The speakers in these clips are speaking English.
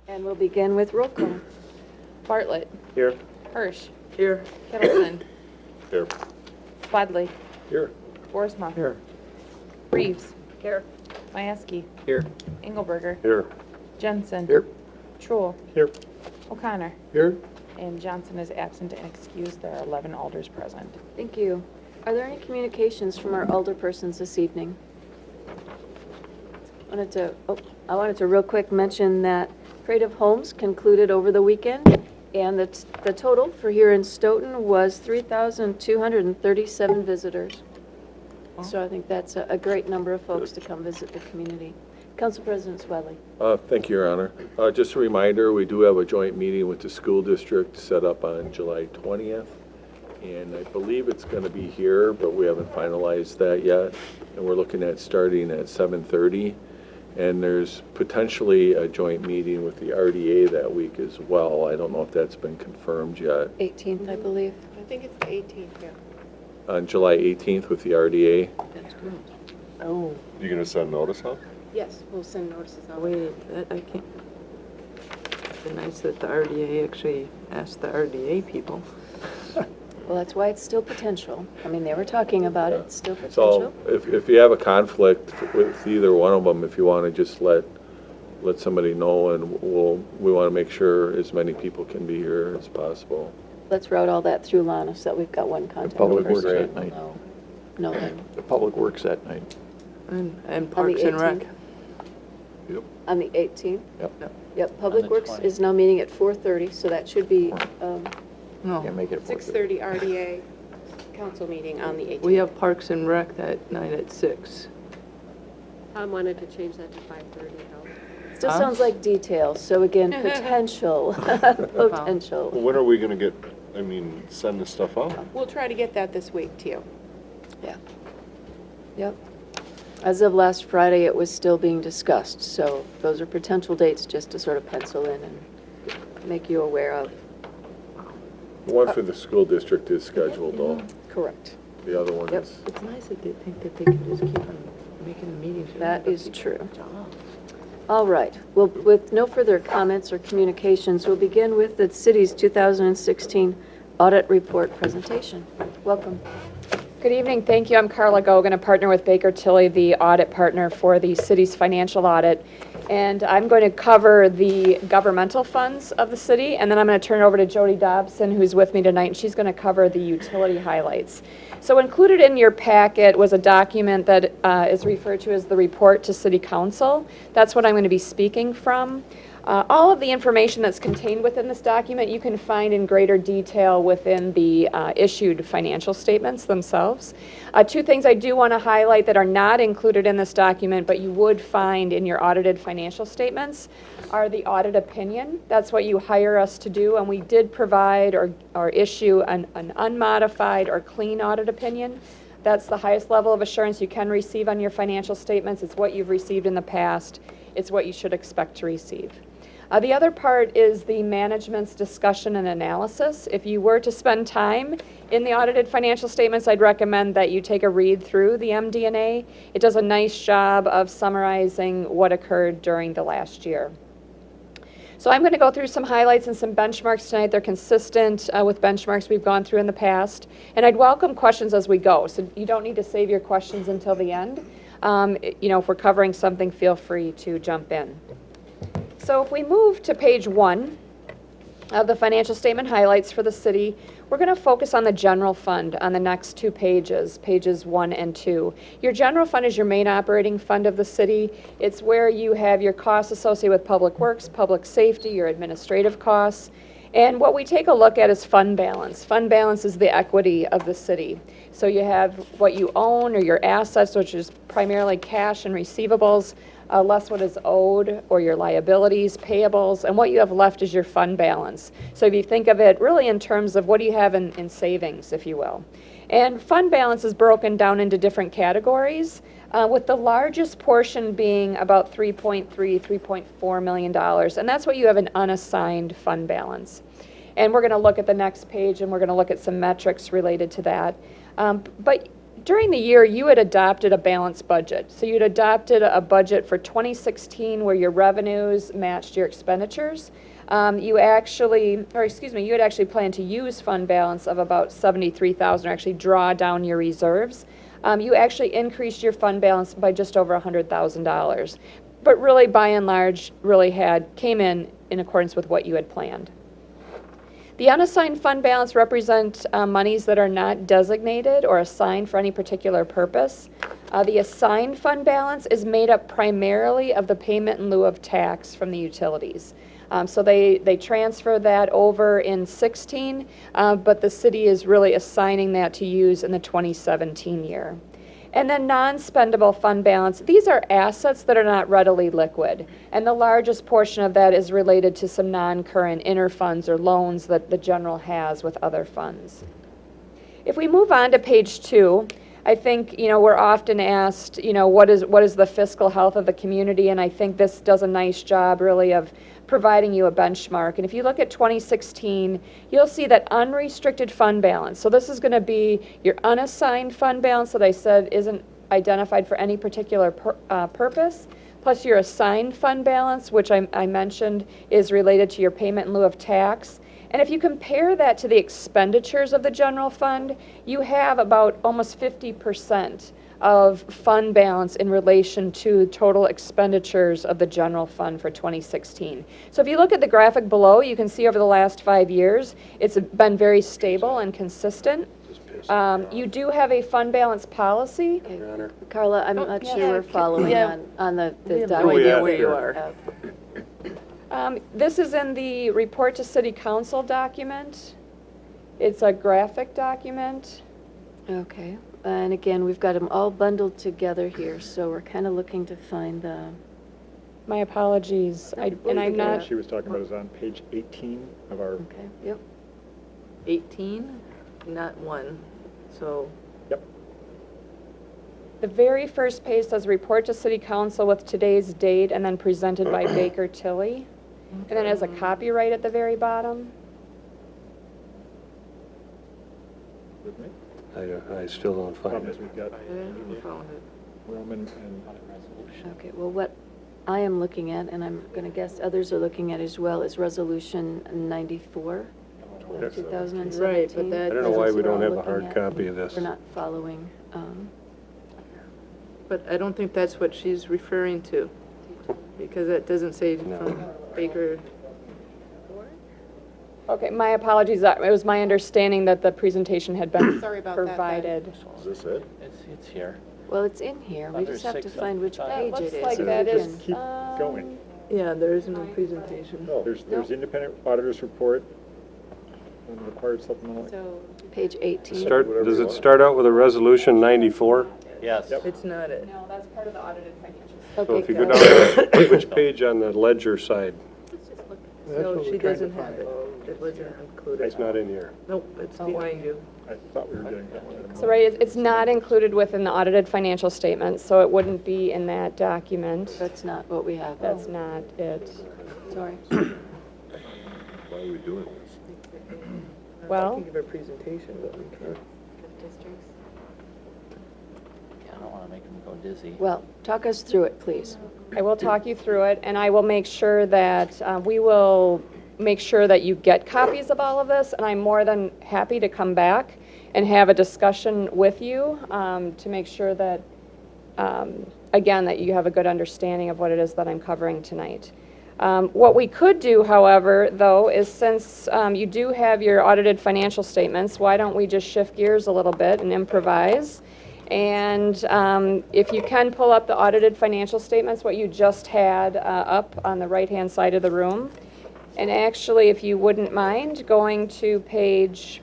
And we'll begin with roll call. Bartlett. Here. Hirsch. Here. Kittleson. Here. Swadley. Here. Boersma. Here. Reeves. Here. Mayeski. Here. Engelberger. Here. Jensen. Here. Truel. Here. O'Connor. Here. And Johnson is absent and excused. There are 11 alders present. Thank you. Are there any communications from our alderpersons this evening? I wanted to real quick mention that Parade of Homes concluded over the weekend, and the total for here in Stoughton was 3,237 visitors. So I think that's a great number of folks to come visit the community. Council President Swadley. Thank you, Your Honor. Just a reminder, we do have a joint meeting with the school district set up on July 20th. And I believe it's going to be here, but we haven't finalized that yet. And we're looking at starting at 7:30. And there's potentially a joint meeting with the RDA that week as well. I don't know if that's been confirmed yet. 18th, I believe. I think it's the 18th, yeah. On July 18th with the RDA. That's good. Oh, You gonna send notice out? Yes, we'll send notices out. wait, I can't. It's been nice that the RDA actually asked the RDA people. Well, that's why it's still potential. I mean, they were talking about it, it's still So potential. if you have a conflict with either one of them, if you want to just let somebody know, and we want to make sure as many people can be here as possible. Let's route all that through Lana so that we've got one contact Public person. Works at night. No, then. The Public Works that night. And Parks and Rec. 18th? Yep. On the 18th? Yep. Yep, Public the Works 20th. is now meeting at 4:30, so that should be, No, Can't make it at 6:30 RDA council meeting on the 18th. we have Parks and Rec that night at 6. Tom wanted to change that to 5:30 though. still Huh? sounds like details, so again, potential, potential. Well, when are we gonna send this stuff out? We'll try to get that this week to you. Yeah. Yep. As of last Friday, it was still being discussed, so those are potential dates just to sort of pencil in and make you aware of. One for the school district is scheduled, though. Correct. The other one Yep. is. It's nice that they think that they can just keep on making the meetings. That is true. All right. Well, with no further comments or communications, we'll begin with the city's 2016 audit report presentation. Welcome. Good evening. Thank you. I'm Carla Gogan, a partner with Baker Tilly, the audit partner for the city's financial audit. And I'm going to cover the governmental funds of the city, and then I'm going to turn it over to Jody Dobson, who's with me tonight, and she's going to cover the utility highlights. So included in your packet was a document that is referred to as the report to City Council. That's what I'm going to be speaking from. All of the information that's contained within this document you can find in greater detail within the issued financial statements themselves. Two things I do want to highlight that are not included in this document but you would find in your audited financial statements are the audit opinion. That's what you hire us to do, and we did provide or issue an unmodified or clean audit opinion. That's the highest level of assurance you can receive on your financial statements. It's what you've received in the past. It's what you should expect to receive. The other part is the management's discussion and analysis. If you were to spend time in the audited financial statements, I'd recommend that you take a read through the MD&A. It does a nice job of summarizing what occurred during the last year. So I'm going to go through some highlights and some benchmarks tonight. They're consistent with benchmarks we've gone through in the past. And I'd welcome questions as we go, so you don't need to save your questions until the end. If we're covering something, feel free to jump in. So if we move to page 1 of the financial statement highlights for the city, we're going to focus on the general fund on the next 2 pages, pages 1 and 2. Your general fund is your main operating fund of the city. It's where you have your costs associated with public works, public safety, your administrative costs. And what we take a look at is fund balance. Fund balance is the equity of the city. So you have what you own or your assets, which is primarily cash and receivables, less what is owed, or your liabilities, payables, and what you have left is your fund balance. So if you think of it really in terms of what do you have in savings, if you will. And fund balance is broken down into different categories, with the largest portion being about $3.4 million, and that's what you have an unassigned fund balance. And we're going to look at the next page, and we're going to look at some metrics related to that. But during the year, you had adopted a balanced budget. So you'd adopted a budget for 2016 where your revenues matched your expenditures. You had actually planned to use fund balance of about 73,000, or actually draw down your reserves. You actually increased your fund balance by just over $100,000. But really, by and large, came in accordance with what you had planned. The unassigned fund balance represent monies that are not designated or assigned for any particular purpose. The assigned fund balance is made up primarily of the payment in lieu of tax from the utilities. So they transfer that over in 16, but the city is really assigning that to use in the 2017 year. And then non-spendable fund balance, these are assets that are not readily liquid. And the largest portion of that is related to some non-current interfunds or loans that the general has with other funds. If we move on to page 2, I think, we're often asked, what is the fiscal health of the community? And I think this does a nice job really of providing you a benchmark. And if you look at 2016, you'll see that unrestricted fund balance. So this is going to be your unassigned fund balance that I said isn't identified for any particular purpose, plus your assigned fund balance, which I mentioned is related to your payment in lieu of tax. And if you compare that to the expenditures of the general fund, you have about almost 50% of fund balance in relation to total expenditures of the general fund for 2016. So if you look at the graphic below, you can see over the last 5 years, it's been very stable and consistent. You do have a fund balance policy. Okay. Carla, I'm not sure we're following on the No document. idea where you are. This is in the report to City Council document. It's a graphic document. Okay, and again, we've got them all bundled together here, so we're kind of looking to find the, My apologies. And I'm What not, she was talking about is on page 18 of our, okay, yep. 18, not 1, so, yep. the very first page says report to City Council with today's date and then presented by Baker Tilly. And then has a copyright at the very bottom. With me. I still don't find Problem it. is we've got I haven't found it. Roman and Okay, well, what I am looking at, and I'm going to guess others are looking at as well, is Resolution 94 of 2017. Right, but that I don't know why we We're all don't have a looking hard at. copy of this. We're not following. But I don't think that's what she's referring to, because it doesn't say No. from Baker. Okay, my apologies. It was my understanding that the presentation had been Sorry about that, then. provided. Is this it? It's here. Well, it's in here. We Under just have to 6 find which of page looks it is. like so that we is, can- keep going. Yeah, there isn't a presentation. Oh, There's independent auditor's report, and required supplemental. So, Page 18. Does it start out with a resolution 94? Yes. It's not it. No, that's part of the audited financials. So Okay, if you go got down, it. which page on the ledger side? No, she doesn't have it. It wasn't included. It's not in here. Nope, it's behind you. I thought we were getting that one. So, right, it's not included within the audited financial statements, so it wouldn't be in that document. That's not what we have. That's not it. Sorry. Why are we doing this? I Well- can give a presentation, but we can't. I don't want to make them go dizzy. Well, talk us through it, please. I will talk you through it, and I will make sure that, we will make sure that you get copies of all of this, and I'm more than happy to come back and have a discussion with you to make sure that, again, that you have a good understanding of what it is that I'm covering tonight. What we could do, however, though, is since you do have your audited financial statements, why don't we just shift gears a little bit and improvise? And if you can pull up the audited financial statements, what you just had up on the right-hand side of the room. And actually, if you wouldn't mind, going to page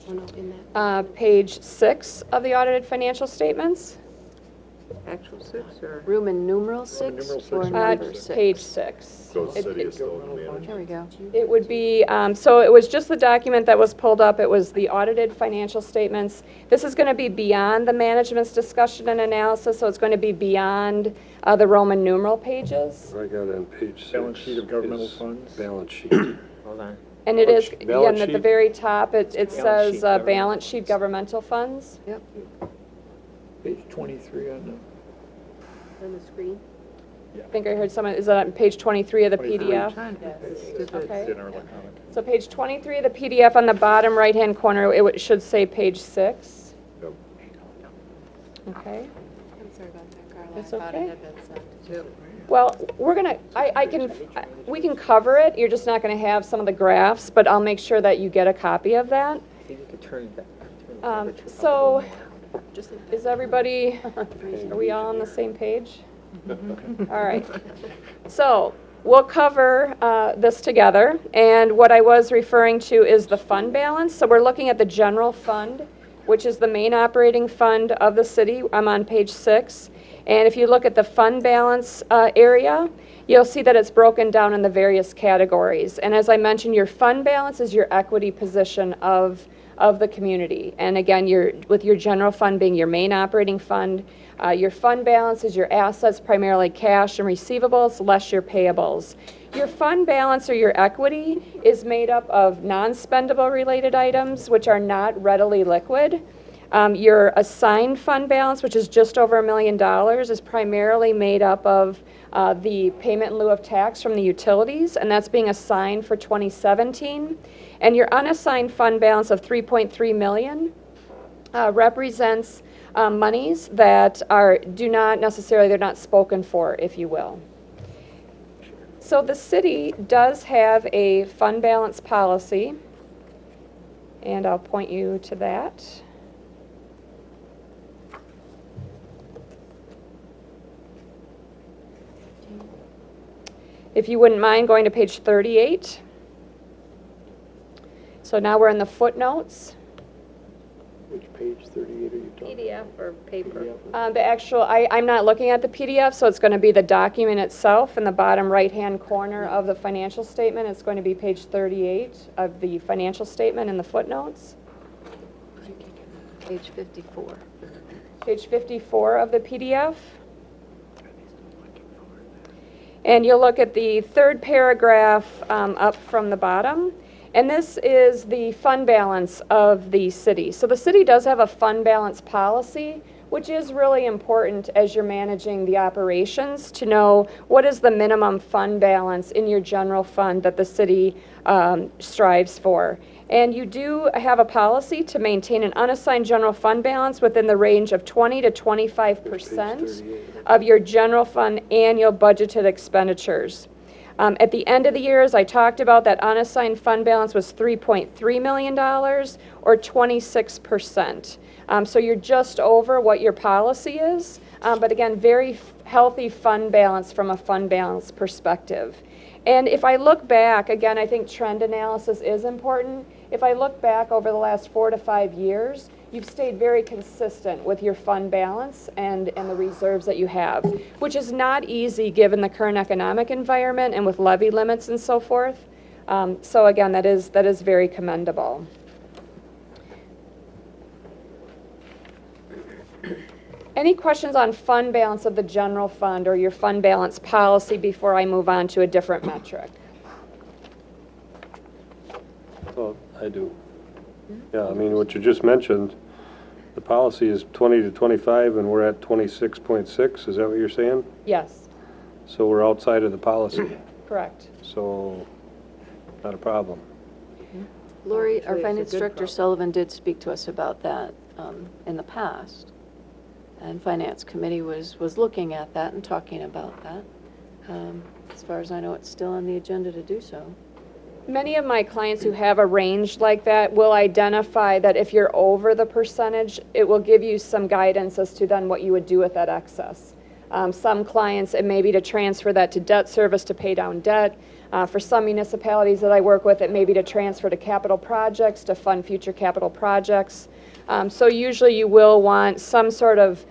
6 of the audited financial statements. Actual 6 or? Roman numeral 6 numeral 6 or or number 6? Page 6. Go City of Stoughton Manager. There we go. It would be, so it was just the document that was pulled up. It was the audited financial statements. This is going to be beyond the management's discussion and analysis, so it's going to be beyond the Roman numeral pages. I got it on page 6. Balance sheet of governmental is funds. Balance sheet. Hold on. And it is, Balance again, at the sheet? very top, it Balance says sheet, balance sheet governmental funds. Yep. Page 23 on On the screen? I think I heard someone, is that on page 23 of the 23. PDF? Trying to get this stupid. Okay. the, in our electronic. So page 23 of the PDF on the bottom right-hand corner, should say page 6. Yep. Okay. I'm sorry about that, Carla. That's I thought okay. it had been sent too. Well, we can cover it, you're just not going to have some of the graphs, but I'll make sure that you get a copy of that. I think you could turn it back. So, is everybody, are we all on the same page? All right. So, we'll cover this together, and what I was referring to is the fund balance. So we're looking at the general fund, which is the main operating fund of the city. I'm on page 6. And if you look at the fund balance area, you'll see that it's broken down in the various categories. And as I mentioned, your fund balance is your equity position of the community. And again, with your general fund being your main operating fund, your fund balance is your assets, primarily cash and receivables, less your payables. Your fund balance or your equity is made up of non-spendable related items, which are not readily liquid. Your assigned fund balance, which is just over $1 million, is primarily made up of the payment in lieu of tax from the utilities, and that's being assigned for 2017. And your unassigned fund balance of $3.3 million represents monies that they're not spoken for, if you will. So the city does have a fund balance policy, and I'll point you to that. If you wouldn't mind going to page 38. So now we're in the footnotes. Which page 38 are you talking? PDF or paper? I'm not looking at the PDF, so it's going to be the document itself in the bottom right-hand corner of the financial statement. It's going to be page 38 of the financial statement in the footnotes. Page 54. Page 54 of the PDF. And you'll look at the third paragraph up from the bottom. And this is the fund balance of the city. So the city does have a fund balance policy, which is really important as you're managing the operations to know what is the minimum fund balance in your general fund that the city strives for. And you do have a policy to maintain an unassigned general fund balance within the range of 20 to 25% of your general fund annual budgeted expenditures. At the end of the year, as I talked about, that unassigned fund balance was $3.3 million, or 26%. So you're just over what your policy is, but again, very healthy fund balance from a fund balance perspective. And if I look back, again, I think trend analysis is important. If I look back over the last 4 to 5 years, you've stayed very consistent with your fund balance and the reserves that you have, which is not easy given the current economic environment and with levy limits and so forth. So again, that is very commendable. Any questions on fund balance of the general fund or your fund balance policy before I move on to a different metric? Well, I do. Yeah, I mean, what you just mentioned, the policy is 20 to 25, and we're at 26.6, is that what you're saying? Yes, So we're outside of the policy, correct. so not a problem. Lori, our Actually, it's a finance good director problem. Sullivan did speak to us about that in the past. And Finance Committee was looking at that and talking about that. As far as I know, it's still on the agenda to do so. Many of my clients who have a range like that will identify that if you're over the percentage, it will give you some guidance as to then what you would do with that excess. Some clients, it may be to transfer that to debt service to pay down debt. For some municipalities that I work with, it may be to transfer to capital projects to fund future capital projects. So usually you will want some sort of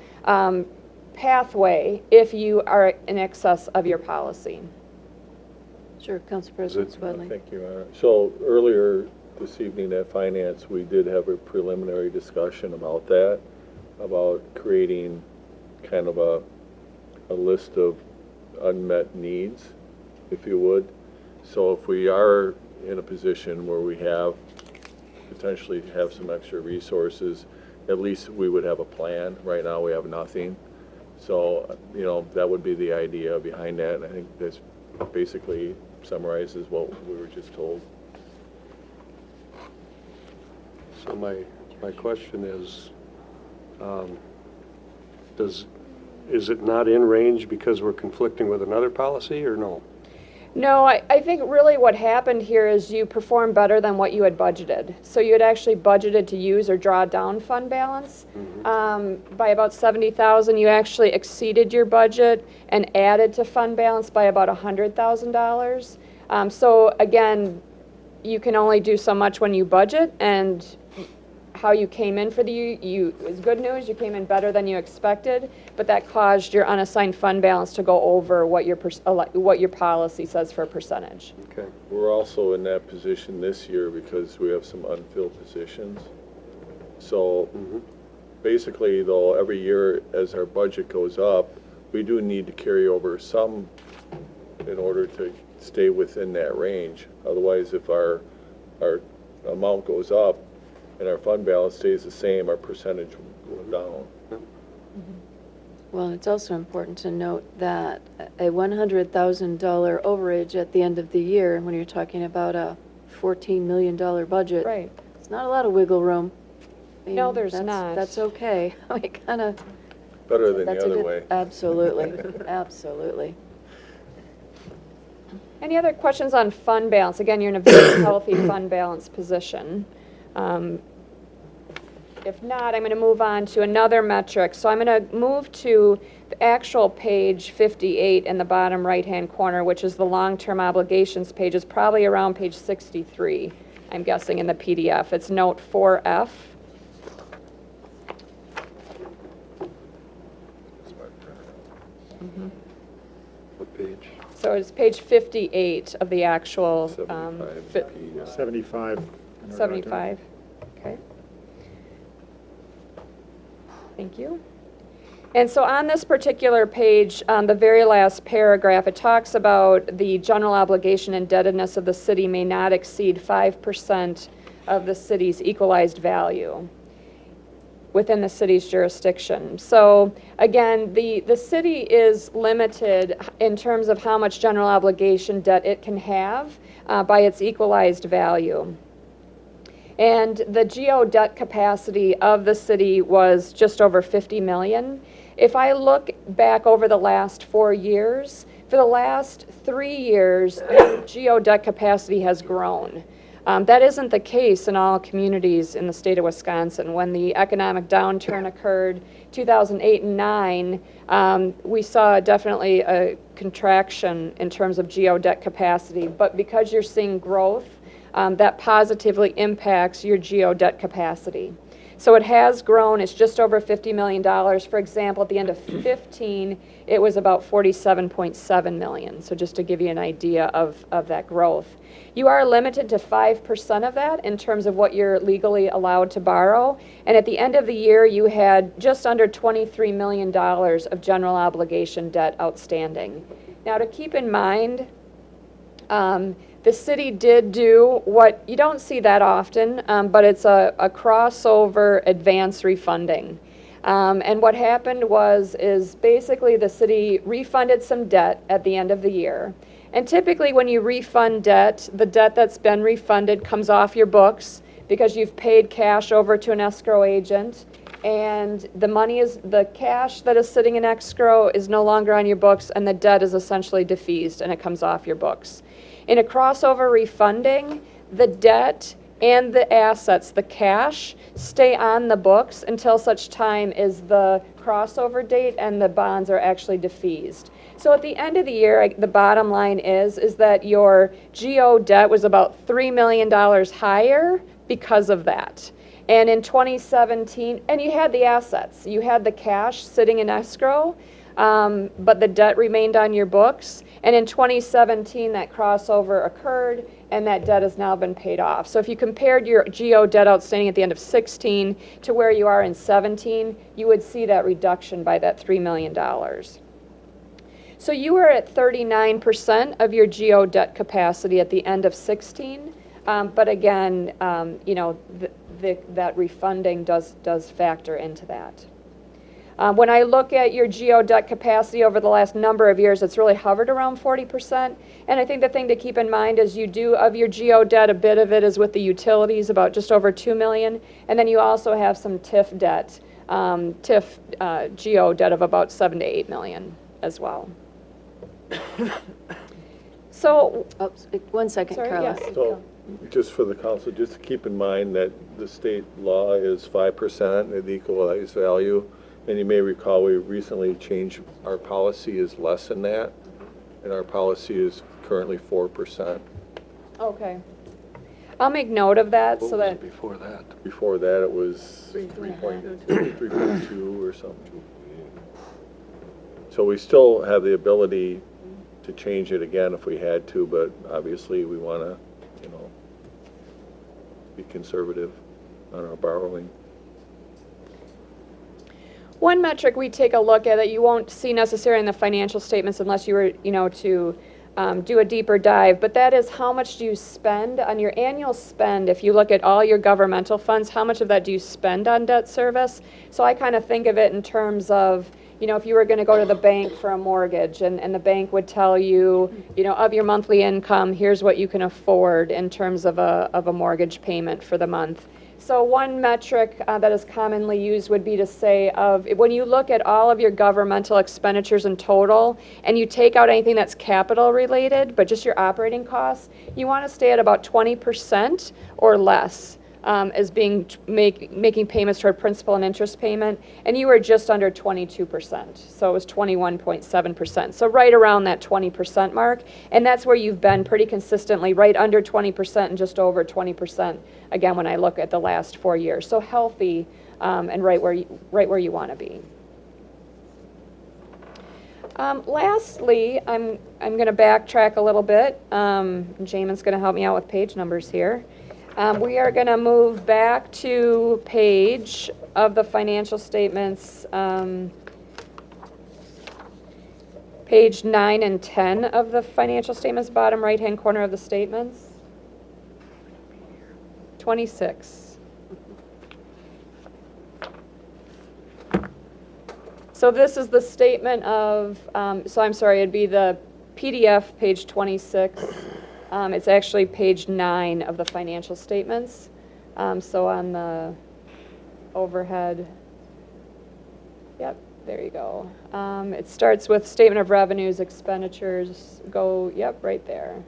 pathway if you are in excess of your policy. Sure, Council President Swedley. Thank you, Anna. So earlier this evening at Finance, we did have a preliminary discussion about that, about creating kind of a list of unmet needs, if you would. So if we are in a position where we have, potentially have some extra resources, at least we would have a plan. Right now, we have nothing. So, you know, that would be the idea behind that. And I think this basically summarizes what we were just told. So my question is, is it not in range because we're conflicting with another policy, or no? No, I think really what happened here is you performed better than what you had budgeted. So you had actually budgeted to use or draw down fund balance by about 70,000. You actually exceeded your budget and added to fund balance by about $100,000. So again, you can only do so much when you budget, and how you came in for the year is good news. You came in better than you expected, but that caused your unassigned fund balance to go over what your policy says for a percentage. Okay. We're also in that position this year because we have some unfilled positions. So basically, though, every year as our budget goes up, we do need to carry over some in order to stay within that range. Otherwise, if our amount goes up and our fund balance stays the same, our percentage will go down. Well, it's also important to note that a $100,000 overage at the end of the year, when you're talking about a $14 million budget, Right. it's not a lot of wiggle room. I No, mean, there's that's- not. That's okay. We kind of. Better than That's the a other good- way. Absolutely, absolutely. Any other questions on fund balance? Again, you're in a very healthy fund balance position. If not, I'm going to move on to another metric. So I'm going to move to the actual page 58 in the bottom right-hand corner, which is the long-term obligations page. It's probably around page 63, I'm guessing, in the PDF. It's note 4F. What page? So it's page 58 of the actual, 75. 75. 75, okay. Thank you. And so on this particular page, the very last paragraph, it talks about the general obligation indebtedness of the city may not exceed 5% of the city's equalized value within the city's jurisdiction. So again, the city is limited in terms of how much general obligation debt it can have by its equalized value. And the GO debt capacity of the city was just over 50 million. If I look back over the last 4 years, for the last 3 years, GO debt capacity has grown. That isn't the case in all communities in the state of Wisconsin. When the economic downturn occurred, 2008 and 9, we saw definitely a contraction in terms of GO debt capacity. But because you're seeing growth, that positively impacts your GO debt capacity. So it has grown. It's just over $50 million. For example, at the end of 15, it was about $47.7 million. So just to give you an idea of that growth. You are limited to 5% of that in terms of what you're legally allowed to borrow. And at the end of the year, you had just under $23 million of general obligation debt outstanding. Now, to keep in mind, the city did do what you don't see that often, but it's a crossover advance refunding. And what happened is basically the city refunded some debt at the end of the year. And typically when you refund debt, the debt that's been refunded comes off your books because you've paid cash over to an escrow agent. And the cash that is sitting in escrow is no longer on your books, and the debt is essentially defeased and it comes off your books. In a crossover refunding, the debt and the assets, the cash, stay on the books until such time as the crossover date and the bonds are actually defeased. So at the end of the year, the bottom line is that your GO debt was about $3 million higher because of that. And in 2017, and you had the assets, you had the cash sitting in escrow, but the debt remained on your books. And in 2017, that crossover occurred, and that debt has now been paid off. So if you compared your GO debt outstanding at the end of 16 to where you are in 17, you would see that reduction by that $3 million. So you were at 39% of your GO debt capacity at the end of 16. But again, you know, that refunding does factor into that. When I look at your GO debt capacity over the last number of years, it's really hovered around 40%. And I think the thing to keep in mind is you do, of your GO debt, a bit of it is with the utilities, about just over 2 million. And then you also have some TIF debt, GO debt of about 7 to 8 million as well. So, Oops, 1 second, sorry, Carla. yes. So, just for the council, just to keep in mind that the state law is 5% of the equalized value. And you may recall, we recently changed, our policy is less than that, and our policy is currently 4%. Okay. I'll make note of that What so was that, it before that? Before that, it was 3.2. 3.2 or something. So we still have the ability to change it again if we had to, but obviously we want to, you know, be conservative on our borrowing. one metric we take a look at that you won't see necessarily in the financial statements unless you were, you know, to do a deeper dive, but that is how much do you spend on your annual spend. If you look at all your governmental funds, how much of that do you spend on debt service? So I kind of think of it in terms of, you know, if you were going to go to the bank for a mortgage and the bank would tell you, you know, of your monthly income, here's what you can afford in terms of a mortgage payment for the month. So one metric that is commonly used would be to say when you look at all of your governmental expenditures in total and you take out anything that's capital related, but just your operating costs, you want to stay at about 20% or less as making payments toward principal and interest payment, and you were just under 22%, so it was 21.7%. So right around that 20% mark, and that's where you've been pretty consistently, right under 20% and just over 20%, again, when I look at the last 4 years. So healthy and right where you want to be. Lastly, I'm going to backtrack a little bit. Jamin's going to help me out with page numbers here. We are going to move back to page of the financial statements, page 9 and 10 of the financial statements, bottom right-hand corner of the statements. 26. So this is the statement of, so I'm sorry, it'd be the PDF, page 26. It's actually page 9 of the financial statements. So on the overhead, yep, there you go. It starts with statement of revenues, expenditures, yep, right there.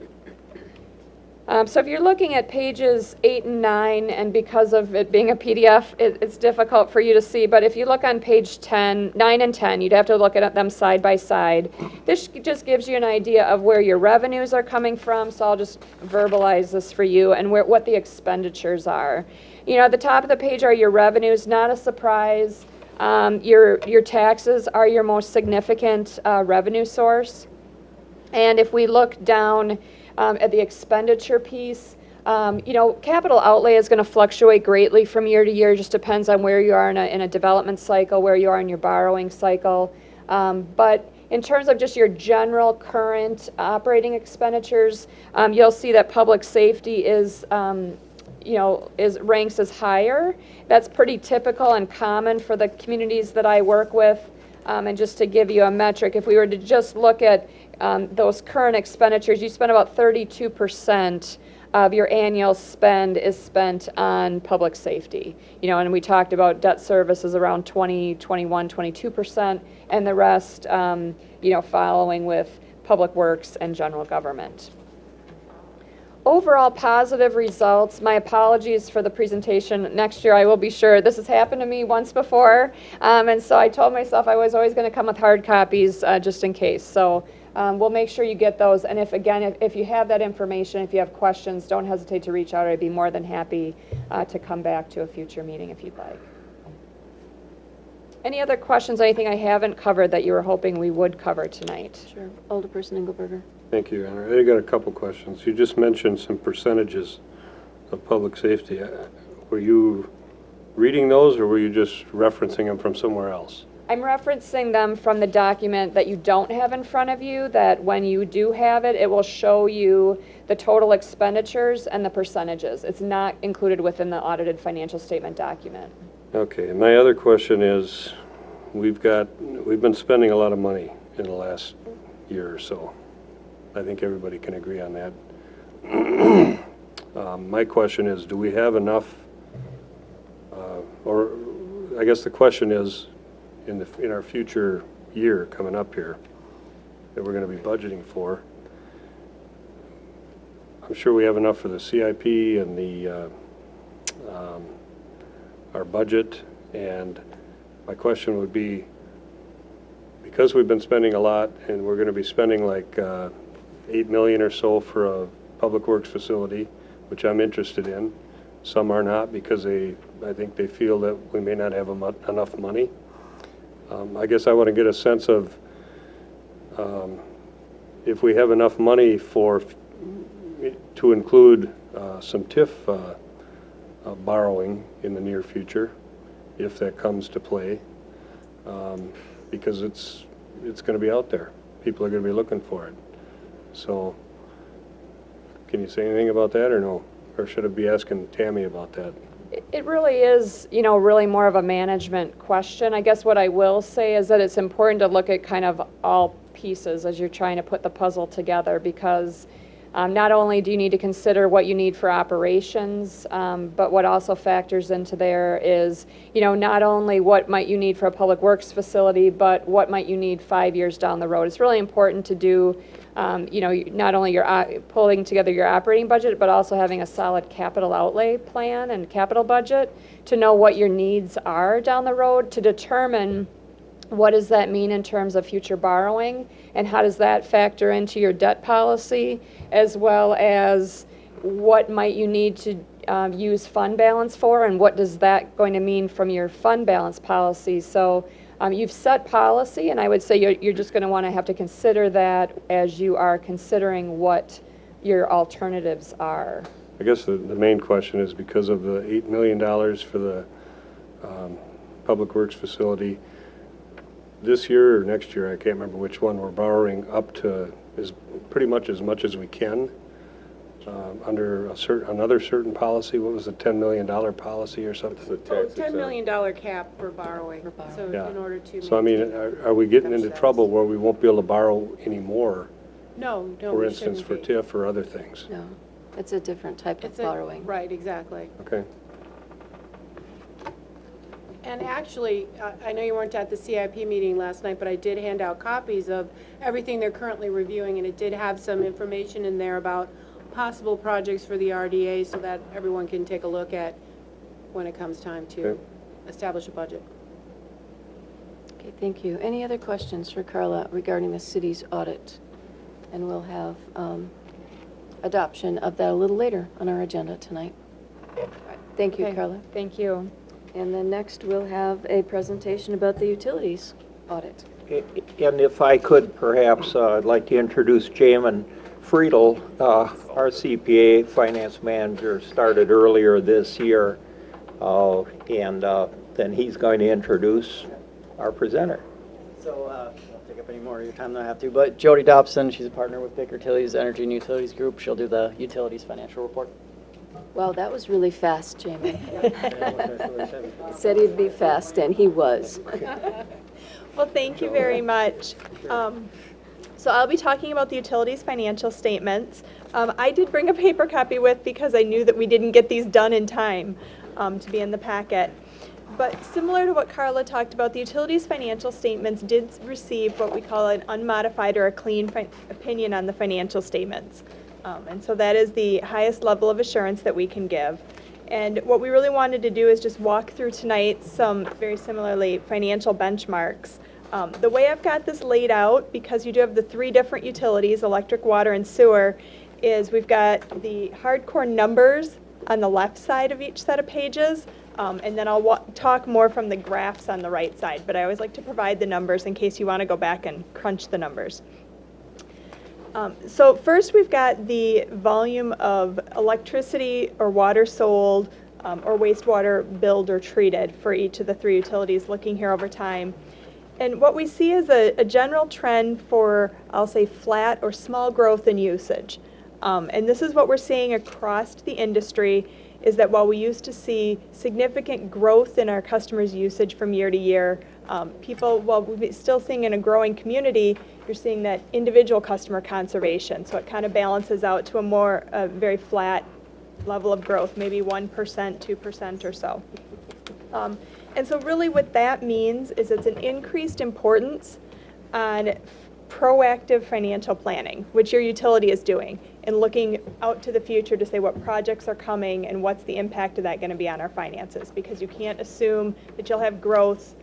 So if you're looking at pages 8 and 9, and because of it being a PDF, it's difficult for you to see, but if you look on page 9 and 10, you'd have to look at them side by side. This just gives you an idea of where your revenues are coming from, so I'll just verbalize this for you, and what the expenditures are. You know, at the top of the page are your revenues, not a surprise. Your taxes are your most significant revenue source. And if we look down at the expenditure piece, you know, capital outlay is going to fluctuate greatly from year to year. Just depends on where you are in a development cycle, where you are in your borrowing cycle. But in terms of just your general current operating expenditures, you'll see that public safety is, you know, ranks as higher. That's pretty typical and common for the communities that I work with. And just to give you a metric, if we were to just look at those current expenditures, you spend about 32% of your annual spend is spent on public safety. You know, and we talked about debt service is around 20, 21, 22%, and the rest, you know, following with public works and general government. Overall positive results. My apologies for the presentation. Next year I will be sure. This has happened to me once before, and so I told myself I was always going to come with hard copies just in case. So we'll make sure you get those, and if you have that information, if you have questions, don't hesitate to reach out. I'd be more than happy to come back to a future meeting if you'd like. Any other questions, anything I haven't covered that you were hoping we would cover tonight? Sure. Alderperson Engelberger. Thank you, Anna. I got a couple questions. You just mentioned some percentages of public safety. Were you reading those, or were you just referencing them from somewhere else? I'm referencing them from the document that you don't have in front of you, that when you do have it, it will show you the total expenditures and the percentages. It's not included within the audited financial statement document. Okay, and my other question is, we've been spending a lot of money in the last year or so. I think everybody can agree on that. My question is, do we have enough, or I guess the question is, in our future year coming up here, that we're gonna be budgeting for, I'm sure we have enough for the CIP and the, our budget, and my question would be, because we've been spending a lot, and we're gonna be spending like 8 million or so for a public works facility, which I'm interested in. Some are not, because I think they feel that we may not have enough money. I guess I want to get a sense of if we have enough money to include some TIF borrowing in the near future, if that comes to play, because it's going to be out there. People are going to be looking for it. So, can you say anything about that, or no? Or should I be asking Tammy about that? It really is, really more of a management question. I guess what I will say is that it's important to look at kind of all pieces as you're trying to put the puzzle together, because not only do you need to consider what you need for operations, but what also factors into there is, not only what might you need for a public works facility, but what might you need 5 years down the road. It's really important to do, not only you're pulling together your operating budget, but also having a solid capital outlay plan and capital budget to know what your needs are down the road, to determine what does that mean in terms of future borrowing, and how does that factor into your debt policy, as well as what might you need to use fund balance for, and what does that going to mean from your fund balance policy. So you've set policy, and I would say you're just going to want to have to consider that as you are considering what your alternatives are. I guess the main question is, because of the $8 million for the public works facility, this year or next year, I can't remember which one, we're borrowing up to pretty much as we can under another certain policy. What was the $10 million policy or something? It's a tax $10 million cap for borrowing, so Yeah. in order to. So I mean, are we getting into trouble where we won't be able to borrow anymore, No, for we instance, for shouldn't be. TIF or other things? No, it's a different type of It's a- borrowing. Right, exactly. Okay. And actually, I know you weren't at the CIP meeting last night, but I did hand out copies of everything they're currently reviewing, and it did have some information in there about possible projects for the RDA, so that everyone can take a look at when it comes time to Okay. establish a budget. Okay, thank you. Any other questions for Carla regarding the city's audit? And we'll have adoption of that a little later on our agenda tonight. All right, thank you, Okay. Carla. Thank you. And then next, we'll have a presentation about the utilities audit. And if I could, perhaps, I'd like to introduce Jamin Friedel, our CPA finance manager, started earlier this year, and then he's going to introduce our presenter. So, I won't take up any more of your time than I have to, but Jody Dobson, she's a partner with Baker Tilly's Energy and Utilities Group. She'll do the utilities financial report. Wow, that was really fast, Jamie. Said he'd be fast, and he was. Well, thank you very much. So I'll be talking about the utilities financial statements. I did bring a paper copy with because I knew that we didn't get these done in time to be in the packet. But similar to what Carla talked about, the utilities financial statements did receive what we call an unmodified or a clean opinion on the financial statements. And so that is the highest level of assurance that we can give. And what we really wanted to do is just walk through tonight some very similarly financial benchmarks. The way I've got this laid out, because you do have the three different utilities, electric, water, and sewer, is we've got the hardcore numbers on the left side of each set of pages, and then I'll talk more from the graphs on the right side, but I always like to provide the numbers in case you want to go back and crunch the numbers. So first we've got the volume of electricity or water sold or wastewater billed or treated for each of the three utilities, looking here over time. And what we see is a general trend for, I'll say, flat or small growth in usage. And this is what we're seeing across the industry, is that while we used to see significant growth in our customers' usage from year to year, while we're still seeing in a growing community, you're seeing that individual customer conservation. So it kind of balances out to a more very flat level of growth, maybe 1%, 2% or so. And so really what that means is it's an increased importance on proactive financial planning, which your utility is doing, and looking out to the future to say what projects are coming and what's the impact of that going to be on our finances, because you can't assume that you'll have growth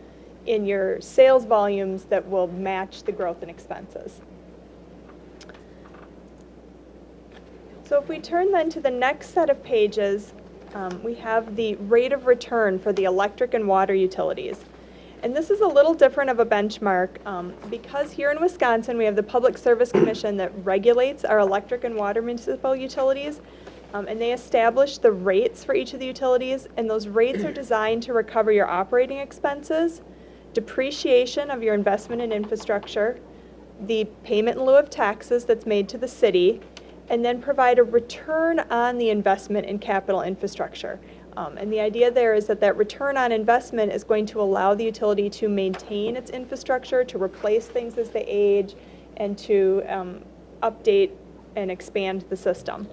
in your sales volumes that will match the growth in expenses. So if we turn then to the next set of pages, we have the rate of return for the electric and water utilities. And this is a little different of a benchmark because here in Wisconsin we have the Public Service Commission that regulates our electric and water municipal utilities, and they establish the rates for each of the utilities, and those rates are designed to recover your operating expenses, depreciation of your investment in infrastructure, the payment in lieu of taxes that's made to the city, and then provide a return on the investment in capital infrastructure. And the idea there is that that return on investment is going to allow the utility to maintain its infrastructure, to replace things as they age, and to update and expand the system.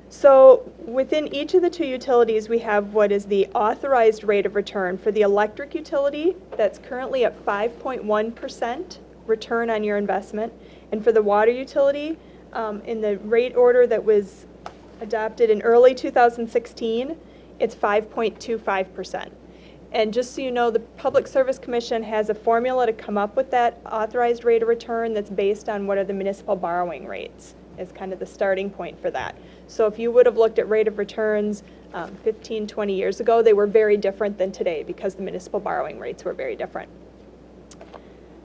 So within each of the two utilities, we have what is the authorized rate of return. For the electric utility, that's currently at 5.1% return on your investment. And for the water utility, in the rate order that was adopted in early 2016, it's 5.25%. And just so you know, the Public Service Commission has a formula to come up with that authorized rate of return that's based on what are the municipal borrowing rates as kind of the starting point for that. So if you would have looked at rate of returns 15, 20 years ago, they were very different than today because the municipal borrowing rates were very different.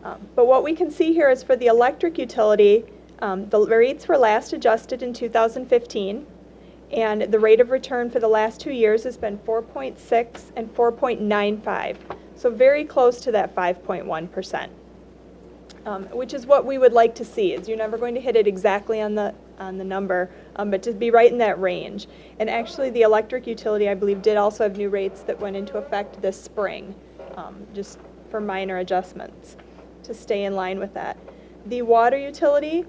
But what we can see here is for the electric utility, the rates were last adjusted in 2015, and the rate of return for the last 2 years has been 4.6 and 4.95, so very close to that 5.1%, which is what we would like to see. Is you're never going to hit it exactly on the number, but to be right in that range. And actually, the electric utility, I believe, did also have new rates that went into effect this spring, just for minor adjustments to stay in line with that. The water utility,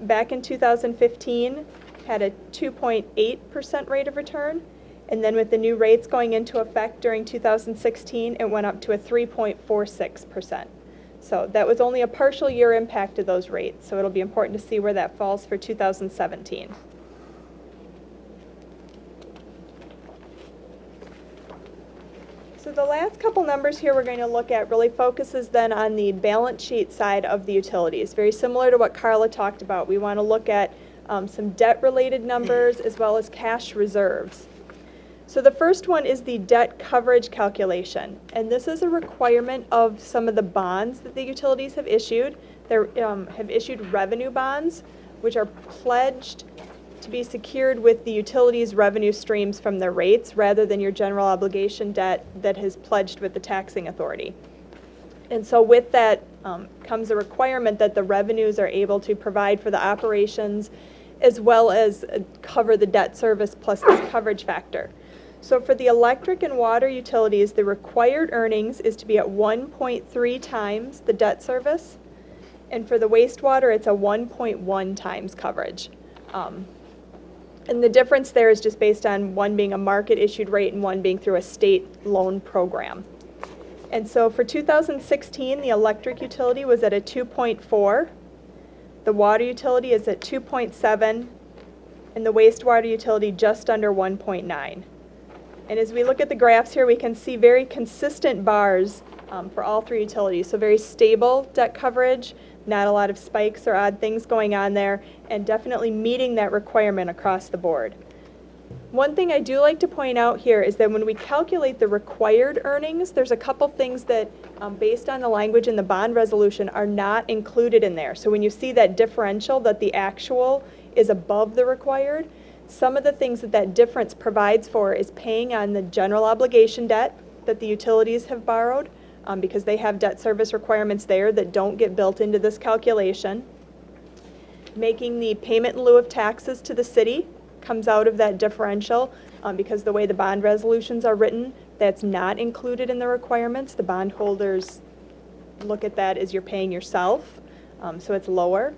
back in 2015, had a 2.8% rate of return, and then with the new rates going into effect during 2016, it went up to a 3.46%. So that was only a partial year impact of those rates, so it'll be important to see where that falls for 2017. So the last couple numbers here we're going to look at really focuses then on the balance sheet side of the utilities. Very similar to what Carla talked about. We want to look at some debt-related numbers as well as cash reserves. So the first one is the debt coverage calculation, and this is a requirement of some of the bonds that the utilities have issued. They have issued revenue bonds, which are pledged to be secured with the utilities' revenue streams from their rates rather than your general obligation debt that is pledged with the taxing authority. And so with that comes a requirement that the revenues are able to provide for the operations as well as cover the debt service plus this coverage factor. So for the electric and water utilities, the required earnings is to be at 1.3 times the debt service, and for the wastewater, it's a 1.1 times coverage. And the difference there is just based on one being a market-issued rate and one being through a state loan program. And so for 2016, the electric utility was at a 2.4, the water utility is at 2.7, and the wastewater utility just under 1.9. And as we look at the graphs here, we can see very consistent bars for all three utilities. So very stable debt coverage, not a lot of spikes or odd things going on there, and definitely meeting that requirement across the board. One thing I do like to point out here is that when we calculate the required earnings, there's a couple things that, based on the language in the bond resolution, are not included in there. So when you see that differential, that the actual is above the required, some of the things that that difference provides for is paying on the general obligation debt that the utilities have borrowed, because they have debt service requirements there that don't get built into this calculation. Making the payment in lieu of taxes to the city comes out of that differential because the way the bond resolutions are written, that's not included in the requirements. The bondholders look at that as you're paying yourself, so it's lower.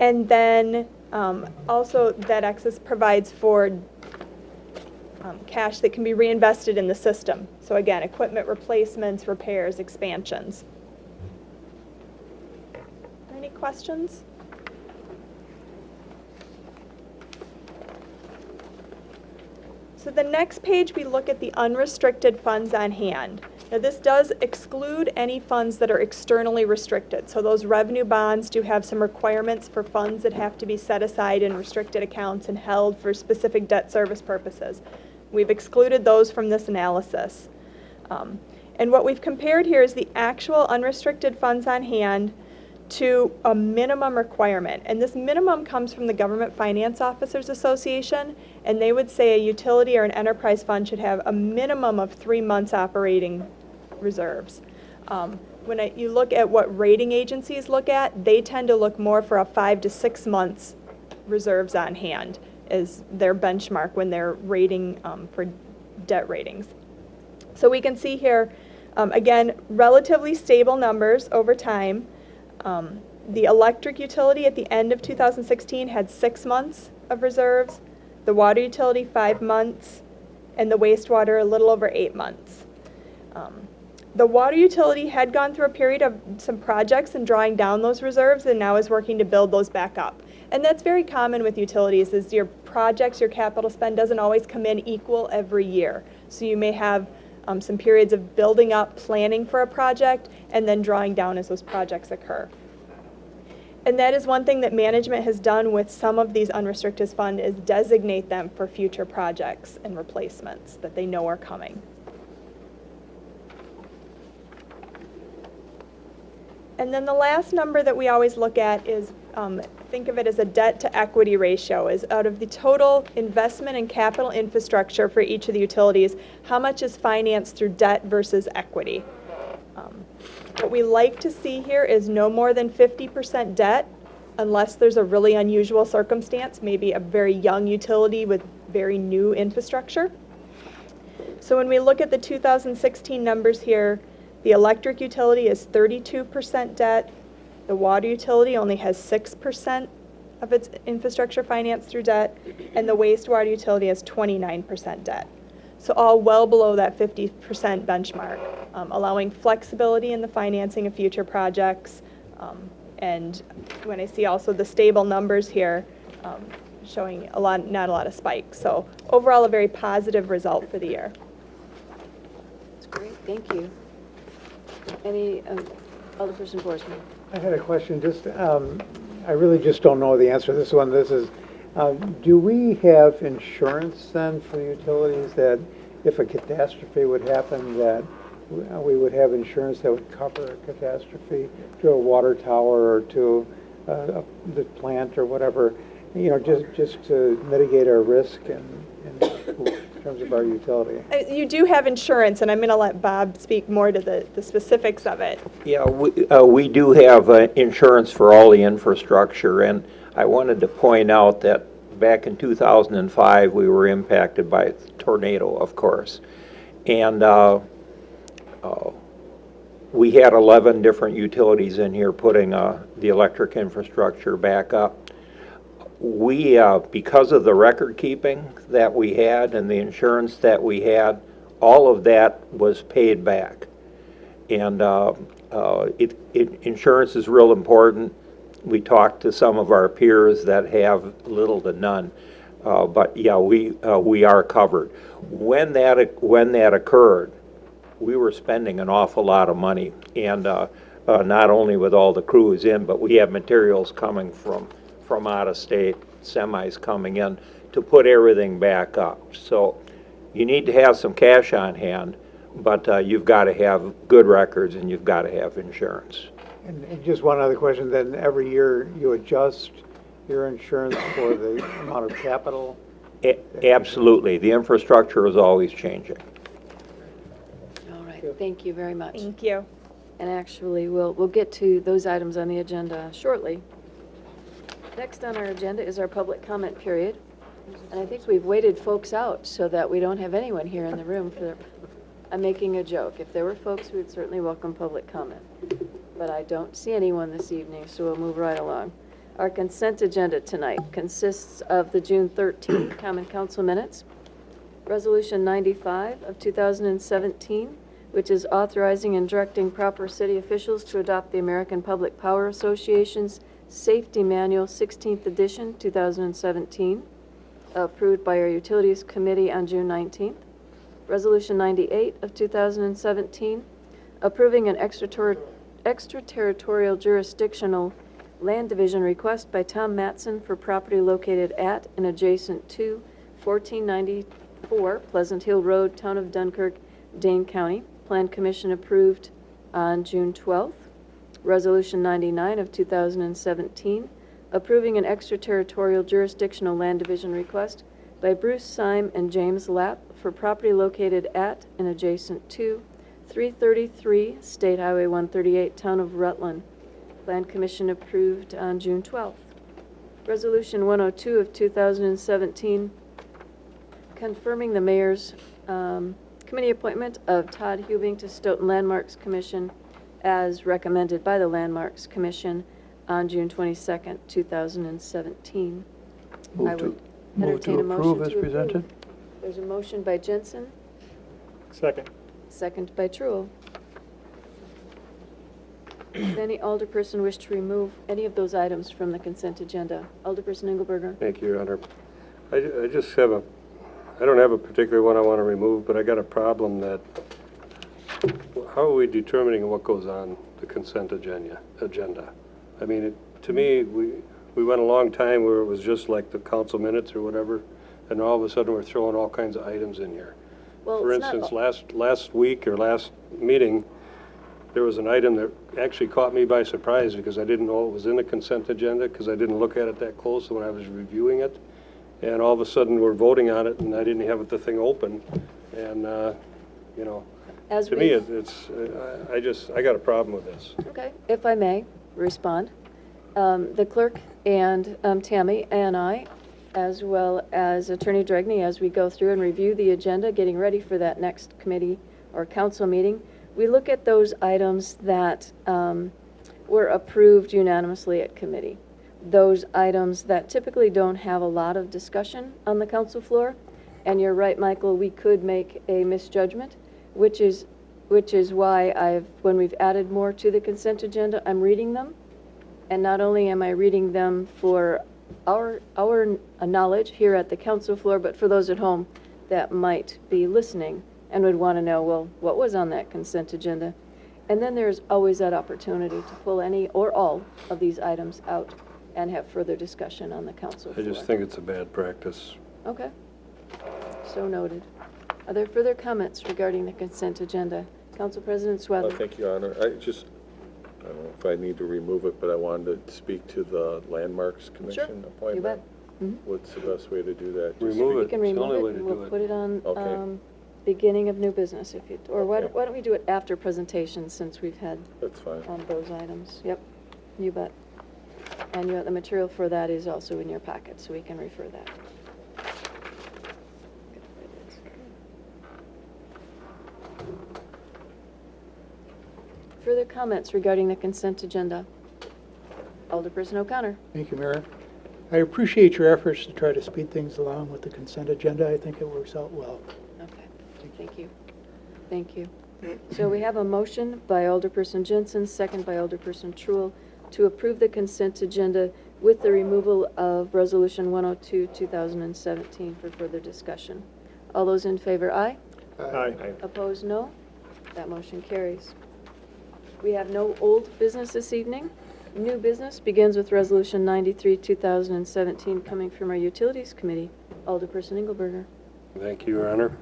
And then also that excess provides for cash that can be reinvested in the system. So again, equipment replacements, repairs, expansions. Any questions? So the next page, we look at the unrestricted funds on hand. Now this does exclude any funds that are externally restricted. So those revenue bonds do have some requirements for funds that have to be set aside in restricted accounts and held for specific debt service purposes. We've excluded those from this analysis. And what we've compared here is the actual unrestricted funds on hand to a minimum requirement. And this minimum comes from the Government Finance Officers Association, and they would say a utility or an enterprise fund should have a minimum of 3 months operating reserves. When you look at what rating agencies look at, they tend to look more for a 5 to 6 months reserves on hand as their benchmark when they're rating for debt ratings. So we can see here, again, relatively stable numbers over time. The electric utility at the end of 2016 had 6 months of reserves, the water utility 5 months, and the wastewater a little over 8 months. The water utility had gone through a period of some projects and drawing down those reserves and now is working to build those back up. And that's very common with utilities, is your projects, your capital spend doesn't always come in equal every year. So you may have some periods of building up, planning for a project, and then drawing down as those projects occur. And that is one thing that management has done with some of these unrestricted funds, is designate them for future projects and replacements that they know are coming. And then the last number that we always look at is, think of it as a debt to equity ratio, is out of the total investment in capital infrastructure for each of the utilities, how much is financed through debt versus equity. What we like to see here is no more than 50% debt, unless there's a really unusual circumstance, maybe a very young utility with very new infrastructure. So when we look at the 2016 numbers here, the electric utility is 32% debt. The water utility only has 6% of its infrastructure financed through debt, and the wastewater utility has 29% debt. So all well below that 50% benchmark, allowing flexibility in the financing of future projects. And when I see also the stable numbers here, showing not a lot of spikes. So overall, a very positive result for the year. That's great, thank you. Any, Alderperson Borsman? I had a question, just, I really just don't know the answer to this one. This is, do we have insurance then for utilities that if a catastrophe would happen, that we would have insurance that would cover a catastrophe to a water tower or to the plant or whatever, you know, just to mitigate our risk in terms of our utility? You do have insurance, and I'm going to let Bob speak more to the specifics of it. Yeah, we do have insurance for all the infrastructure, and I wanted to point out that back in 2005, we were impacted by a tornado, of course, and we had 11 different utilities in here putting the electric infrastructure back up. We, because of the record keeping that we had and the insurance that we had, all of that was paid back. And insurance is real important. We talked to some of our peers that have little to none, but yeah, we are covered. When that occurred, we were spending an awful lot of money, and not only with all the crews in, but we have materials coming from out of state, semis coming in to put everything back up. So you need to have some cash on hand, but you've got to have good records and you've got to have insurance. And just one other question, then every year you adjust your insurance for the amount of capital? Absolutely. The infrastructure is always changing. All right, thank you very much. Thank you. And actually, we'll get to those items on the agenda shortly. Next on our agenda is our public comment period. And I think we've waited folks out so that we don't have anyone here in the room for their, I'm making a joke. If there were folks, we would certainly welcome public comment. But I don't see anyone this evening, so we'll move right along. Our consent agenda tonight consists of the June 13 Common Council minutes, Resolution 95 of 2017, which is authorizing and directing proper city officials to adopt the American Public Power Association's Safety Manual 16th edition, 2017, approved by our Utilities Committee on June 19th. Resolution 98 of 2017, approving an extraterritorial jurisdictional land division request by Tom Matson for property located at and adjacent to 1494 Pleasant Hill Road, Town of Dunkirk, Dane County. Plan Commission approved on June 12th. Resolution 99 of 2017, approving an extraterritorial jurisdictional land division request by Bruce Syme and James Lapp for property located at and adjacent to 333 State Highway 138, Town of Rutland. Plan Commission approved on June 12th. Resolution 102 of 2017, confirming the mayor's committee appointment of Todd Hubing to Stoughton Landmarks Commission as recommended by the Landmarks Commission on June 22nd, 2017. I would entertain a motion to approve. There's a motion by Jensen, Second. second by Truul. Does any alderperson wish to remove any of those items from the consent agenda? Alderperson Engelberger. Thank you, Your Honor. I just have I don't have a particular one I want to remove, but I got a problem that, how are we determining what goes on the consent agenda? I mean, to me, we went a long time where it was just like the council minutes or whatever, and all of a sudden we're throwing all kinds of items in here. Well, For it's not instance, last week or last meeting, there was an item that actually caught me by surprise because I didn't know it was in the consent agenda because I didn't look at it that close when I was reviewing it. And all of a sudden, we're voting on it, and I didn't have the thing open. And, you know, As to me, we've- I got a problem with this. Okay, if I may respond. The clerk and Tammy and I, as well as Attorney Dragney, as we go through and review the agenda, getting ready for that next committee or council meeting, we look at those items that were approved unanimously at committee. Those items that typically don't have a lot of discussion on the council floor. And you're right, Michael, we could make a misjudgment, which is why when we've added more to the consent agenda, I'm reading them. And not only am I reading them for our knowledge here at the council floor, but for those at home that might be listening and would want to know, well, what was on that consent agenda? And then there's always that opportunity to pull any or all of these items out and have further discussion on the council I floor. just think it's a bad practice. Okay. So noted. Are there further comments regarding the consent agenda? Council President Swedler. Thank you, Your Honor. I don't know if I need to remove it, but I wanted to speak to the Landmarks Commission appointment. You bet. Mhm. What's the best way to do that? Just Remove We it. can It's the remove only it way to and do we'll it. put it on Okay. beginning of new business if you, or why Okay. don't we do it after presentation since we've had That's fine. those items? Yep, you bet. And the material for that is also in your packet, so we can refer that. Further comments regarding the consent agenda? Alderperson O'Connor. Thank you, Mayor. I appreciate your efforts to try to speed things along with the consent agenda. I think it works out well. Okay, thank you. Thank you. So we have a motion by Alderperson Jensen, second by Alderperson Truul, to approve the consent agenda with the removal of Resolution 102, 2017 for further discussion. All those in favor, aye? Aye. Opposed, no? That motion carries. We have no old business this evening. New business begins with Resolution 93, 2017, coming from our Utilities Committee. Alderperson Engelberger. Thank you, Your Honor.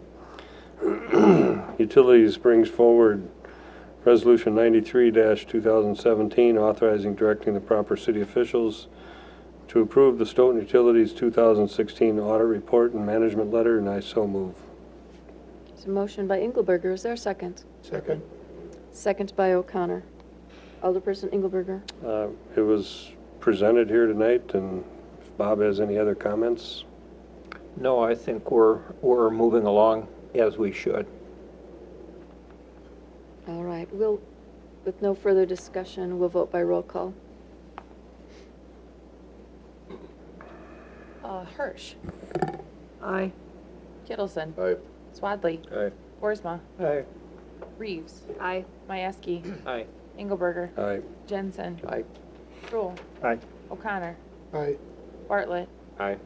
Utilities brings forward Resolution 93-2017, authorizing directing the proper city officials to approve the Stoughton Utilities 2016 audit report and management letter, and I so move. There's a motion by Engelberger. Is there a second? Second. Second by O'Connor. Alderperson Engelberger. It was presented here tonight, and if Bob has any other comments? No, I think we're moving along as we should. All right, with no further discussion, we'll vote by roll call. Hirsch. Aye. Kittleson. Aye. Swadley. Aye. Boersma. Aye. Reeves. Aye. Mieski. Aye. Engelberger. Aye. Jensen. Aye. Kroll. Aye. O'Connor. Aye. Bartlett. Aye.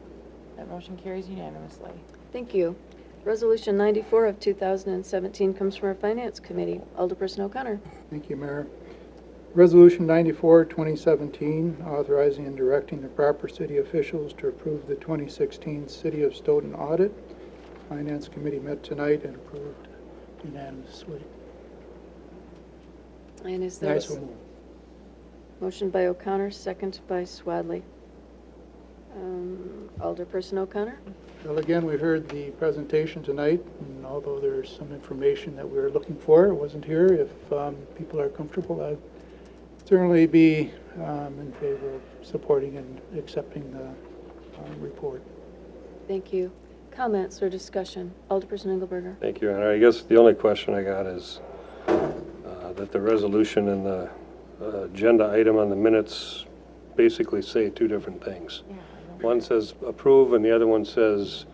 That motion carries unanimously. Thank you. Resolution 94 of 2017 comes from our Finance Committee. Alderperson O'Connor. Thank you, Mayor. Resolution 94, 2017, authorizing and directing the proper city officials to approve the 2016 City of Stoughton audit. Finance Committee met tonight and approved unanimously. And is there Nice a one. motion by O'Connor, second by Swadley? Alderperson O'Connor? Well, again, we heard the presentation tonight, and although there's some information that we were looking for, it wasn't here. If people are comfortable, I'd certainly be in favor of supporting and accepting the report. Thank you. Comments or discussion? Alderperson Engelberger. Thank you, and I guess the only question I got is that the resolution and the agenda item on the minutes basically say two different things. One says approve, and the other one says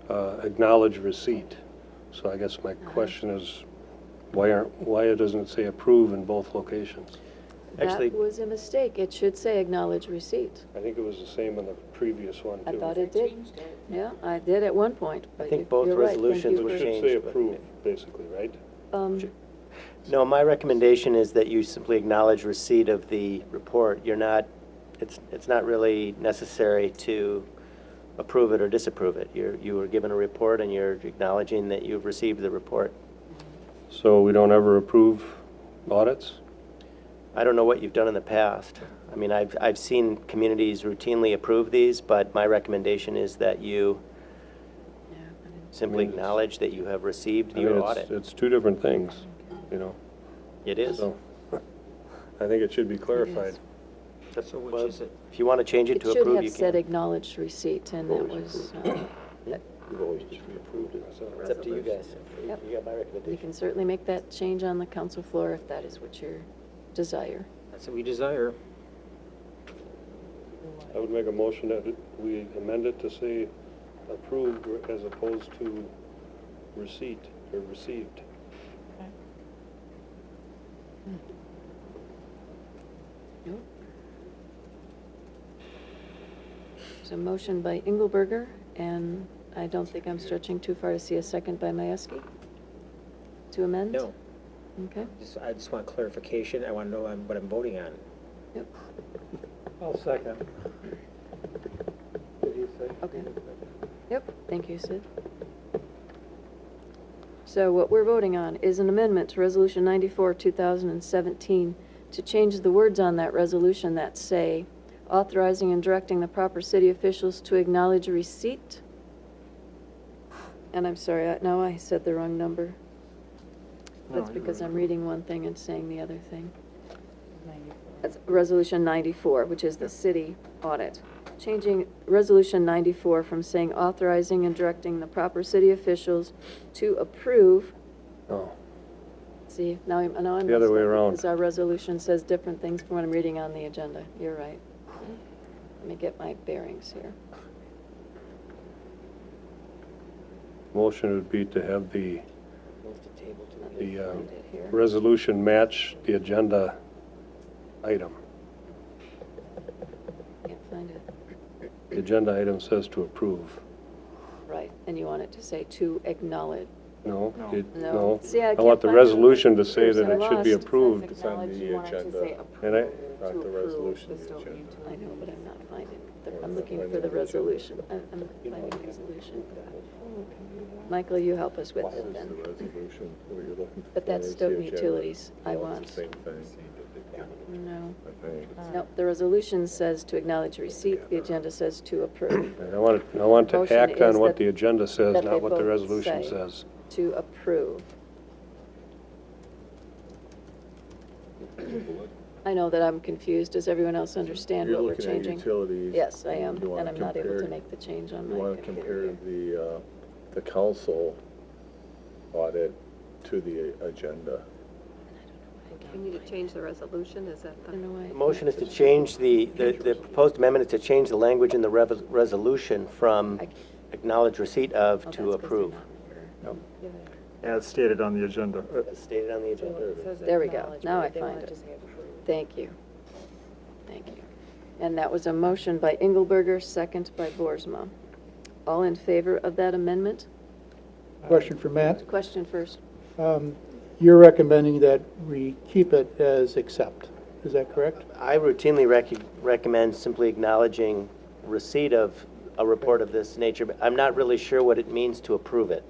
acknowledge receipt. So I guess my question is, why doesn't it say approve in both locations? Actually- That was a mistake. It should say acknowledge receipt. I think it was the same on the previous one, I too. thought it did. Yeah, I did at one point, but think both you're right. Thank resolutions you were It for- should changed, say but- approve, basically, right? No, my recommendation is that you simply acknowledge receipt of the report. You're not, it's not really necessary to approve it or disapprove it. You were given a report and you're acknowledging that you've received the report. So we don't ever approve audits? I don't know what you've done in the past. I mean, I've seen communities routinely approve these, but my recommendation is that you Yeah, I didn't- simply acknowledge that you have received I mean, your it's- audit. It's two different things, you know? It is. So I think it should be clarified. That's- well, if you want to change it It to should approve, have you said can. acknowledged receipt, and that was, We've always just approved it. It's up to you guys. Yep. You got my we recommendation. can certainly make that change on the council floor if that is what your desire. That's what we desire. I would make a motion that we amend it to say approved as opposed to receipt or received. Nope. There's a motion by Engelberger, and I don't think I'm stretching too far to see a second by Mieski to amend? No, Okay, I just want clarification. I want to know what I'm voting on. yep, I'll second. Did he say? okay. Yep, thank you, Sid. So what we're voting on is an amendment to Resolution 94, 2017, to change the words on that resolution that say, authorizing and directing the proper city officials to acknowledge receipt. And I'm sorry, no, I said the wrong number. That's because I'm reading one thing and saying the other thing. That's Resolution 94, which is the city audit. Changing Resolution 94 from saying authorizing and directing the proper city officials to approve. Oh, See, now I'm The other messed way up around. because our resolution says different things from what I'm reading on the agenda. You're right. Let me get my bearings here. motion would be to have the Move to table to Let me find it here. resolution match the agenda item. Can't find it. The agenda item says to approve. Right, and you want it to say to acknowledge. No? No. No. See, I I can't want the find it. resolution to say that I'm it should be lost. approved. It's on the agenda, And I, not the resolution, the agenda. I know, but I'm not finding it. I'm looking for the resolution. I'm not finding the resolution. Michael, you help us with What it is the then. resolution, what you're looking for? But that's It's the Stoughton agenda. Utilities I Well, want. It's the same thing, No. I think. Nope, the resolution says to acknowledge receipt, the agenda says to approve. I want to Motion act on is what that- the agenda says, that they not what the both resolution say. says. To approve. I know that I'm confused. Does everyone else understand You're what we're looking at changing? utilities. Yes, I am, You wanna and I'm not able to compare- make the change on You my want to computer compare here. the council audit to the agenda. We need to change the resolution, is that I don't know why. The motion is to change the proposed amendment is to change the language in the resolution from acknowledge receipt of Oh, to that's 'cause they're approve, not here. As stated on the agenda. as stated on the agenda. There we go. Now I find it. Thank you. Thank you. And that was a motion by Engelberger, second by Boersma. All in favor of that amendment? Question for Matt. Question first. You're recommending that we keep it as accept, is that correct? I routinely recommend simply acknowledging receipt of a report of this nature, but I'm not really sure what it means to approve it.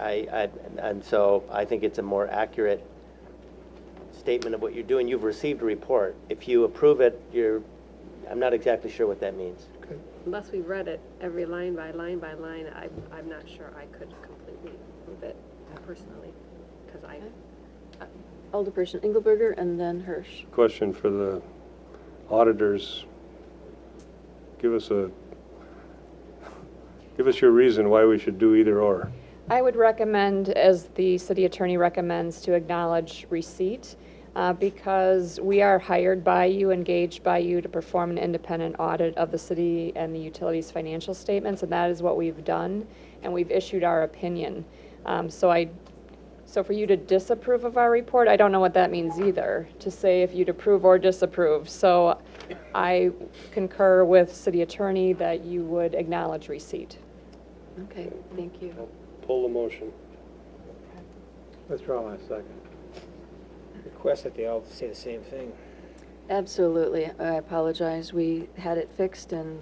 And so I think it's a more accurate statement of what you're doing. You've received a report. If you approve it, I'm not exactly sure what that means. unless we read it every line by line by line, I'm not sure I could completely approve it personally, because I, Alderperson Engelberger and then Hirsch. Question for the auditors. Give us your reason why we should do either or. I would recommend, as the city attorney recommends, to acknowledge receipt because we are hired by you, engaged by you to perform an independent audit of the city and the utilities financial statements, and that is what we've done, and we've issued our opinion. So for you to disapprove of our report, I don't know what that means either, to say if you'd approve or disapprove. So I concur with city attorney that you would acknowledge receipt. Okay, thank you. Pull the motion. Withdraw my second. Request that they all say the same thing. Absolutely. I apologize. We had it fixed and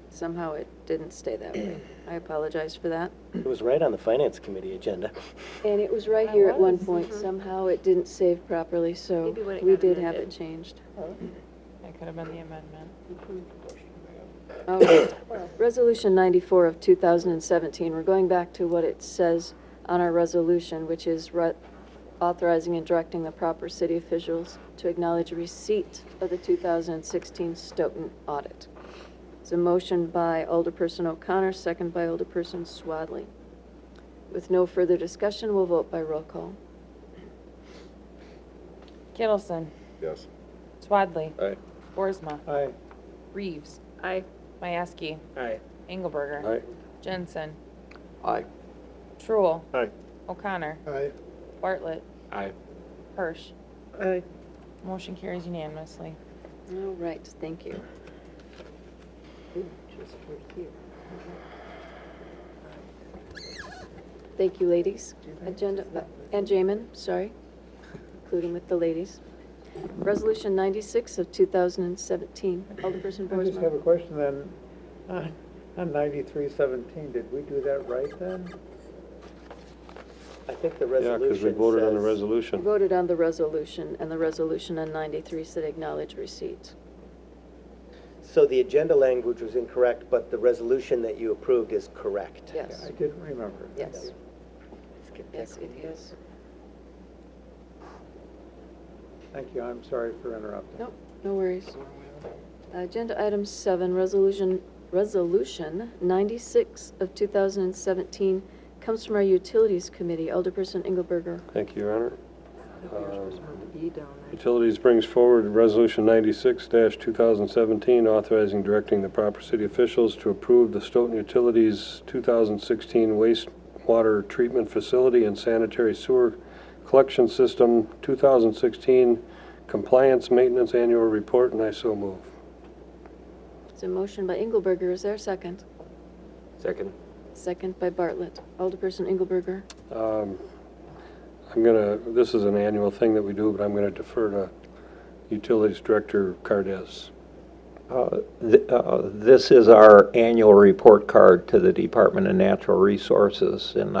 somehow it didn't stay that way. I apologize for that. It was right on the finance committee agenda. And it was right here at one point. Somehow it didn't save properly, so Maybe when it we got did have it amended. changed. That could have been the amendment. All right. Resolution 94 of 2017, we're going back to what it says on our resolution, which is authorizing and directing the proper city officials to acknowledge receipt of the 2016 Stoughton audit. It's a motion by Alderperson O'Connor, second by Alderperson Swadley. With no further discussion, we'll vote by roll call. Kittleson. yes. Swadley. Aye. Boersma. Aye. Reeves. Aye. Mieski. Aye. Engelberger. Aye. Jensen. Aye. Truul. Aye. O'Connor. Aye. Bartlett. Aye. Hirsch. Aye. Motion carries unanimously. All right, thank you. Thank you, ladies. Agenda, and Jamin, sorry, including with the ladies. Resolution 96 of 2017. Alderperson I just have a Boersma. question then. On 9317, did we do that right then? I think the Yeah, resolution because we voted on the says- resolution. Voted on the resolution, and the resolution on 93 said acknowledge receipt. So the agenda language was incorrect, but the resolution that you approved is correct. Yes, I didn't remember. yes. Yes, it is. Thank you, I'm sorry for interrupting. Nope, no worries. Agenda item 7, resolution 96 of 2017 comes from our Utilities Committee. Alderperson Engelberger. Thank you, Your Honor. E down there. Utilities brings forward Resolution 96-2017, authorizing directing the proper city officials to approve the Stoughton Utilities 2016 wastewater treatment facility and sanitary sewer collection system 2016 compliance maintenance annual report, and I so move. It's a motion by Engelberger. Is there a second? Second. Second by Bartlett. Alderperson Engelberger. This is an annual thing that we do, but I'm gonna defer to Utilities Director Cardez. This is our annual report card to the Department of Natural Resources, and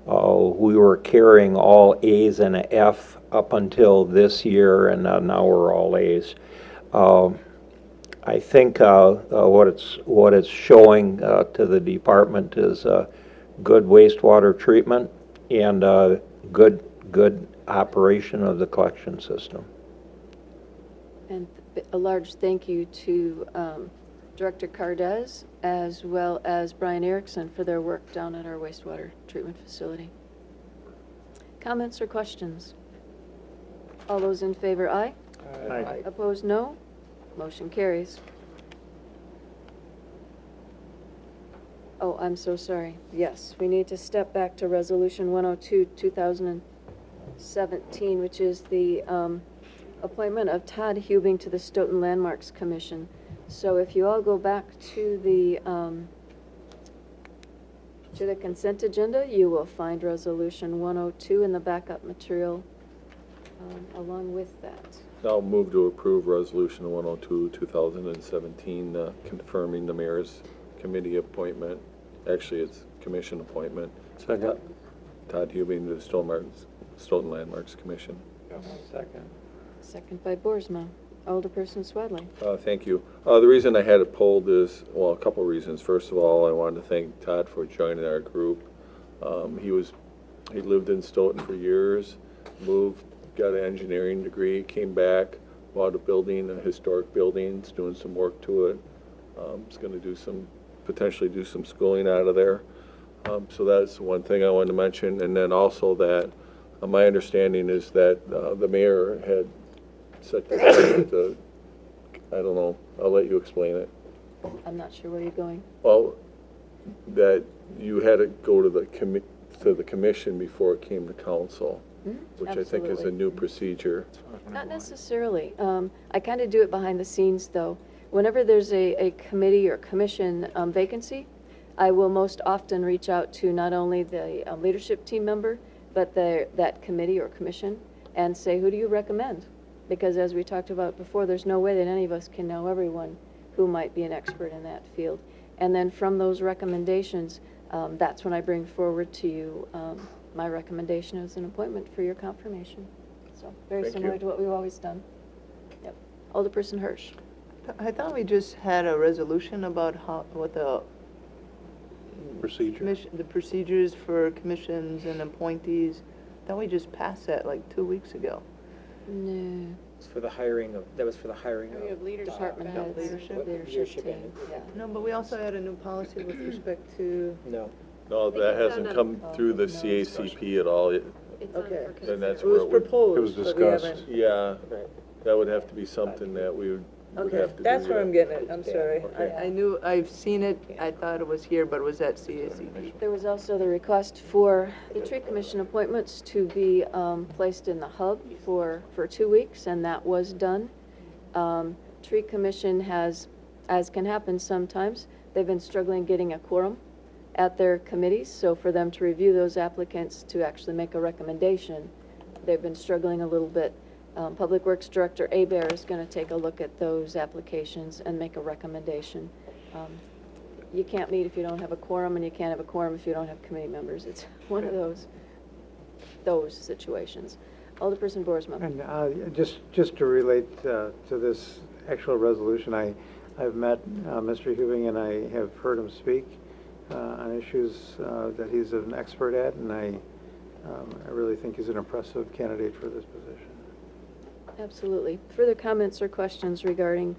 we were carrying all A's and an F up until this year, and now we're all A's. I think what it's showing to the department is good wastewater treatment and good operation of the collection system. And a large thank you to Director Cardez as well as Brian Erickson for their work down at our wastewater treatment facility. Comments or questions? All those in favor, aye. Aye. Opposed, no. Motion carries. Oh, I'm so sorry. Yes, we need to step back to Resolution 102, 2017, which is the appointment of Todd Hubing to the Stoughton Landmarks Commission. So if you all go back to the consent agenda, you will find Resolution 102 in the backup material along with that. I'll move to approve Resolution 102, 2017, confirming the mayor's committee appointment. Actually, it's commission appointment. Second. Todd Hubing to the Stoughton Landmarks Commission. Second. Second by Boersma. Alderperson Swadley. Thank you. The reason I had it pulled is, well, a couple reasons. First of all, I wanted to thank Todd for joining our group. He lived in Stoughton for years, moved, got an engineering degree, came back, bought a building, a historic building, is doing some work to it. He's going to potentially do some schooling out of there. So that's one thing I wanted to mention. And then also that my understanding is that the mayor had set this to, I don't know, I'll let you explain it. I'm not sure where you're going. Well, that you had to go to the commission before it came to council, which I think is a Absolutely. new procedure. Not necessarily. I kind of do it behind the scenes, though. Whenever there's a committee or commission vacancy, I will most often reach out to not only the leadership team member, but that committee or commission, and say, who do you recommend? Because as we talked about before, there's no way that any of us can know everyone who might be an expert in that field. And then from those recommendations, that's when I bring forward to you my recommendation as an appointment for your confirmation. So very Thank similar you. to what we've always done. Yep. Alderperson Hirsch. I thought we just had a resolution about what the Procedure. the procedures for commissions and appointees. Thought we just passed that like 2 weeks ago. No. It's for the hiring of, that was for the hiring Hiring of leadership. Department heads, Leadership? leadership team, yeah. No, but we also had a new policy with respect to. No. No, think that it's hasn't on come through the no CACP at all. It's on Okay. for Then that's It where was it would, proposed. It was but we discussed. haven't- yeah, Right. that would have to be something that we would have to do. That's where I'm yet. getting it, I'm sorry. Okay. I knew, I've seen it, I thought it was here, but it was at CACP. There was also the request for the tree commission appointments to be placed in the hub for 2 weeks, and that was done. Tree commission has, as can happen sometimes, they've been struggling getting a quorum at their committees, so for them to review those applicants to actually make a recommendation, they've been struggling a little bit. Public Works Director Abear is going to take a look at those applications and make a recommendation. You can't meet if you don't have a quorum, and you can't have a quorum if you don't have committee members. It's one of those situations. Alderperson Boersma. And just to relate to this actual resolution, I've met Mr. Hubing, and I have heard him speak on issues that he's an expert at, and I really think he's an impressive candidate for this position. Absolutely. Further comments or questions regarding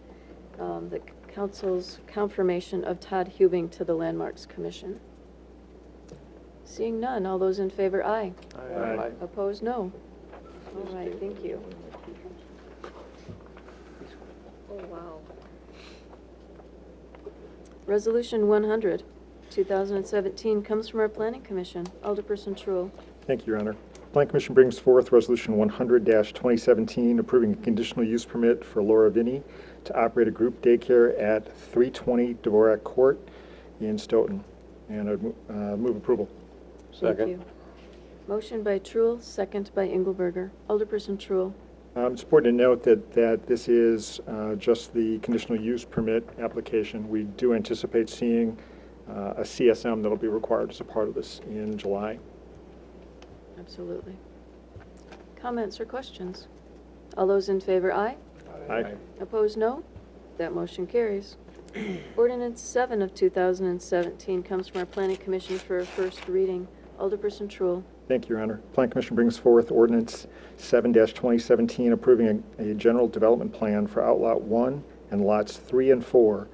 the council's confirmation of Todd Hubing to the Landmarks Commission? Seeing none, all those in favor, aye. Aye. Opposed, no. All right, thank you. Oh, wow. Resolution 100, 2017 comes from our Planning Commission. Alderperson Truill. Thank you, Your Honor. Planning Commission brings forth Resolution 100-2017, approving a conditional use permit for Laura Vinnie to operate a group daycare at 320 Dvorak Court in Stoughton. And I'd move approval. Thank Second. you. Motion by Truill, second by Engelberger. Alderperson Truill. It's important to note that this is just the conditional use permit application. We do anticipate seeing a CSM that'll be required as a part of this in July. Absolutely. Comments or questions? All those in favor, aye. Aye. Opposed, no. That motion carries. Ordinance 7 of 2017 comes from our Planning Commission for a first reading. Alderperson Truill. Thank you, Your Honor. Plan Commission brings forth ordinance 7-2017, approving a general development plan for Outlot 1 and lots 3 and 4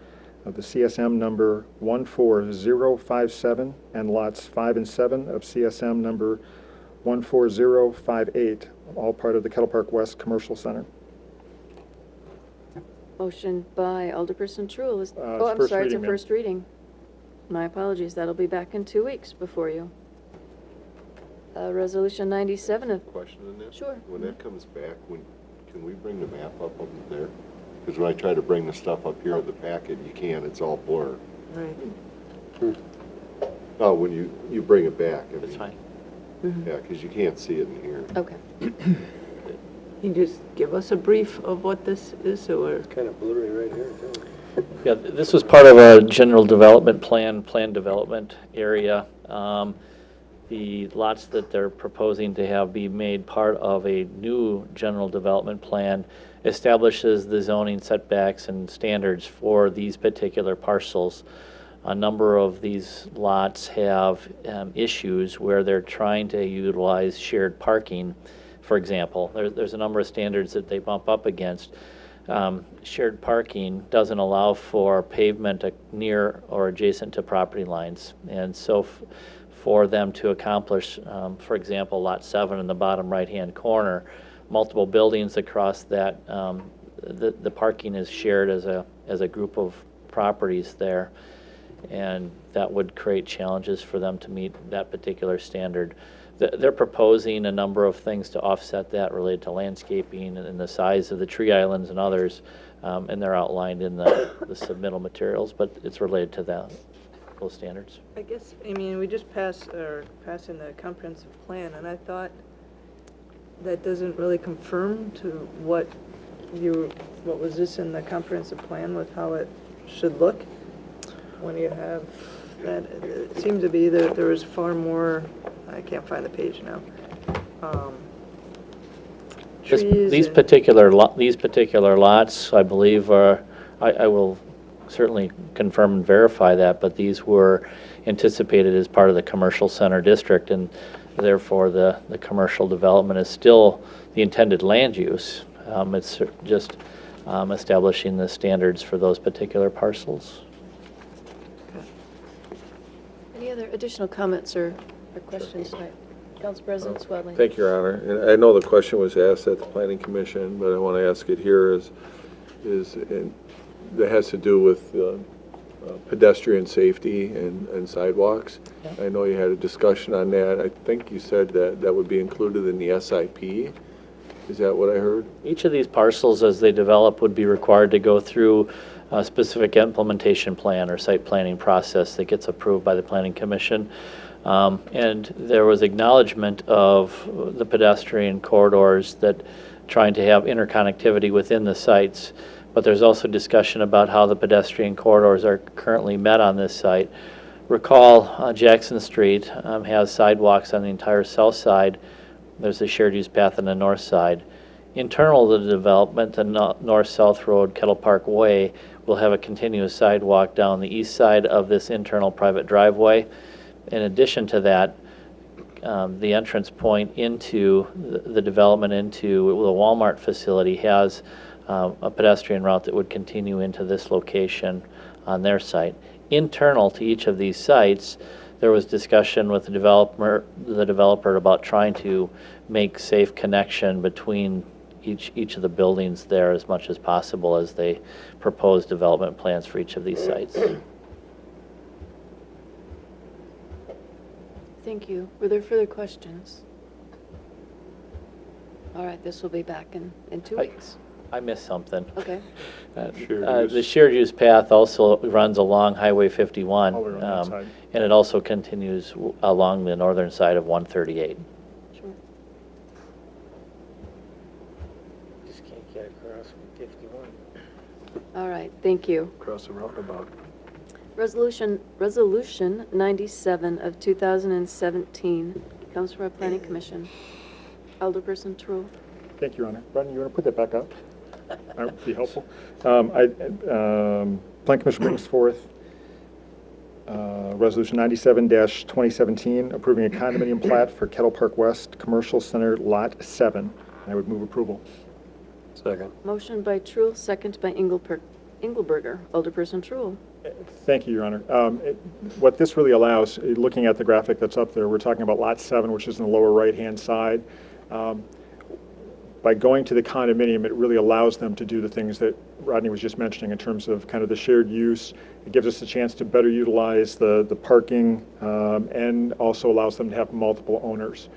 of the CSM number 14057 and lots 5 and 7 of CSM number 14058, all part of the Kettle Park West Commercial Center. Motion by Alderperson Truul. it's I'm first sorry, it's a reading, ma'am. first reading. My apologies, that'll be back in 2 weeks before you. Resolution 97 of, Question on that? Sure. When that comes back, can we bring the map up there? Because when I try to bring the stuff up here in the packet, you can't, it's all blur. Right. Oh, when you bring it back. I That's mean, fine. Yeah, because you can't see it in here. okay. Can you just give us a brief of what this is, or? Kind of blurry right here, too. Yeah, this was part of a general development plan development area. The lots that they're proposing to have be made part of a new general development plan establishes the zoning setbacks and standards for these particular parcels. A number of these lots have issues where they're trying to utilize shared parking. For example, there's a number of standards that they bump up against. Shared parking doesn't allow for pavement near or adjacent to property lines. And so for them to accomplish, for example, Lot 7 in the bottom right-hand corner, multiple buildings across that, the parking is shared as a group of properties there. And that would create challenges for them to meet that particular standard. They're proposing a number of things to offset that related to landscaping and the size of the tree islands and others, and they're outlined in the submittal materials, but it's related to those standards. I guess, I mean, we just passing the comprehensive plan, and I thought that doesn't really confirm to what was this in the comprehensive plan with how it should look? When you have that, it seems to be that there was far more, I can't find the page now. These particular lots, I believe, are, I will certainly confirm and verify that, but these were anticipated as part of the commercial center district, and therefore the commercial development is still the intended land use. It's just establishing the standards for those particular parcels. Any other additional comments or questions tonight? Council President Swedley. Thank you, Your Honor. And I know the question was asked at the Planning Commission, but I want to ask it here that has to do with pedestrian safety and sidewalks. Yeah. I know you had a discussion on that. I think you said that would be included in the SIP. Is that what I heard? Each of these parcels, as they develop, would be required to go through a specific implementation plan or site planning process that gets approved by the Planning Commission. And there was acknowledgement of the pedestrian corridors that trying to have interconnectivity within the sites, but there's also discussion about how the pedestrian corridors are currently met on this site. Recall Jackson Street has sidewalks on the entire south side. There's a shared use path on the north side. Internal to the development, the north-south road, Kettle Park Way, will have a continuous sidewalk down the east side of this internal private driveway. In addition to that, the entrance point into the development into the Walmart facility has a pedestrian route that would continue into this location on their site. Internal to each of these sites, there was discussion with the developer about trying to make safe connection between each of the buildings there as much as possible as they propose development plans for each of these sites. Thank you. Were there further questions? All right, this will be back in 2 weeks. I missed something. Okay. The shared use path also runs along Highway 51, All around that side. and it also continues along the northern side of 138. Sure. Just can't get across from 51. All right, thank you. Across the roundabout. Resolution 97 of 2017 comes from our Planning Commission. Alderperson Truul. Thank you, Your Honor. Brendan, you want to put that back up? That would be helpful. Plan Commission brings forth Resolution 97-2017, approving a condominium plat for Kettle Park West Commercial Center Lot 7. I would move approval. Second. Motion by Truul, second by Engelberger. Alderperson Truul. Thank you, Your Honor. What this really allows, looking at the graphic that's up there, we're talking about Lot 7, which is in the lower right-hand side. By going to the condominium, it really allows them to do the things that Rodney was just mentioning in terms of kind of the shared use. It gives us a chance to better utilize the parking and also allows them to have multiple owners.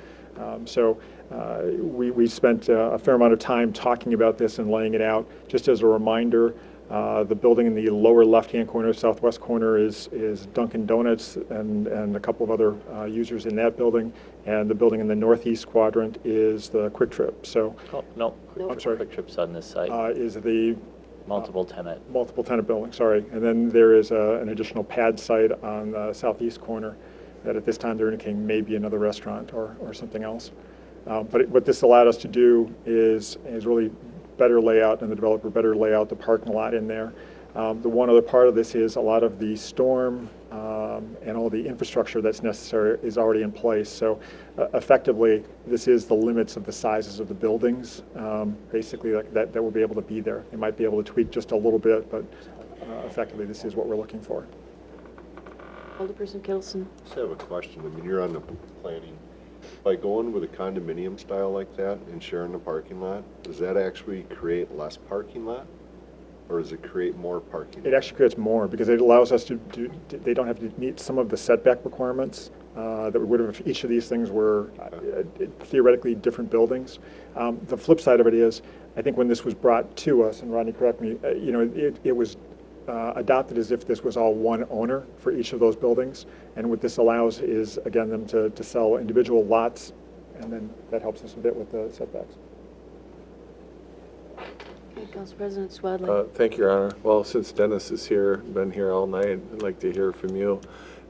We spent a fair amount of time talking about this and laying it out. Just as a reminder, the building in the lower left-hand corner, southwest corner, is Dunkin' Donuts and a couple of other users in that building. And the building in the northeast quadrant is the Quick Trip. So, Oh, no. I'm sorry. Quick Trip's on this site. Is the Multiple tenant. multiple tenant building, sorry. And then there is an additional pad site on the southeast corner that at this time they're indicating may be another restaurant or something else. But what this allowed us to do is really better layout, and the developer better lay out the parking lot in there. The one other part of this is a lot of the storm and all the infrastructure that's necessary is already in place. So effectively, this is the limits of the sizes of the buildings, basically that will be able to be there. They might be able to tweak just a little bit, but effectively this is what we're looking for. Alderperson Kittleson. Just have a question. I mean, you're on the planning. By going with a condominium style like that and sharing the parking lot, does that actually create less parking lot? Or does it create more parking? It actually creates more because it allows us to do, they don't have to meet some of the setback requirements that we would have if each of these things were theoretically different buildings. The flip side of it is, I think when this was brought to us, and Rodney, correct me, it was adopted as if this was all one owner for each of those buildings. And what this allows is, again, them to sell individual lots, and then that helps us a bit with the setbacks. Council President Swadley. Thank you, Your Honor. Well, since Dennis is here, been here all night, I'd like to hear from you.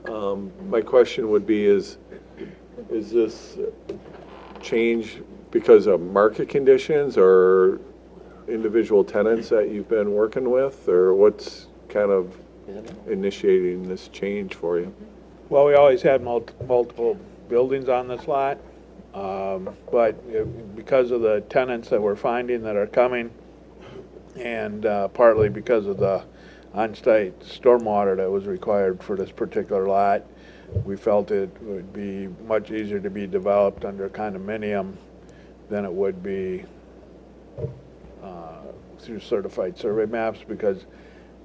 My question would be is this change because of market conditions or individual tenants that you've been working with, or what's kind of initiating this change for you? Well, we always had multiple buildings on this lot, but because of the tenants that we're finding that are coming, and partly because of the on-site stormwater that was required for this particular lot, we felt it would be much easier to be developed under condominium than it would be through certified survey maps, because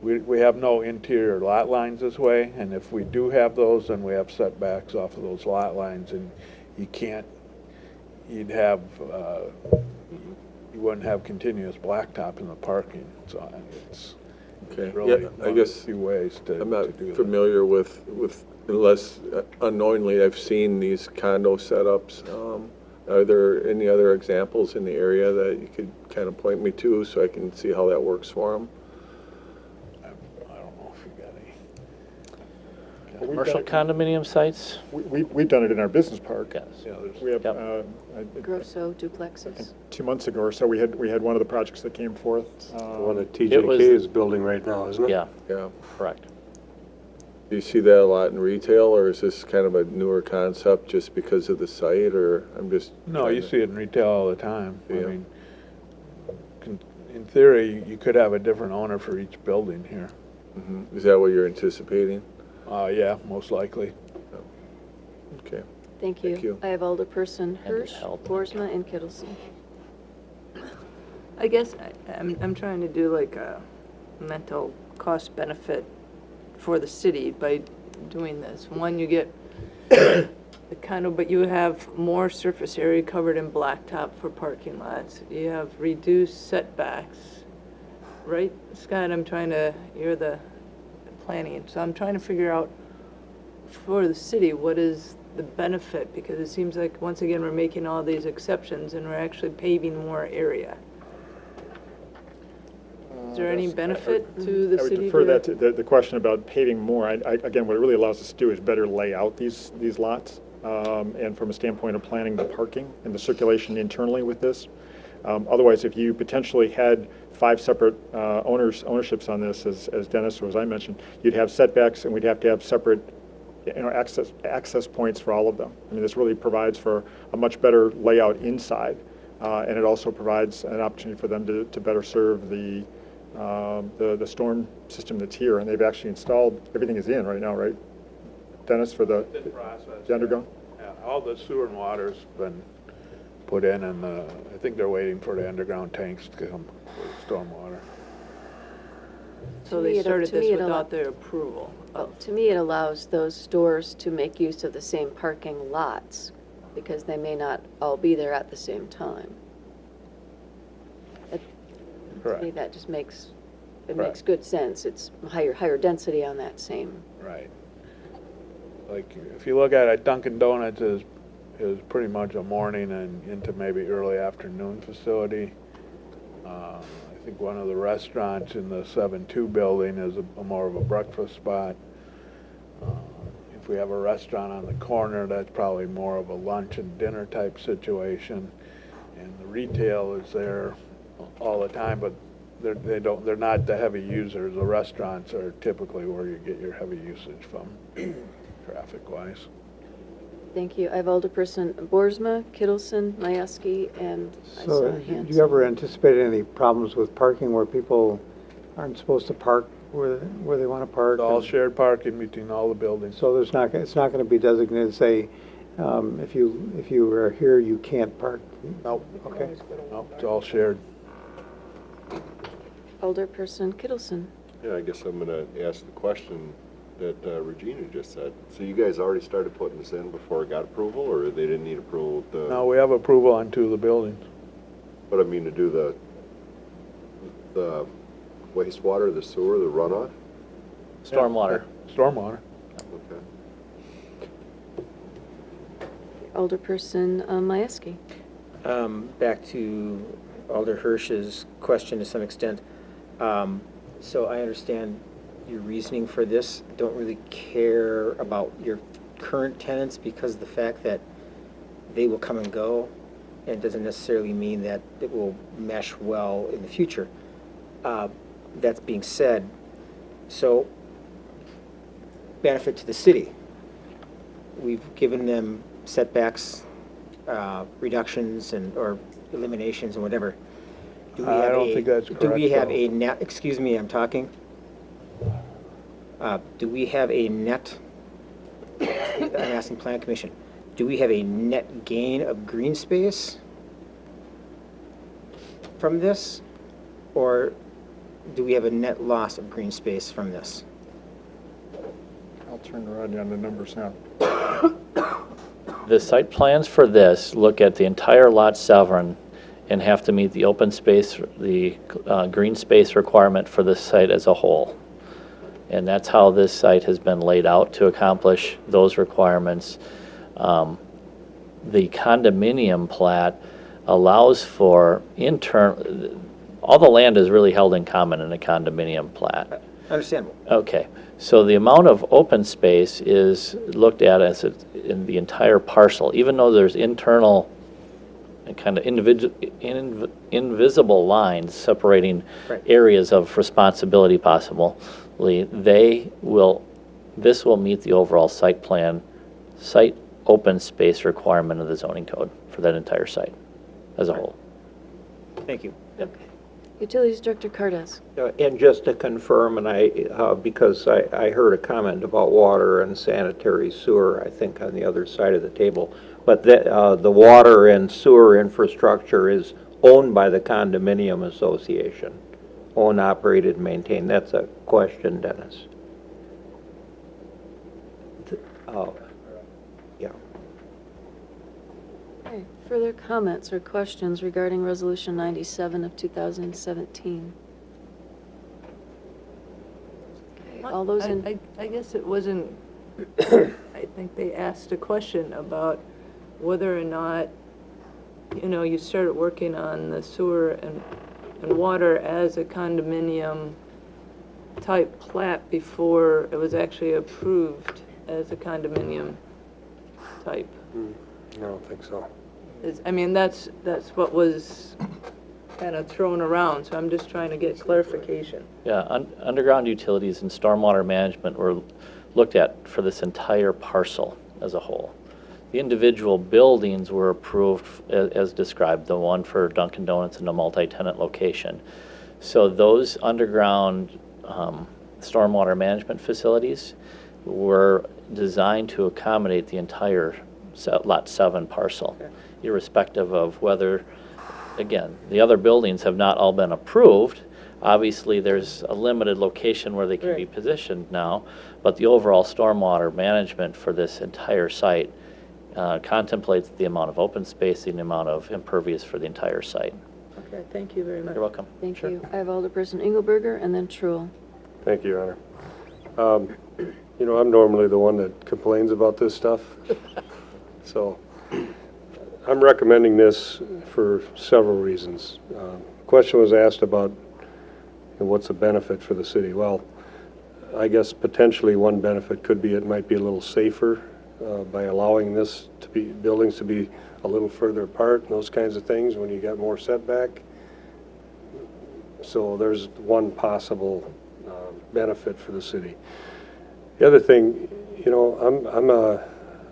we have no interior lot lines this way, and if we do have those, then we have setbacks off of those lot lines, and you wouldn't have continuous blacktop in the parking, so it's really Yeah, one I of guess the few ways to I'm not do that. familiar with unless unknowingly I've seen these condo setups. Are there any other examples in the area that you could kind of point me to so I can see how that works for them? I don't know if you got any. We've Commercial done condominium sites? We've done it in our business park. Yes. Yeah, there's We have, Yep. Grosso I think duplexes. 2 months ago or so, we had one of the projects that came forth. The one that It was- TJK is building right now, isn't it? Yeah, Yeah. correct. Do you see that a lot in retail, or is this kind of a newer concept just because of the site, or I'm just... No, trying you to- see it in retail all the time. I Yeah. mean, in theory, you could have a different owner for each building here. Mhm. Is that what you're anticipating? Yeah, most likely. Okay. Thank you. Thank you. I have Alderperson And Hirsch, help. Boersma, and Kittleson. I guess I'm trying to do like a mental cost benefit for the city by doing this. One, you get the condo, but you have more surface area covered in blacktop for parking lots. You have reduced setbacks, right, Scott? You're the planning, so I'm trying to figure out for the city, what is the benefit? Because it seems like, once again, we're making all these exceptions and we're actually paving more area. Is there any benefit to the I would city? defer that to the question about paving more. Again, what it really allows us to do is better lay out these lots, and from a standpoint of planning the parking and the circulation internally with this. Otherwise, if you potentially had 5 separate ownerships on this, as Dennis or as I mentioned, you'd have setbacks, and we'd have to have separate access points for all of them. I mean, this really provides for a much better layout inside, and it also provides an opportunity for them to better serve the storm system that's here. And they've actually installed, everything is in right now, right, Dennis, for the underground? Yeah, all the sewer and water's been put in, and I think they're waiting for the underground tanks to come for stormwater. So To me, they it- started to me, this it allow- without their approval. Well, to me, it allows those stores to make use of the same parking lots, because they may not all be there at the same time. To me, Correct. that just makes, it Right. makes good sense. It's higher density on that same. Right. Like, if you look at it, Dunkin' Donuts is pretty much a morning and into maybe early afternoon facility. I think one of the restaurants in the 7-2 building is a more of a breakfast spot. If we have a restaurant on the corner, that's probably more of a lunch and dinner type situation. And the retail is there all the time, but they're not the heavy users. The restaurants are typically where you get your heavy usage from, traffic-wise. Thank you. I have Alderperson Boersma, Kittleson, Majewski, and I saw So, Hanson. do you ever anticipate any problems with parking where people aren't supposed to park where they want to park? It's all and- shared parking between all the buildings. So it's not going to be designated, say, if you are here, you can't park? Nope. Okay. Nope, it's all shared. Alderperson Kittleson. Yeah, I guess I'm gonna ask the question that Regina just said. So you guys already started putting this in before it got approval, or they didn't need approval to? No, we have approval on 2 of the buildings. But I mean, to do the wastewater, the sewer, the runoff? Stormwater. Stormwater. Okay. Alderperson Majewski. Back to Alder Hirsch's question to some extent. So I understand your reasoning for this. Don't really care about your current tenants because of the fact that they will come and go, and it doesn't necessarily mean that it will mesh well in the future. That's being said, so benefit to the city. We've given them setbacks, reductions or eliminations and whatever. I don't think that's Do we correct, have though. a net, excuse me, I'm talking. Do we have a net, I'm asking Plan Commission, do we have a net gain of green space from this? Or do we have a net loss of green space from this? I'll turn to Rodney on the numbers now. The site plans for this look at the entire lot sovereign and have to meet the open space, the green space requirement for the site as a whole. And that's how this site has been laid out to accomplish those requirements. The condominium plat allows for all the land is really held in common in a condominium plat. Understandable. Okay, so the amount of open space is looked at as in the entire parcel, even though there's internal and kind of invisible lines separating Right. areas of responsibility possibly, this will meet the overall site open space requirement of the zoning code for that entire site as a whole. Thank you. Okay. Utilities Director Cardes. And just to confirm, and because I heard a comment about water and sanitary sewer, I think on the other side of the table, but the water and sewer infrastructure is owned by the condominium association, owned, operated, maintained. That's a question, Dennis. Yeah. Okay. Further comments or questions regarding Resolution 97 of 2017? Okay, all those in, I guess it wasn't, I think they asked a question about whether or not, you started working on the sewer and water as a condominium type plat before it was actually approved as a condominium type. I don't think so. That's what was kind of thrown around, so I'm just trying to get clarification. Yeah, underground utilities and stormwater management were looked at for this entire parcel as a whole. The individual buildings were approved as described, the one for Dunkin' Donuts in a multi-tenant location. So those underground stormwater management facilities were designed to accommodate the entire Lot 7 parcel, irrespective of whether, again, the other buildings have not all been approved. Obviously, there's a limited location where they can be positioned now, but the overall stormwater management for this entire site contemplates the amount of open space and the amount of impervious for the entire site. Okay, thank you very much. You're welcome. Thank you. I have Alderperson Engelberger and then Truul. Thank you, Your Honor. You know, I'm normally the one that complains about this stuff. So I'm recommending this for several reasons. Question was asked about what's the benefit for the city. Well, I guess potentially one benefit could be it might be a little safer by allowing this to be, buildings to be a little further apart and those kinds of things when you got more setback. So there's one possible benefit for the city. The other thing, you know,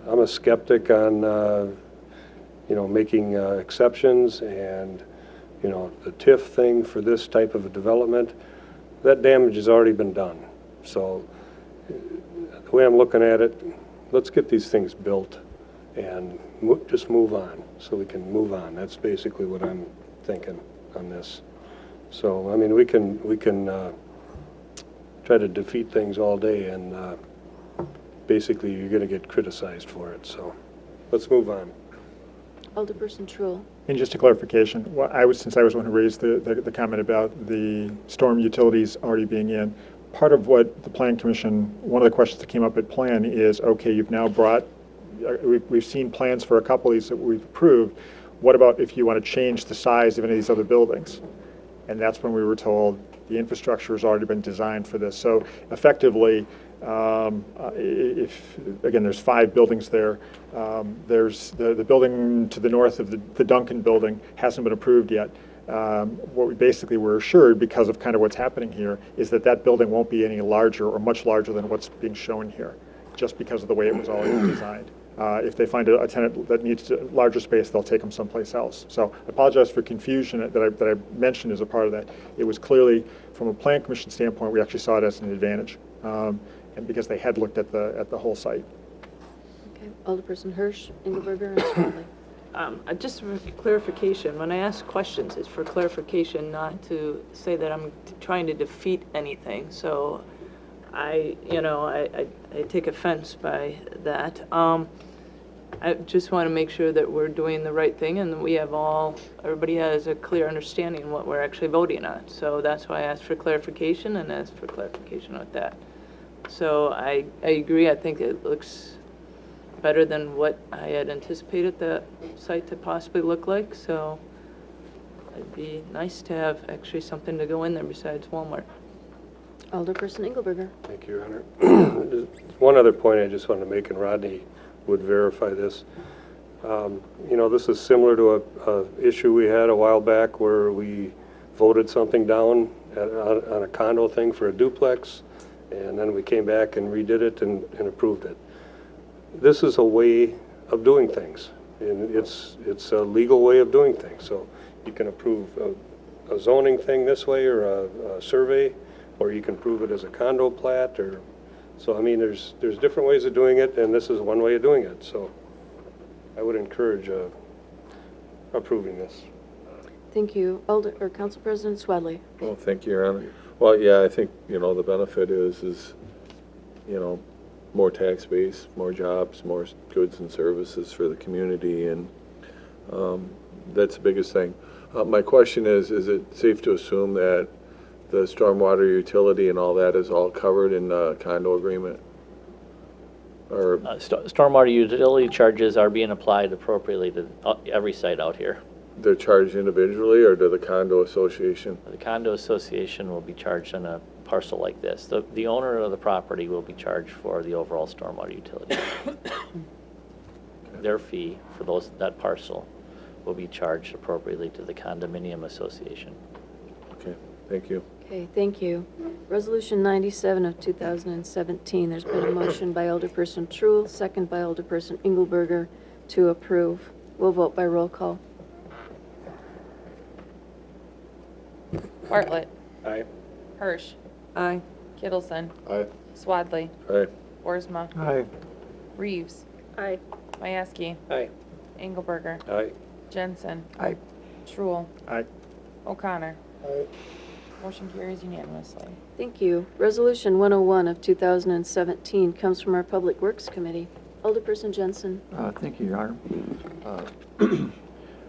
I'm a skeptic on you know, making exceptions, and you know, the TIF thing for this type of a development, that damage has already been done. So the way I'm looking at it, let's get these things built and just move on, so we can move on. That's basically what I'm thinking on this. So I mean, we can try to defeat things all day, and basically you're going to get criticized for it. So let's move on. Alderperson Truul. And just a clarification, since I was the one who raised the comment about the storm utilities already being in, part of what the Plan Commission, one of the questions that came up at Plan is, okay, you've now brought, we've seen plans for a couple of these that we've approved. What about if you want to change the size of any of these other buildings? And that's when we were told the infrastructure has already been designed for this. So effectively, if, again, there's 5 buildings there. There's the building to the north of the Duncan building hasn't been approved yet. What we basically were assured, because of kind of what's happening here, is that that building won't be any larger or much larger than what's being shown here, just because of the way it was already designed. If they find a tenant that needs a larger space, they'll take them someplace else. So I apologize for confusion that I mentioned as a part of that. It was clearly, from a Plan Commission standpoint, we actually saw it as an advantage, and because they had looked at the whole site. Okay, Alderperson Hirsch, Engelberger, and Smalley. Just for clarification, when I ask questions, it's for clarification, not to say that I'm trying to defeat anything. So I take offense by that. I just want to make sure that we're doing the right thing, and we have everybody has a clear understanding of what we're actually voting on. So that's why I asked for clarification, and asked for clarification with that. So I agree. I think it looks better than what I had anticipated the site to possibly look like. So it'd be nice to have actually something to go in there besides Walmart. Alderperson Engelberger. Thank you, Your Honor. One other point I just wanted to make, and Rodney would verify this. You know, this is similar to a issue we had a while back where we voted something down on a condo thing for a duplex, and then we came back and redid it and approved it. This is a way of doing things, and it's a legal way of doing things. So you can approve a zoning thing this way, or a survey, or you can prove it as a condo plat, or so. I mean, there's different ways of doing it, and this is one way of doing it. So I would encourage approving this. Thank you. Council President Swadley. Well, thank you, Your Honor. Well, yeah, I think, you know, the benefit is, you know, more tax base, more jobs, more goods and services for the community, and that's the biggest thing. My question is it safe to assume that the stormwater utility and all that is all covered in the condo agreement? Or Stormwater utility charges are being applied appropriately to every site out here. they're charged individually, or to the condo association? The condo association will be charged on a parcel like this. The owner of the property will be charged for the overall stormwater utility. Their fee for that parcel will be charged appropriately to the condominium association. Okay, thank you. Okay, thank you. Resolution 97 of 2017, there's been a motion by Alderperson Truul, second by Alderperson Engelberger to approve. We'll vote by roll call. Bartlett. Aye. Hirsch. Aye. Kittleson. Aye. Swadley. Aye. Boersma. Aye. Reeves. Aye. Mieski. Aye. Engelberger. Aye. Jensen. Aye. Truul. Aye. O'Connor. Aye. Motion carries unanimously. Thank you. Resolution 101 of 2017 comes from our Public Works Committee. Alderperson Jensen. Thank you, Your Honor.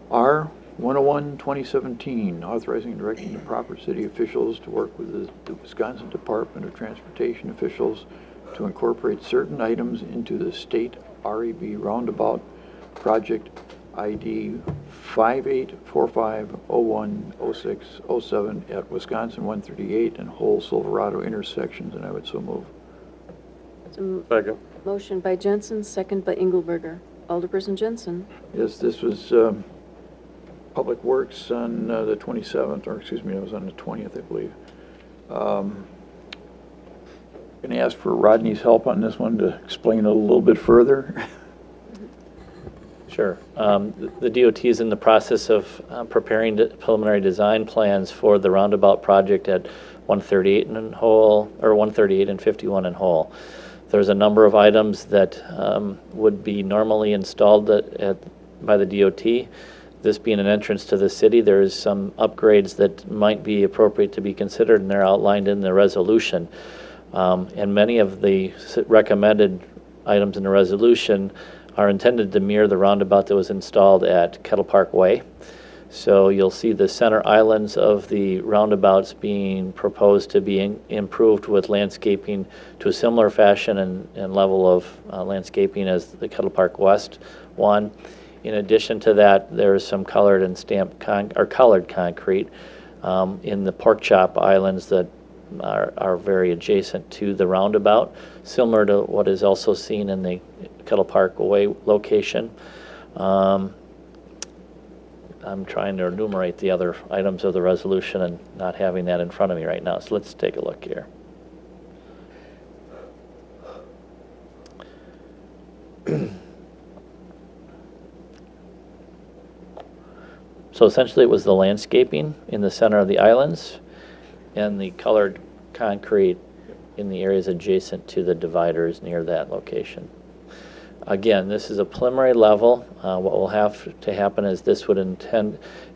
R 101, 2017, authorizing and directing the proper city officials to work with the Wisconsin Department of Transportation officials to incorporate certain items into the state REB roundabout project ID 5845010607 at Wisconsin 138 and Whole Silverado intersections, and I would so move. Second. Motion by Jensen, second by Engelberger. Alderperson Jensen. Yes, this was Public Works on the 27th, or excuse me, it was on the 20th, I believe. Going to ask for Rodney's help on this one to explain it a little bit further. Sure. The DOT is in the process of preparing preliminary design plans for the roundabout project at 138 and Whole, or 138 and 51 and Whole. There's a number of items that would be normally installed by the DOT. This being an entrance to the city, there's some upgrades that might be appropriate to be considered, and they're outlined in the resolution. And many of the recommended items in the resolution are intended to mirror the roundabout that was installed at Kettle Park Way. So you'll see the center islands of the roundabouts being proposed to be improved with landscaping to a similar fashion and level of landscaping as the Kettle Park West one. In addition to that, there's some colored and stamped colored concrete in the pork chop islands that are very adjacent to the roundabout, similar to what is also seen in the Kettle Park Way location. I'm trying to enumerate the other items of the resolution and not having that in front of me right now, so let's take a look here. So essentially it was the landscaping in the center of the islands and the colored concrete in the areas adjacent to the dividers near that location. Again, this is a preliminary level. What will have to happen is this would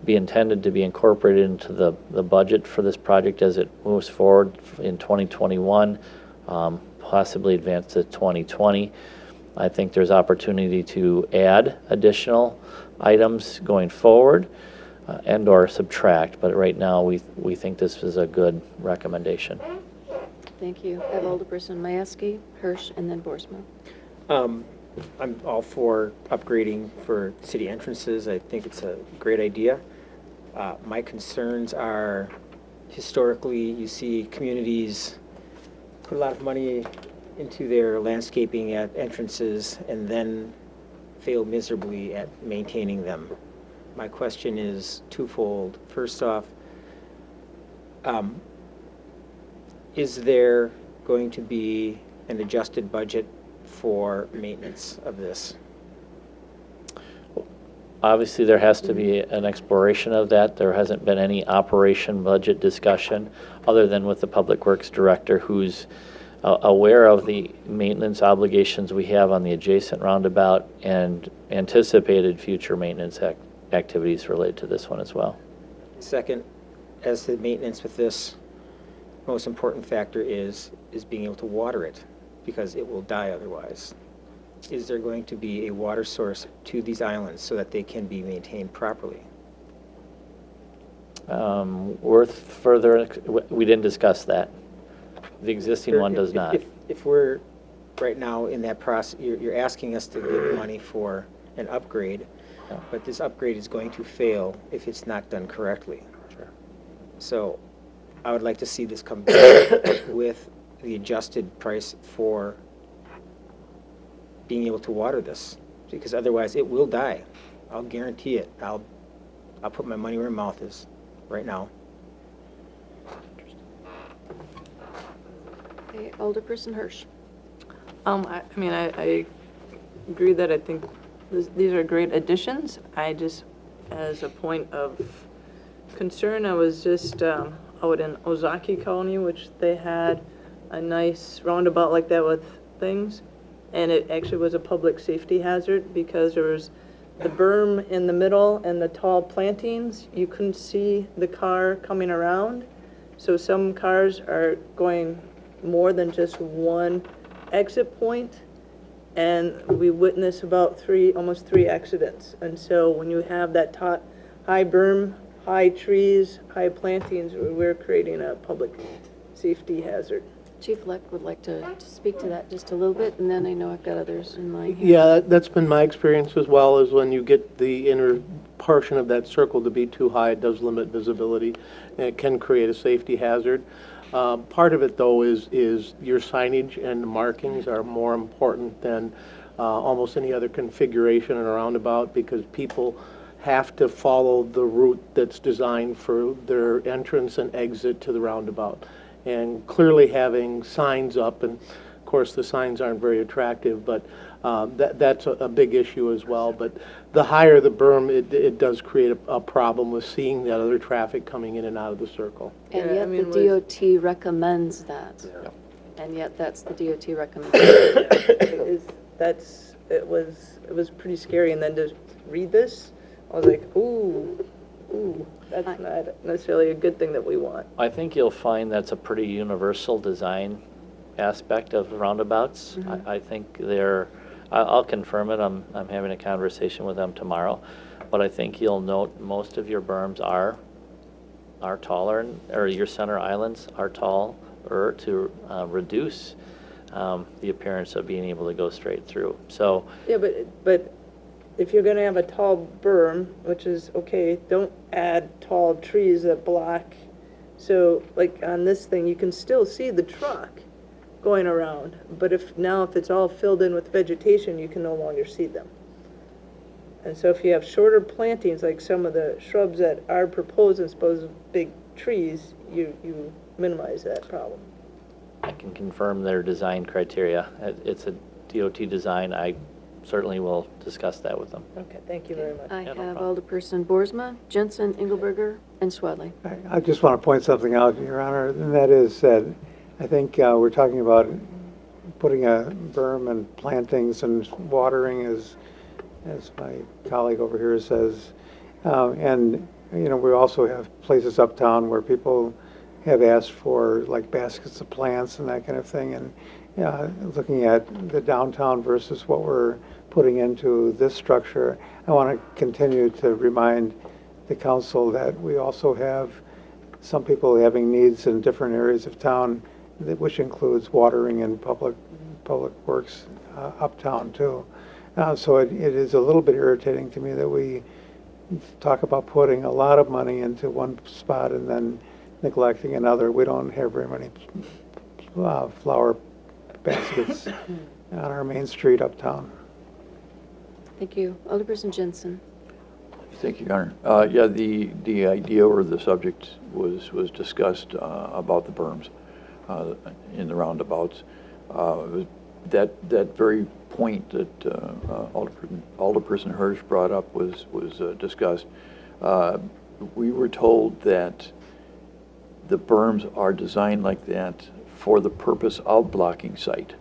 be intended to be incorporated into the budget for this project as it moves forward in 2021, possibly advance to 2020. I think there's opportunity to add additional items going forward and or subtract, but right now we think this is a good recommendation. Thank you. I have Alderperson Mieski, Hirsch, and then Boersma. I'm all for upgrading for city entrances. I think it's a great idea. My concerns are, historically, you see communities put a lot of money into their landscaping at entrances and then fail miserably at maintaining them. My question is twofold. First off, is there going to be an adjusted budget for maintenance of this? Obviously, there has to be an exploration of that. There hasn't been any operation budget discussion other than with the Public Works Director, who's aware of the maintenance obligations we have on the adjacent roundabout and anticipated future maintenance activities related to this one as well. Second, as the maintenance with this, most important factor is being able to water it, because it will die otherwise. Is there going to be a water source to these islands so that they can be maintained properly? Worth further, we didn't discuss that. The existing one does not. If we're right now in that process, you're asking us to give money for an upgrade, but this upgrade is going to fail if it's not done correctly. Sure. So I would like to see this come back with the adjusted price for being able to water this, because otherwise it will die. I'll guarantee it. I'll put my money where my mouth is right now. Alderperson Hirsch. I mean, I agree that I think these are great additions. I just, as a point of concern, I was just out in Ozaki County, which they had a nice roundabout like that with things, and it actually was a public safety hazard because there was the berm in the middle and the tall plantings. You couldn't see the car coming around, so some cars are going more than just one exit point, and we witnessed about almost three accidents. And so when you have that high berm, high trees, high plantings, we're creating a public safety hazard. Chief Leck would like to speak to that just a little bit, and then I know I've got others in line here. Yeah, that's been my experience as well, is when you get the inner portion of that circle to be too high, it does limit visibility, and it can create a safety hazard. Part of it, though, is your signage and the markings are more important than almost any other configuration in a roundabout, because people have to follow the route that's designed for their entrance and exit to the roundabout. And clearly having signs up, and of course the signs aren't very attractive, but that's a big issue as well. But the higher the berm, it does create a problem with seeing that other traffic coming in and out of the circle. And yet the DOT recommends that. And yet that's the DOT recommendation. It was pretty scary, and then to read this, I was like, ooh, that's not necessarily a good thing that we want. I think you'll find that's a pretty universal design aspect of roundabouts. I think I'll confirm it. I'm having a conversation with them tomorrow, but I think you'll note most of your berms are taller, or your center islands are taller to reduce the appearance of being able to go straight through. So Yeah, but if you're gonna have a tall berm, which is okay, don't add tall trees that block. So like on this thing, you can still see the truck going around, but if it's all filled in with vegetation, you can no longer see them. And so if you have shorter plantings, like some of the shrubs that are proposed as opposed to big trees, you minimize that problem. I can confirm their design criteria. It's a DOT design. I certainly will discuss that with them. Okay, thank you very much. I have Alderperson Boersma, Jensen, Engelberger, and Swadley. I just want to point something out, Your Honor, and that is that I think we're talking about putting a berm and plantings and watering, as my colleague over here says. And, we also have places uptown where people have asked for like baskets of plants and that kind of thing. And looking at the downtown versus what we're putting into this structure, I want to continue to remind the council that we also have some people having needs in different areas of town, which includes watering and public works uptown too. So it is a little bit irritating to me that we talk about putting a lot of money into one spot and then neglecting another. We don't have very many flower baskets on our main street uptown. Thank you. Alderperson Jensen. Thank you, Your Honor. Yeah, the idea or the subject was discussed about the berms in the roundabouts. That very point that Alderperson Hirsch brought up was discussed. We were told that the berms are designed like that for the purpose of blocking sight.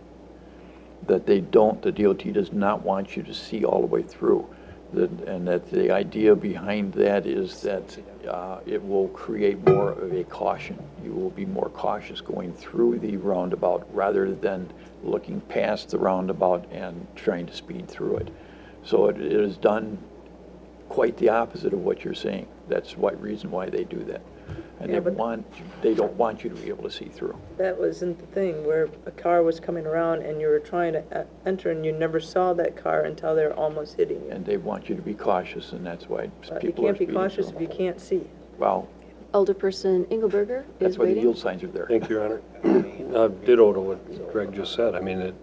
That the DOT does not want you to see all the way through. And that the idea behind that is that it will create more of a caution. You will be more cautious going through the roundabout rather than looking past the roundabout and trying to speed through it. So it is done quite the opposite of what you're saying. That's reason why they do that. And Yeah, they don't want you to be able to see through. That wasn't the thing, where a car was coming around and you were trying to enter and you never saw that car until they were almost hitting you. And they want you to be cautious, and that's why people You are can't be speeding cautious through. if you can't see. Well, Alderperson Engelberger that's is why the waiting. yield signs are there. Thank you, Your Honor. Ditto to what Greg just said. I mean,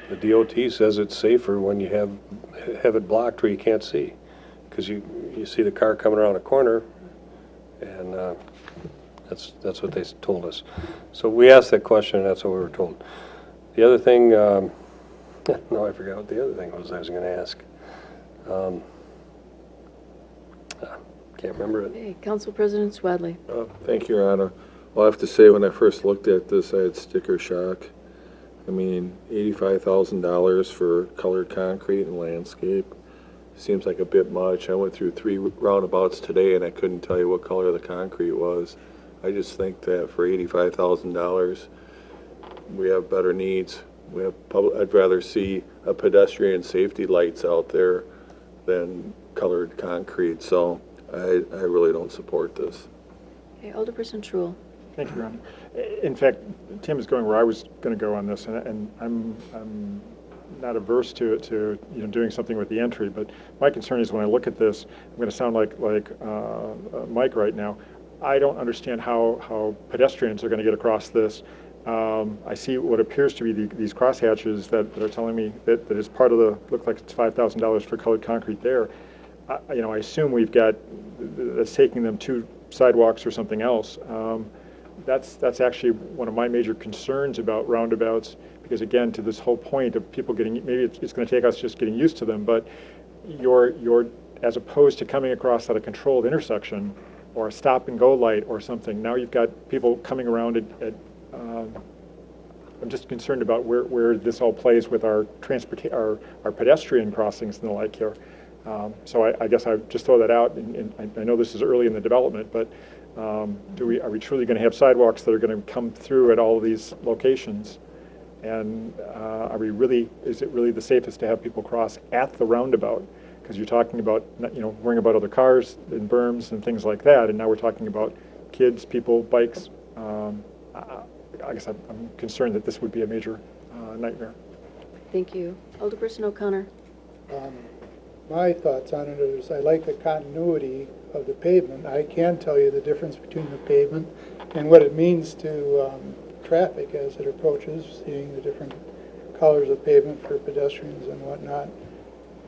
the DOT says it's safer when you have it blocked where you can't see, because you see the car coming around a corner, and That's what they told us. So we asked that question, and that's what we were told. The other thing, no, I forgot what the other thing was I was going to ask. Can't remember it. Okay, Council President Swadley. Thank you, Your Honor. Well, I have to say, when I first looked at this, I had sticker shock. I mean, $85,000 for colored concrete and landscape seems like a bit much. I went through 3 roundabouts today, and I couldn't tell you what color the concrete was. I just think that for $85,000, we have better needs. We have I'd rather see a pedestrian safety lights out there than colored concrete. So I really don't support this. Okay, Alderperson Truul. Thank you, Your Honor. In fact, Tim is going where I was going to go on this, and I'm not averse to doing something with the entry, but my concern is when I look at this, I'm going to sound like Mike right now. I don't understand how pedestrians are going to get across this. I see what appears to be these crosshatches that are telling me that is part of the, look like it's $5,000 for colored concrete there. I assume we've got, that's taking them to sidewalks or something else. That's actually one of my major concerns about roundabouts, because again, to this whole point of people getting, maybe it's going to take us just getting used to them, but you're as opposed to coming across at a controlled intersection or a stop and go light or something, now you've got people coming around at I'm just concerned about where this all plays with our pedestrian crossings and the like here. So I guess I just throw that out, and I know this is early in the development, but are we truly going to have sidewalks that are going to come through at all of these locations? And is it really the safest to have people cross at the roundabout? Because you're talking about, worrying about other cars and berms and things like that, and now we're talking about kids, people, bikes. I guess I'm concerned that this would be a major nightmare. Thank you. Alderperson O'Connor. My thoughts on it is I like the continuity of the pavement. I can tell you the difference between the pavement and what it means to traffic as it approaches, seeing the different colors of pavement for pedestrians and whatnot.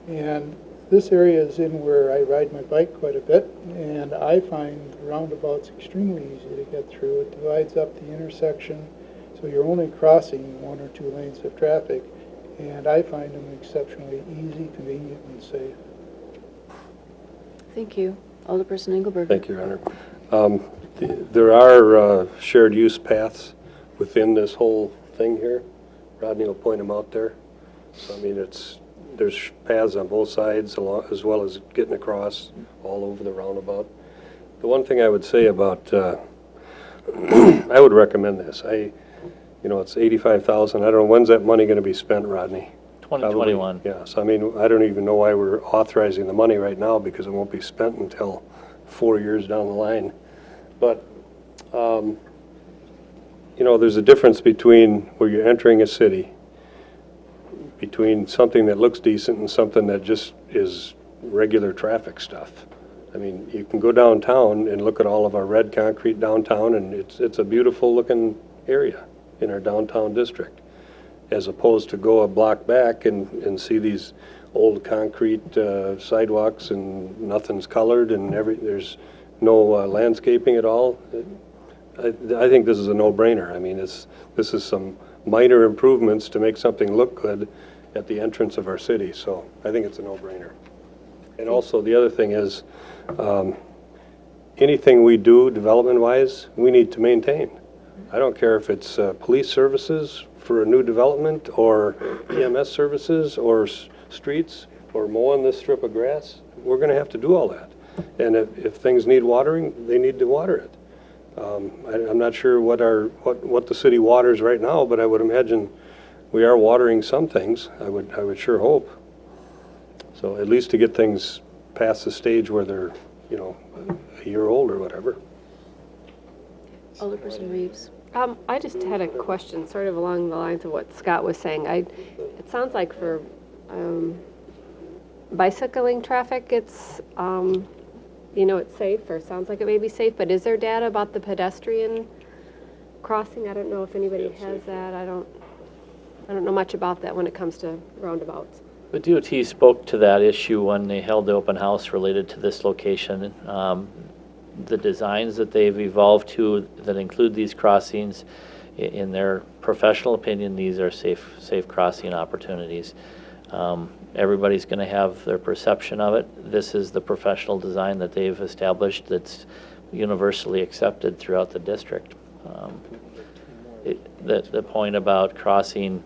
And this area is in where I ride my bike quite a bit, and I find roundabouts extremely easy to get through. It divides up the intersection, so you're only crossing 1 or 2 lanes of traffic, and I find them exceptionally easy, convenient, and safe. Thank you. Alderperson Engelberger. Thank you, Your Honor. There are shared use paths within this whole thing here. Rodney will point them out there. So, I mean, there's paths on both sides, as well as getting across all over the roundabout. The one thing I would say about, I would recommend this. It's $85,000. I don't know, when's that money going to be spent, Rodney? 2021. Yeah, so I mean, I don't even know why we're authorizing the money right now, because it won't be spent until 4 years down the line. But, there's a difference between where you're entering a city, between something that looks decent and something that just is regular traffic stuff. I mean, you can go downtown and look at all of our red concrete downtown, and it's a beautiful looking area in our downtown district, as opposed to go a block back and see these old concrete sidewalks and nothing's colored and there's no landscaping at all. I think this is a no-brainer. I mean, this is some minor improvements to make something look good at the entrance of our city, so I think it's a no-brainer. And also, the other thing is, anything we do development-wise, we need to maintain. I don't care if it's police services for a new development, or EMS services, or streets, or mowing this strip of grass. We're going to have to do all that. And if things need watering, they need to water it. I'm not sure what the city waters right now, but I would imagine we are watering some things. I would sure hope. So at least to get things past the stage where they're, a year old or whatever. Alderperson Reeves. I just had a question, sort of along the lines of what Scott was saying. It sounds like for bicycling traffic, it's it's safe, or sounds like it may be safe. But is there data about the pedestrian crossing? I don't know if anybody has that. I don't know much about that when it comes to roundabouts. The DOT spoke to that issue when they held the open house related to this location. the designs that they've evolved to that include these crossings, in their professional opinion, these are safe crossing opportunities. Everybody's going to have their perception of it. This is the professional design that they've established that's universally accepted throughout the district. The point about crossing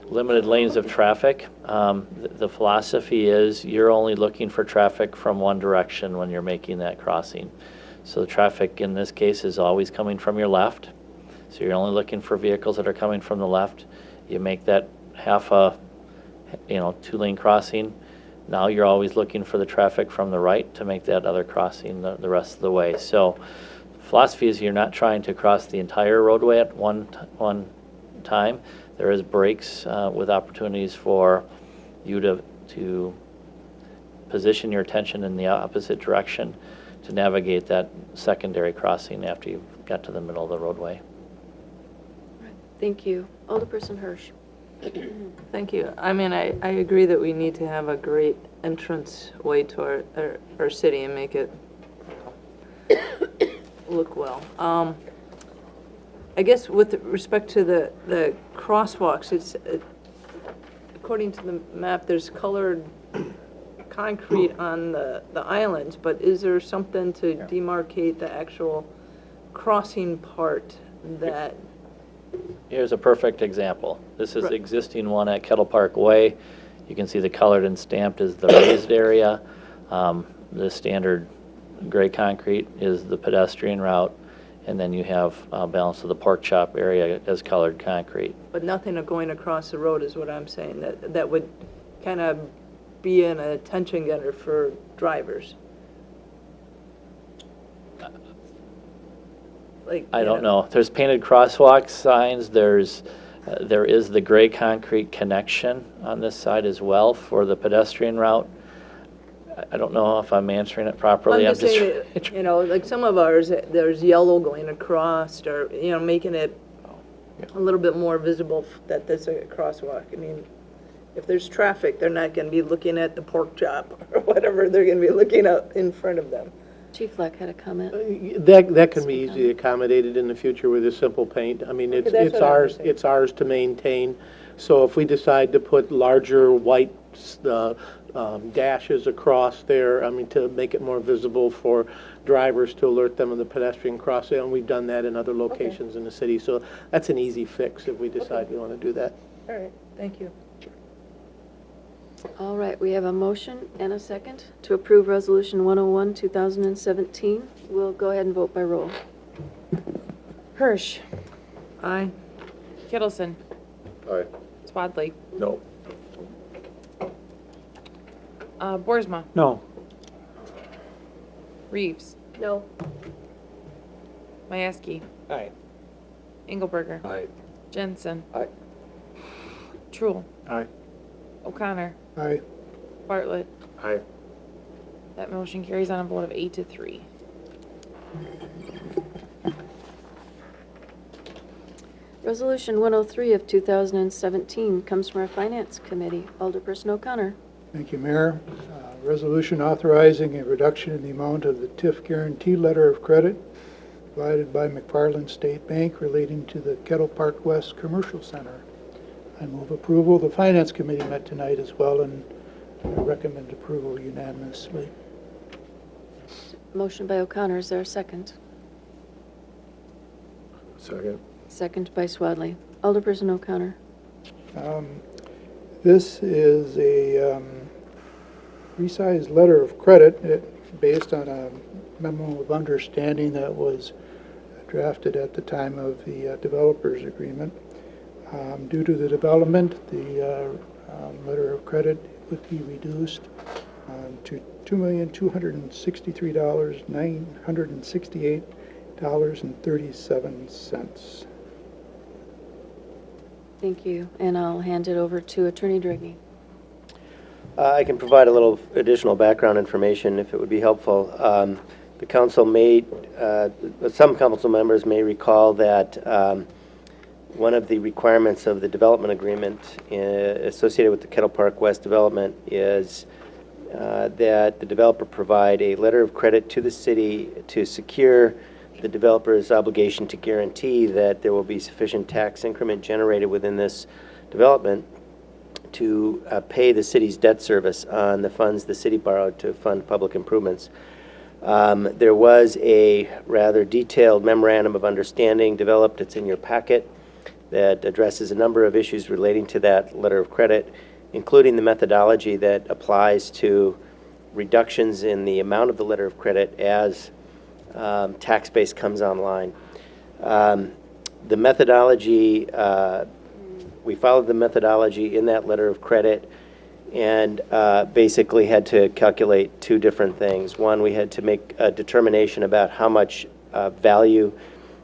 limited lanes of traffic, the philosophy is you're only looking for traffic from one direction when you're making that crossing. So the traffic in this case is always coming from your left. So you're only looking for vehicles that are coming from the left. You make that half a, 2-lane crossing. Now you're always looking for the traffic from the right to make that other crossing the rest of the way. So philosophy is you're not trying to cross the entire roadway at one time. There is breaks with opportunities for you to position your attention in the opposite direction to navigate that secondary crossing after you've got to the middle of the roadway. Thank you. Alderperson Hirsch. Thank you. I mean, I agree that we need to have a great entrance way to our city and make it look well. I guess with respect to the crosswalks, it's according to the map, there's colored concrete on the islands, but is there something to demarcate the actual crossing part that... Here's a perfect example. This is the existing one at Kettle Park Way. You can see the colored and stamped is the raised area. The standard gray concrete is the pedestrian route, and then you have balance of the pork chop area as colored concrete. But nothing of going across the road is what I'm saying. That would kind of be an attention getter for drivers. I don't know. There's painted crosswalk signs. There is the gray concrete connection on this side as well for the pedestrian route. I don't know if I'm answering it properly. I'm just saying, like some of ours, there's yellow going across, or making it a little bit more visible that there's a crosswalk. I mean, if there's traffic, they're not going to be looking at the pork chop or whatever. They're going to be looking out in front of them. Chief Fleck had a comment. That can be easily accommodated in the future with a simple paint. I mean, it's ours to maintain. So if we decide to put larger white dashes across there, I mean, to make it more visible for drivers to alert them of the pedestrian crossing, and we've done that in other locations in the city. So that's an easy fix if we decide we want to do that. All right, thank you. All right, we have a motion and a second to approve Resolution 101, 2017. We'll go ahead and vote by roll. Hirsch. Aye. Kittleson. Aye. Swadley. No. Boersma. No. Reeves. No. Mayeski. Aye. Engelberger. Aye. Jensen. Aye. Truhl. Aye. O'Connor. Aye. Bartlett. Aye. That motion carries on a vote of 8-3. Resolution 103 of 2017 comes from our Finance Committee. Alderperson O'Connor. Thank you, Mayor. Resolution authorizing a reduction in the amount of the TIF guarantee letter of credit provided by McFarland State Bank relating to the Kettle Park West Commercial Center. I move approval. The Finance Committee met tonight as well, and I recommend approval unanimously. Motion by O'Connor. Is there a second? Second. Second by Swadley. Alderperson O'Connor. This is a resized letter of credit based on a memo of understanding that was drafted at the time of the developers agreement. Due to the development, the letter of credit would be reduced to $2,263,968.37. Thank you. And I'll hand it over to Attorney Drigny. I can provide a little additional background information if it would be helpful. The council some council members may recall that one of the requirements of the development agreement associated with the Kettle Park West development is that the developer provide a letter of credit to the city to secure the developer's obligation to guarantee that there will be sufficient tax increment generated within this development to pay the city's debt service on the funds the city borrowed to fund public improvements. There was a rather detailed memorandum of understanding developed, it's in your packet, that addresses a number of issues relating to that letter of credit, including the methodology that applies to reductions in the amount of the letter of credit as tax base comes online. The methodology, we followed the methodology in that letter of credit and basically had to calculate two different things. One, we had to make a determination about how much value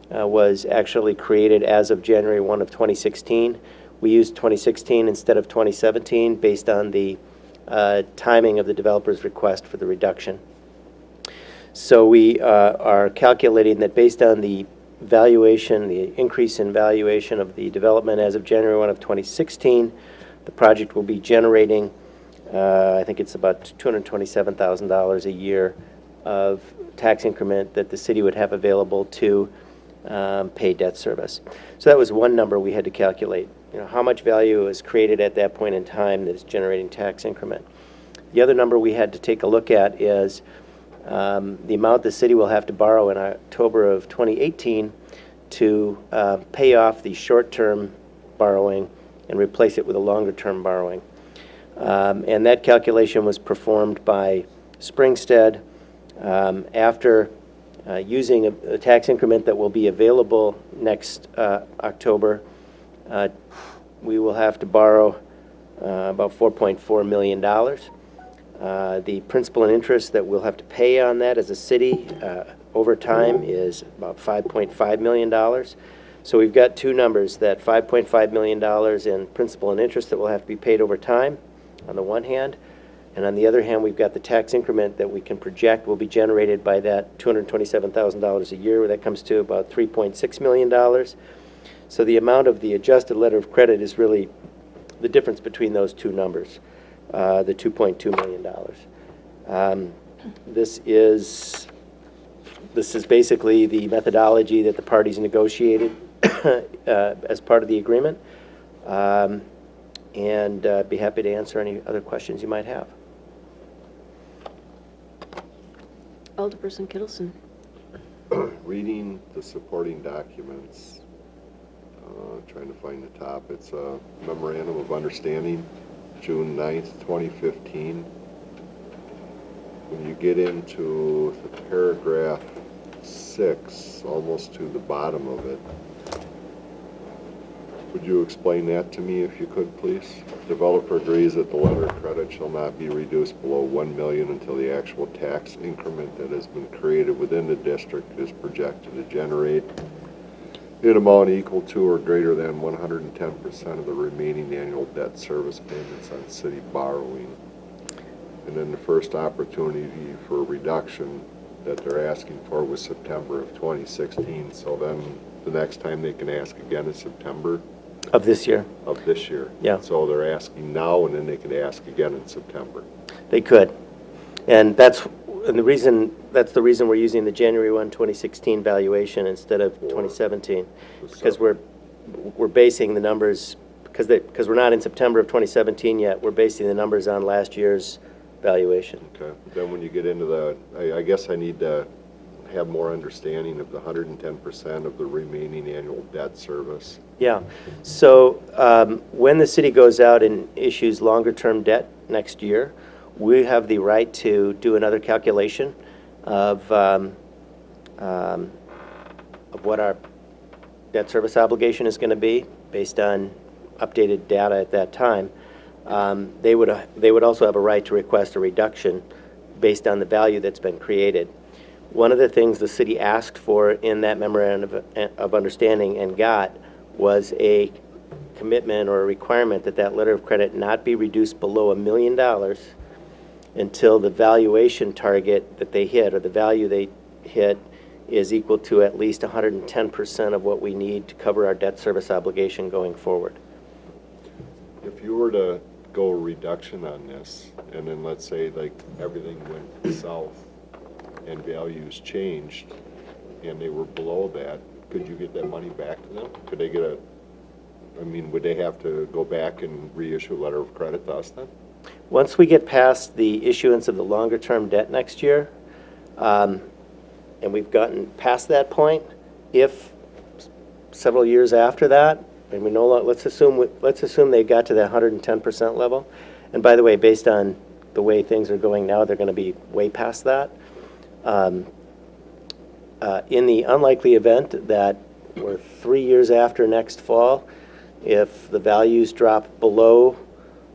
was actually created as of January 1 of 2016. We used 2016 instead of 2017 based on the timing of the developer's request for the reduction. So we are calculating that based on the valuation, the increase in valuation of the development as of January 1 of 2016, the project will be generating, I think it's about $227,000 a year of tax increment that the city would have available to pay debt service. So that was one number we had to calculate. You know, how much value is created at that point in time that is generating tax increment. The other number we had to take a look at is the amount the city will have to borrow in October of 2018 to pay off the short-term borrowing and replace it with a longer-term borrowing. And that calculation was performed by Springstead after using a tax increment that will be available next October. We will have to borrow about $4.4 million. The principal and interest that we'll have to pay on that as a city over time is about $5.5 million. So we've got two numbers, that $5.5 million in principal and interest that will have to be paid over time on the one hand, and on the other hand, we've got the tax increment that we can project will be generated by that $227,000 a year. That comes to about $3.6 million. So the amount of the adjusted letter of credit is really the difference between those two numbers, the $2.2 million. This is basically the methodology that the parties negotiated as part of the agreement. And be happy to answer any other questions you might have. Alderperson Kittleson. Reading the supporting documents, trying to find the top, it's a memorandum of understanding, June 9th, 2015. When you get into the paragraph 6, almost to the bottom of it, would you explain that to me if you could, please? Developer agrees that the letter of credit shall not be reduced below $1 million until the actual tax increment that has been created within the district is projected to generate an amount equal to or greater than 110% of the remaining annual debt service payments on city borrowing. And then the first opportunity for a reduction that they're asking for was September of 2016. So then the next time they can ask again is September Of this year. of this year. Yeah. So they're asking now, and then they could ask again in September. They could. And that's the reason we're using the January 1, 2016 valuation instead of 2017. Because we're basing the numbers, because we're not in September of 2017 yet, we're basing the numbers on last year's valuation. Okay. Then when you get into I guess I need to have more understanding of the 110% of the remaining annual debt service. Yeah. So when the city goes out and issues longer-term debt next year, we have the right to do another calculation of what our debt service obligation is going to be based on updated data at that time. They would also have a right to request a reduction based on the value that's been created. One of the things the city asked for in that memorandum of understanding and got was a commitment or a requirement that that letter of credit not be reduced below $1 million until the valuation target that they hit, or the value they hit, is equal to at least 110% of what we need to cover our debt service obligation going forward. If you were to go reduction on this, and then let's say like everything went south and values changed, and they were below that, could you get that money back to them? Could they get I mean, would they have to go back and reissue a letter of credit to us then? Once we get past the issuance of the longer-term debt next year, and we've gotten past that point, if several years after that, and we know, let's assume they got to that 110% level. And by the way, based on the way things are going now, they're going to be way past that. In the unlikely event that we're 3 years after next fall, if the values drop below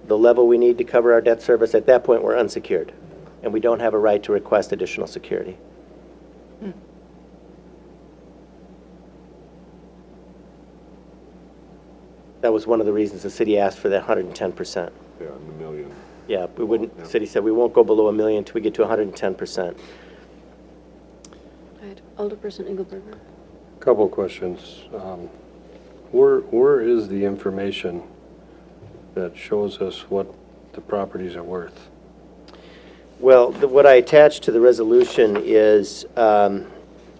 the level we need to cover our debt service, at that point we're unsecured, and we don't have a right to request additional security. That was one of the reasons the city asked for that 110%. Yeah, in the million. Yeah, we wouldn't, the city said we won't go below $1 million until we get to 110%. All right, Alderperson Engelberger. Couple questions. Where is the information that shows us what the properties are worth? Well, what I attached to the resolution is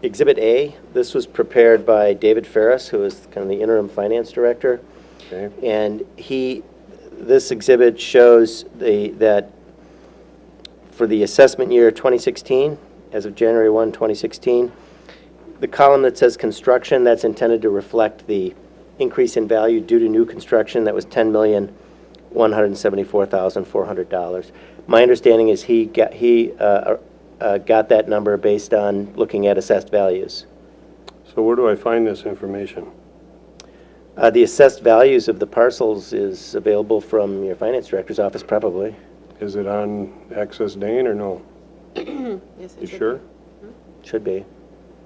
Exhibit A. This was prepared by David Ferris, who is kind of the interim finance director. Okay. And this exhibit shows that for the assessment year 2016, as of January 1, 2016, the column that says construction, that's intended to reflect the increase in value due to new construction. That was $10,174,400. My understanding is he got that number based on looking at assessed values. So where do I find this information? The assessed values of the parcels is available from your finance director's office, probably. Is it on Access Dane or no? Yes, You sure? Should be.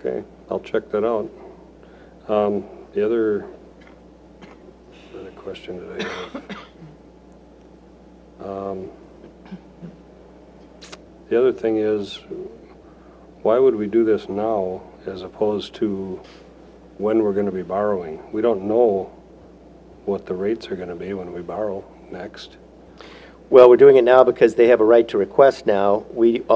Okay, I'll check that out. The other question that I have. The other thing is, why would we do this now as opposed to when we're going to be borrowing? We don't know what the rates are going to be when we borrow next. Well, we're doing it now because they have a right to request now.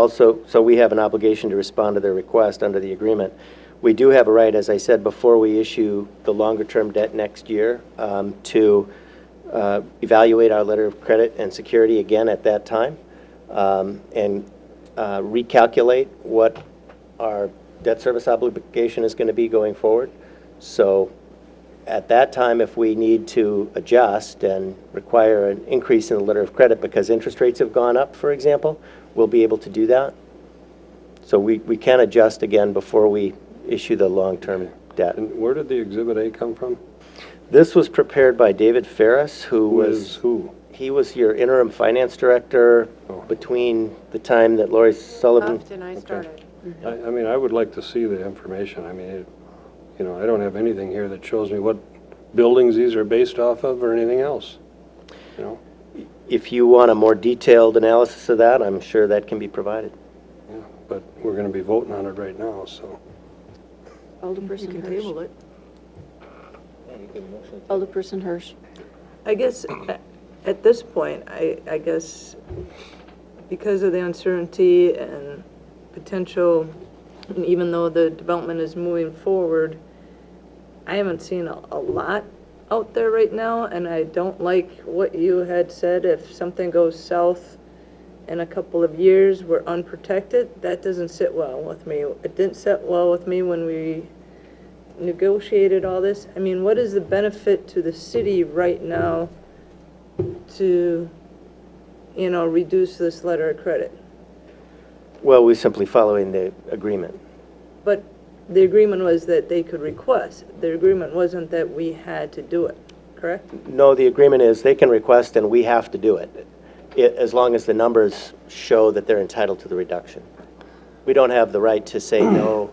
So we have an obligation to respond to their request under the agreement. We do have a right, as I said, before we issue the longer-term debt next year, to evaluate our letter of credit and security again at that time, and recalculate what our debt service obligation is going to be going forward. So at that time, if we need to adjust and require an increase in the letter of credit because interest rates have gone up, for example, we'll be able to do that. So we can adjust again before we issue the long-term debt. And where did the Exhibit A come from? This was prepared by David Ferris, Who is who? He was your interim finance director between the time that Lori Sullivan. After I started. I mean, I would like to see the information. I mean, I don't have anything here that shows me what buildings these are based off of or anything else, If you want a more detailed analysis of that, I'm sure that can be provided. Yeah, but we're going to be voting on it right now, so. Alderperson You can Hirsch. table it. Alderperson Hirsch. I guess at this point, I guess because of the uncertainty and potential, and even though the development is moving forward, I haven't seen a lot out there right now, and I don't like what you had said. If something goes south in a couple of years, we're unprotected. That doesn't sit well with me. It didn't sit well with me when we negotiated all this. I mean, what is the benefit to the city right now to, reduce this letter of credit? Well, we're simply following the agreement. But the agreement was that they could request. The agreement wasn't that we had to do it, correct? No, the agreement is they can request and we have to do it, as long as the numbers show that they're entitled to the reduction. We don't have the right to say no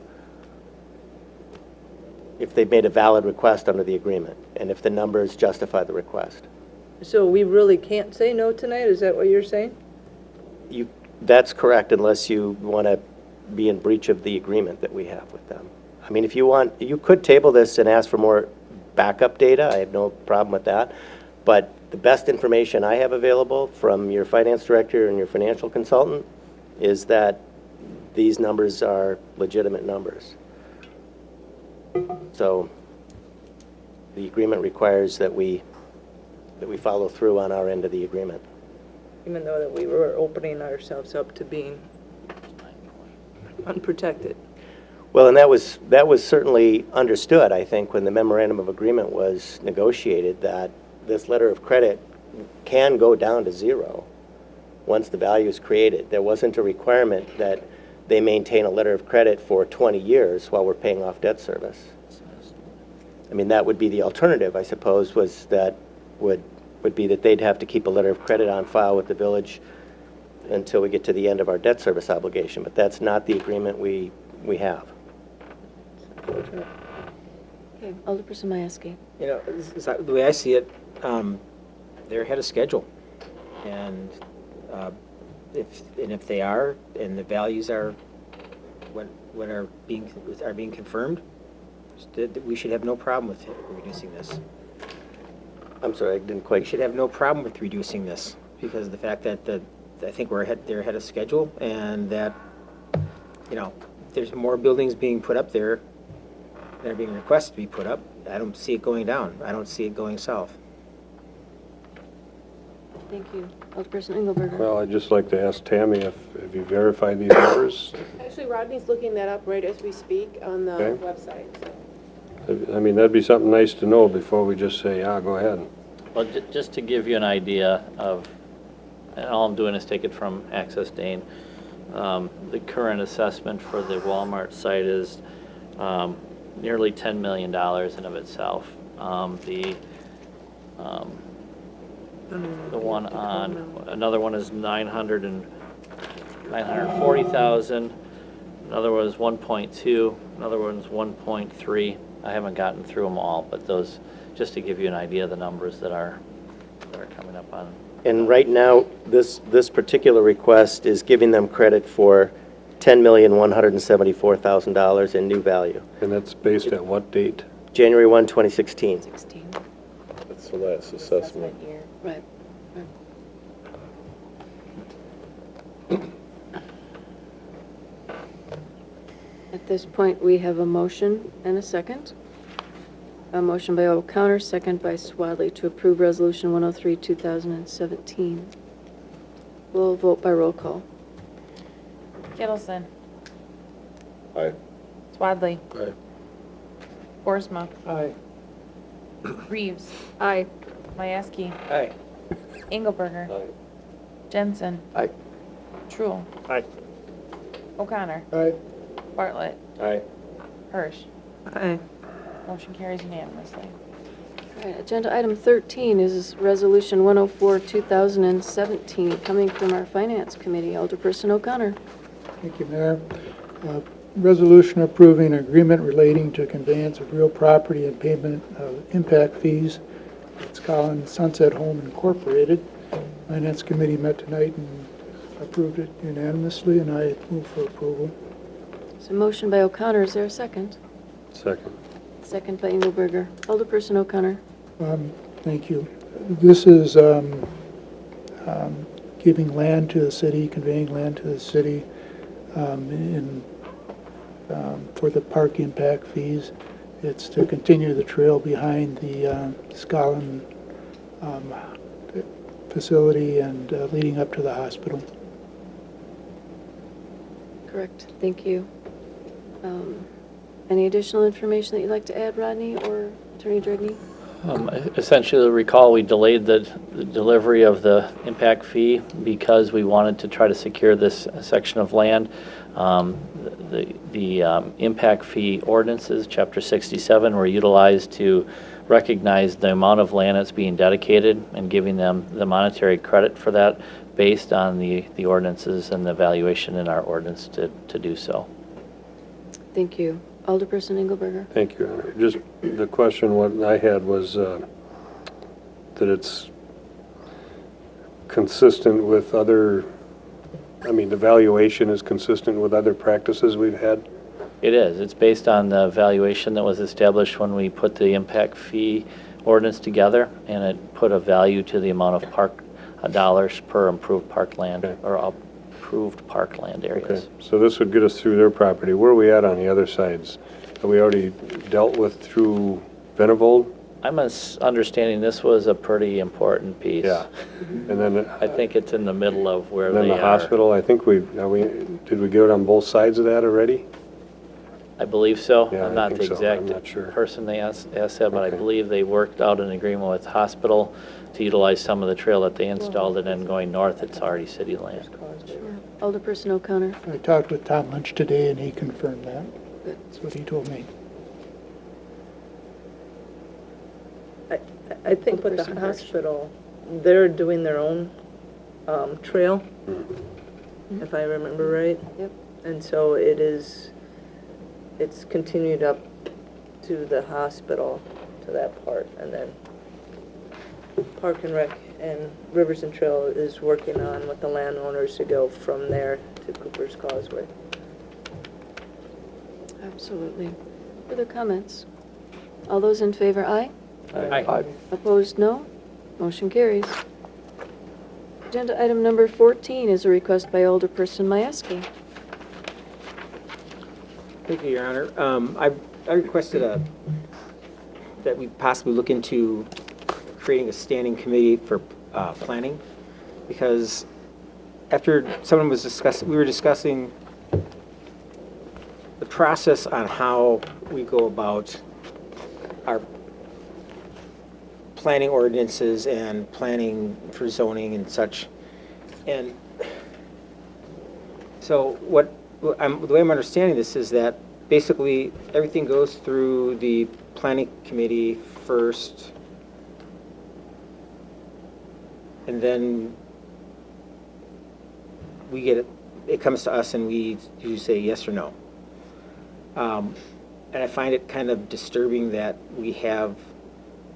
if they've made a valid request under the agreement, and if the numbers justify the request. So we really can't say no tonight? Is that what you're saying? That's correct, unless you want to be in breach of the agreement that we have with them. I mean, if you want, you could table this and ask for more backup data. I have no problem with that. But the best information I have available from your finance director and your financial consultant is that these numbers are legitimate numbers. So the agreement requires that we follow through on our end of the agreement. Even though that we were opening ourselves up to being unprotected. Well, and that was certainly understood, I think, when the memorandum of agreement was negotiated, that this letter of credit can go down to zero once the value is created. There wasn't a requirement that they maintain a letter of credit for 20 years while we're paying off debt service. I mean, that would be the alternative, I suppose, was that would be that they'd have to keep a letter of credit on file with the village until we get to the end of our debt service obligation, but that's not the agreement we have. Okay, Alderperson Mieski. You know, the way I see it, they're ahead of schedule. And if they are, and the values are what are being confirmed, we should have no problem with reducing this. I'm sorry, I didn't quite. We should have no problem with reducing this because of the fact that I think they're ahead of schedule, and that, you know, there's more buildings being put up there that are being requested to be put up. I don't see it going down. I don't see it going south. Thank you. Alderperson Engelberger. Well, I'd just like to ask Tammy if you verified these numbers. Actually, Rodney's looking that up right as we speak on the Okay. website. So. I mean, that'd be something nice to know before we just say, yeah, go ahead. Well, just to give you an idea of, and all I'm doing is take it from Access Dane, the current assessment for the Walmart site is nearly $10 million in of itself. The one on, another one is 940,000, another one is 1.2, another one's 1.3. I haven't gotten through them all, but those, just to give you an idea of the numbers that are coming up on. And right now, this particular request is giving them credit for $10,174,000 in new value. And that's based at what date? January 1, 2016. That's the last assessment. Right. At this point, we have a motion and a second. A motion by O'Connor, second by Swadley to approve Resolution 103, 2017. We'll vote by roll call. Kittleson. Aye. Swadley. Aye. Boersma. Aye. Reeves. Aye. Mieski. Aye. Engelberger. Aye. Jensen. Aye. Truul. Aye. O'Connor. Aye. Bartlett. Aye. Hirsch. Aye. Motion carries unanimously. All right, agenda item 13 is Resolution 104, 2017, coming from our Finance Committee. Alderperson O'Connor. Thank you, Mayor. Resolution approving agreement relating to conveyance of real property and payment of impact fees. It's Collins Sunset Home Incorporated. Finance Committee met tonight and approved it unanimously, and I move for approval. So motion by O'Connor, is there a second? Second. Second by Engelberger. Alderperson O'Connor. Thank you. This is giving land to the city, conveying land to the city for the park impact fees. It's to continue the trail behind the Scotland facility and leading up to the hospital. Correct. Thank you. Any additional information that you'd like to add, Rodney or Attorney Dragney? Essentially, recall we delayed the delivery of the impact fee because we wanted to try to secure this section of land. The impact fee ordinances, Chapter 67, were utilized to recognize the amount of land that's being dedicated and giving them the monetary credit for that based on the ordinances and the valuation in our ordinance to do so. Thank you. Alderperson Engelberger. Thank you, Your Honor. Just the question what I had was that it's consistent with other, I mean, the valuation is consistent with other practices we've had? It is. It's based on the valuation that was established when we put the impact fee ordinance together, and it put a value to the amount of park dollars per improved parkland or approved parkland Okay, areas. so this would get us through their property. Where are we at on the other sides? Have we already dealt with through Venevold? I'm understanding this was a pretty important piece. Yeah. And then, I think it's in the middle of where then they the are. hospital, I think did we get it on both sides of that already? I believe so. Yeah, I'm I not think the so. I'm exact not sure. person they asked that, but I Okay. believe they worked out an agreement with hospital to utilize some of the trail that they installed, and then going north, it's already city land. Alderperson O'Connor. I talked with Tom Lynch today, and he confirmed that. That's what he told me. I think with the Alderperson Hirsch. hospital, they're doing their own trail, if I remember right. Yep. And so it's continued up to the hospital, to that part, and then Park and Rec and Rivers and Trail is working on with the landowners to go from there to Cooper's Causeway. Absolutely. Further comments? All those in favor, aye? Aye. Opposed, no. Motion carries. Agenda item number 14 is a request by Alderperson Mieski. Thank you, Your Honor. I requested that we possibly look into creating a standing committee for planning, because after we were discussing the process on how we go about our planning ordinances and planning for zoning and such. And so the way I'm understanding this is that basically everything goes through the planning committee first, and then we get it comes to us and we usually say yes or no. And I find it kind of disturbing that we have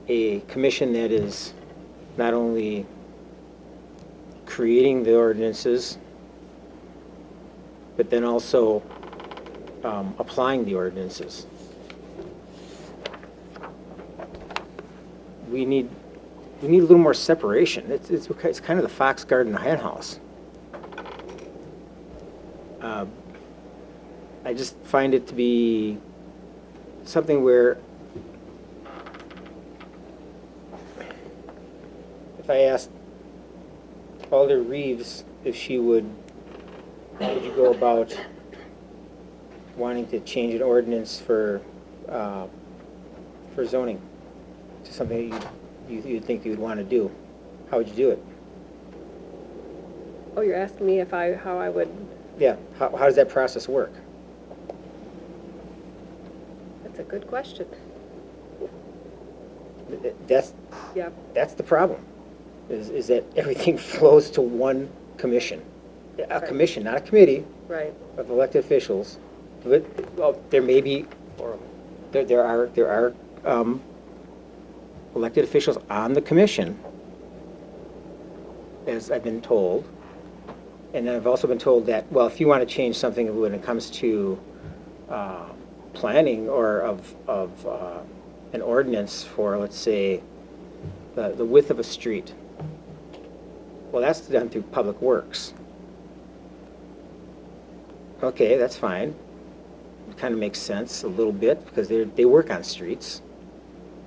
a commission that is not only creating the ordinances, but then also applying the ordinances. We need a little more separation. It's kind of the fox garden hen house. I just find it to be something where if I asked Alder Reeves if how would you go about wanting to change an ordinance for zoning to something you'd think you would want to do, how would you do it? Oh, you're asking me how I would, Yeah, how does that process work? that's a good question. That's Yeah. That's the problem, is that everything flows to one commission. A commission, not a committee Right. of elected officials. But, well, there may be, there are elected officials on the commission, as I've been told. And then I've also been told that, well, if you want to change something when it comes to planning or of an ordinance for, let's say, the width of a street, well, that's done through Public Works. Okay, that's fine. It kind of makes sense a little bit because they work on streets,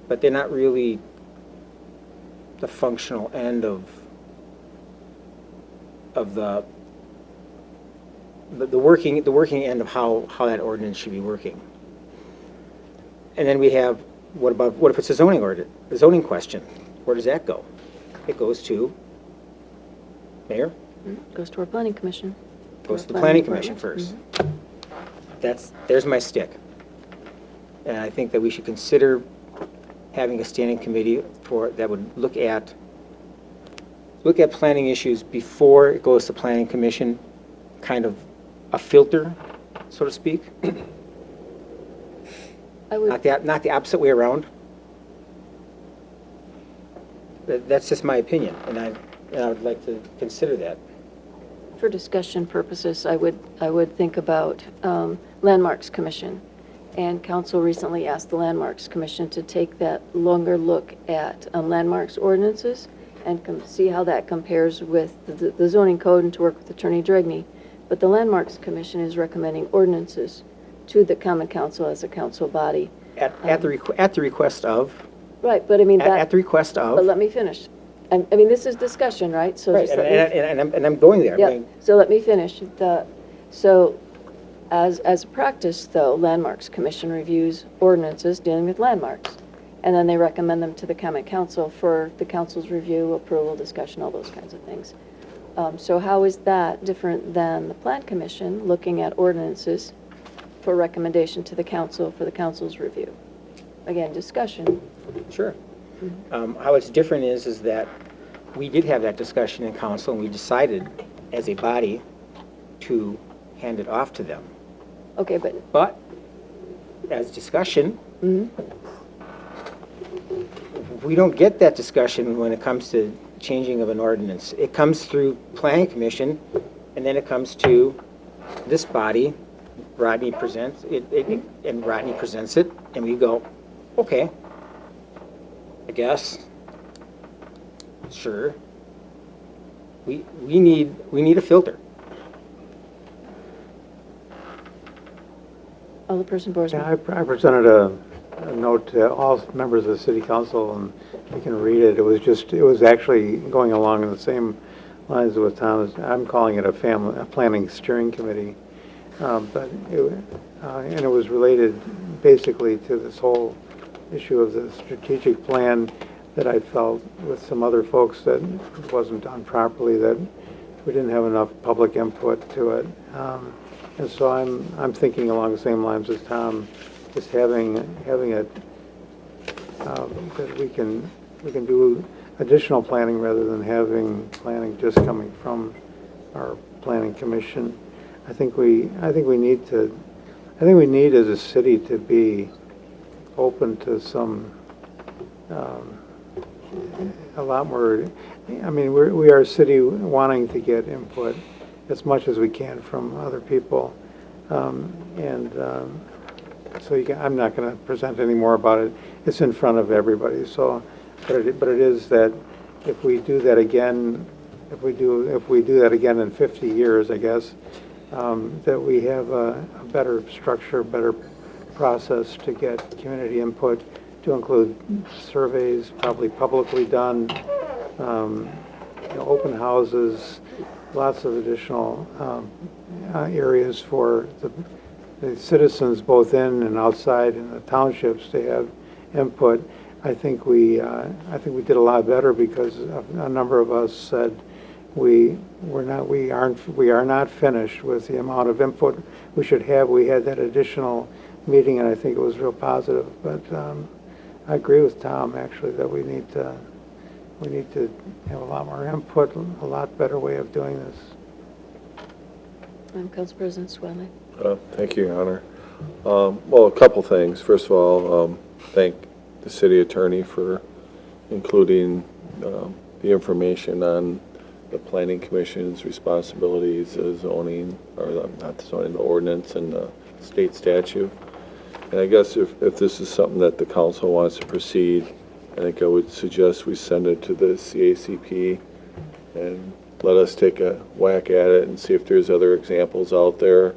but they're not really the functional end of the working end of how that ordinance should be working. And then we have, what if it's a zoning question? Where does that go? It goes to Mayor? Goes to our planning commission. Goes to the Our planning commission department. first. There's my stick. And I think that we should consider having a standing committee that would look at planning issues before it goes to planning commission, kind of a filter, so to speak. I would, Not the opposite way around. That's just my opinion, and I would like to consider that. for discussion purposes, I would think about Landmarks Commission And council recently asked the Landmarks Commission to take that longer look at landmarks ordinances and see how that compares with the zoning code and to work with Attorney Dragney. But the Landmarks Commission is recommending ordinances to the Common Council as a council body. At the request of? Right, but I mean that. At the request of? But let me finish. I mean, this is discussion, right? So Right, just let me. and I'm going there. Yeah, so let me finish. So as a practice, though, Landmarks Commission reviews ordinances dealing with landmarks. And then they recommend them to the Common Council for the council's review, approval, discussion, all those kinds of things. So how is that different than the Plan Commission looking at ordinances for recommendation to the council for the council's review? Again, discussion. Sure. How it's different is that we did have that discussion in council, and we decided as a body to hand it off to them. Okay, But as discussion, we don't get that discussion when it comes to changing of an ordinance. It comes through Planning Commission, and then it comes to this body. Rodney presents it, and Rodney presents it, and we go, okay, I guess, sure. We need a filter. Alderperson Borzman. Yeah, I presented a note to all members of the city council, and you can read it. It was actually going along in the same lines with Thomas. I'm calling it a planning steering committee. And it was related basically to this whole issue of the strategic plan that I felt with some other folks that it wasn't done properly, that we didn't have enough public input to it. And so I'm thinking along the same lines as Tom, just having it that we can do additional planning rather than having planning just coming from our planning commission. I think we need as a city to be open to some a lot more. I mean, we are a city wanting to get input as much as we can from other people, so I'm not going to present any more about it. It's in front of everybody. So, but it is that if we do that again, if we do that again in 50 years, I guess, that we have a better structure, better process to get community input, to include surveys, probably publicly done, open houses, lots of additional areas for the citizens, both in and outside in the townships, to have input. I think we did a lot better because a number of us said we are not finished with the amount of input we should have. We had that additional meeting, and I think it was real positive. But I agree with Tom, actually, that we need to have a lot more input, a lot better way of doing this. Council President Swelly. Thank you, Your Honor. Well, a couple things. First of all, thank the city attorney for including the information on the Planning Commission's responsibilities as zoning, or not the zoning, the ordinance and the state statute. And I guess if this is something that the council wants to proceed, I think I would suggest we send it to the CACP and let us take a whack at it and see if there's other examples out there,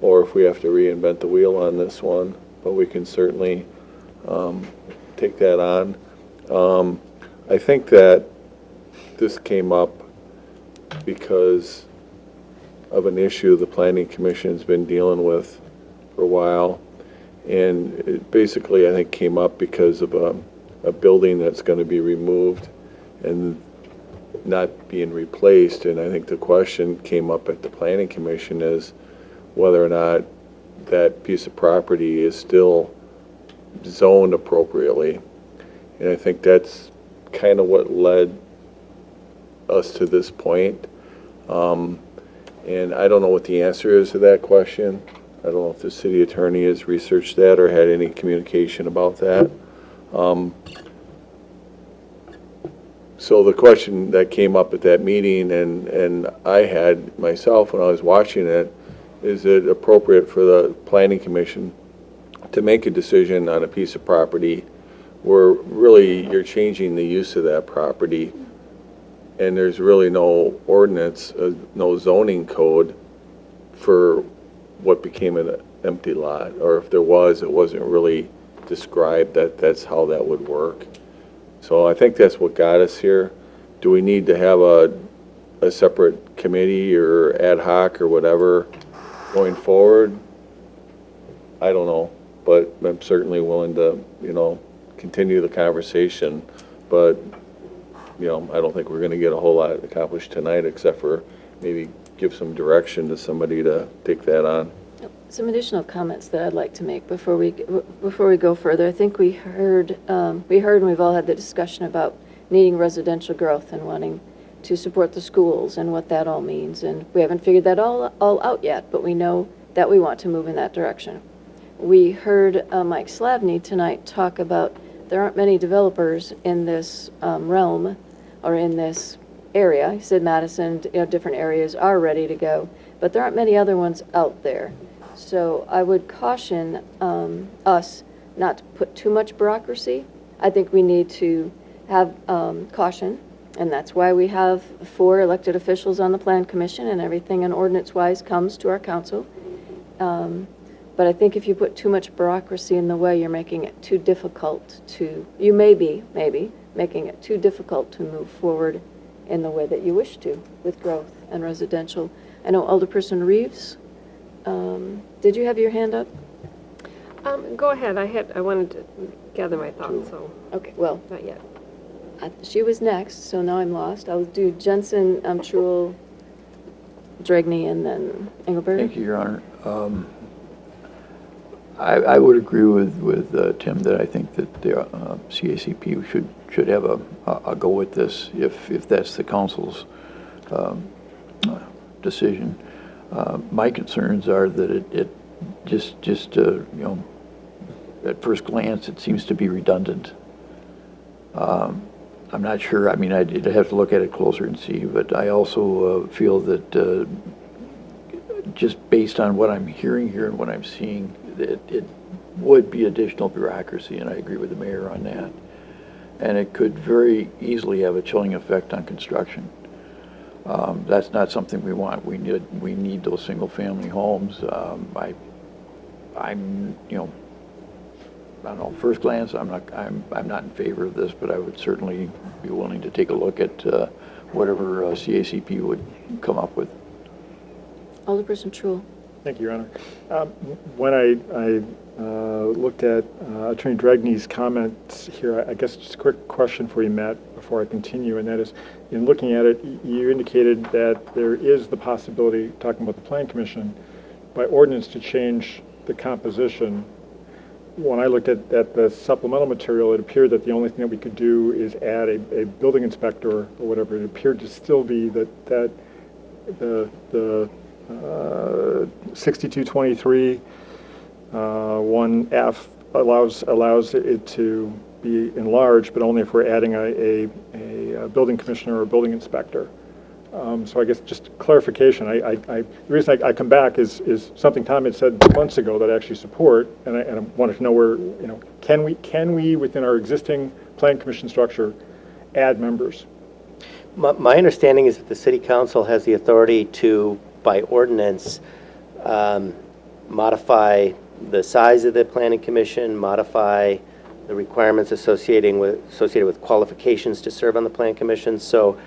or if we have to reinvent the wheel on this one. But we can certainly take that on. I think that this came up because of an issue the Planning Commission's been dealing with for a while. And it basically, I think, came up because of a building that's going to be removed and not being replaced. And I think the question came up at the Planning Commission is whether or not that piece of property is still zoned appropriately. And I think that's kind of what led us to this point. And I don't know what the answer is to that question. I don't know if the city attorney has researched that or had any communication about that. So the question that came up at that meeting, and I had myself when I was watching it, is it appropriate for the Planning Commission to make a decision on a piece of property where really you're changing the use of that property, and there's really no ordinance, no zoning code for what became an empty lot, or if there was, it wasn't really described that that's how that would work. So I think that's what got us here. Do we need to have a separate committee or ad hoc or whatever going forward? I don't know, but I'm certainly willing to, continue the conversation. But, I don't think we're going to get a whole lot accomplished tonight, except for maybe give some direction to somebody to take that on. Some additional comments that I'd like to make before we go further. I think we heard and we've all had the discussion about needing residential growth and wanting to support the schools and what that all means. And we haven't figured that all out yet, but we know that we want to move in that direction. We heard Mike Slavny tonight talk about there aren't many developers in this realm or in this area. He said Madison, different areas are ready to go, but there aren't many other ones out there. So I would caution us not to put too much bureaucracy. I think we need to have caution, and that's why we have 4 elected officials on the Plan Commission, and everything in ordinance-wise comes to our council. But I think if you put too much bureaucracy in the way, you're making it too difficult you may be making it too difficult to move forward in the way that you wish to with growth and residential. I know Alderperson Reeves, did you have your hand up? Go ahead. I wanted to gather my thoughts, so. Okay, well. Not yet. She was next, so now I'm lost. I'll do Jensen, Truel, Dragney, and then Engelberg. Thank you, Your Honor. I would agree with Tim that I think that the CACP should have a go with this if that's the council's decision. My concerns are that it just at first glance it seems to be redundant. I'm not sure. I mean, I'd have to look at it closer and see, but I also feel that just based on what I'm hearing here and what I'm seeing, it would be additional bureaucracy, and I agree with the mayor on that. And it could very easily have a chilling effect on construction. That's not something we want. We need those single-family homes. I don't know. First glance, I'm not in favor of this, but I would certainly be willing to take a look at whatever CACP would come up with. Alderperson Truel. Thank you, Your Honor. When I looked at Attorney Dragney's comments here, I guess just a quick question for you, Matt, before I continue, and that is, in looking at it, you indicated that there is the possibility, talking about the Plan Commission, by ordinance to change the composition. When I looked at the supplemental material, it appeared that the only thing that we could do is add a building inspector or whatever. It appeared to still be that the 6223 1F allows it to be enlarged, but only if we're adding a building commissioner or a building inspector. So I guess just clarification. The reason I come back is something Tom had said months ago that I actually support, and I wanted to know where, can we within our existing Plan Commission structure add members? My understanding is that the City Council has the authority to, by ordinance, modify the size of the Planning Commission, modify the requirements associated with qualifications to serve on the Plan Commission. So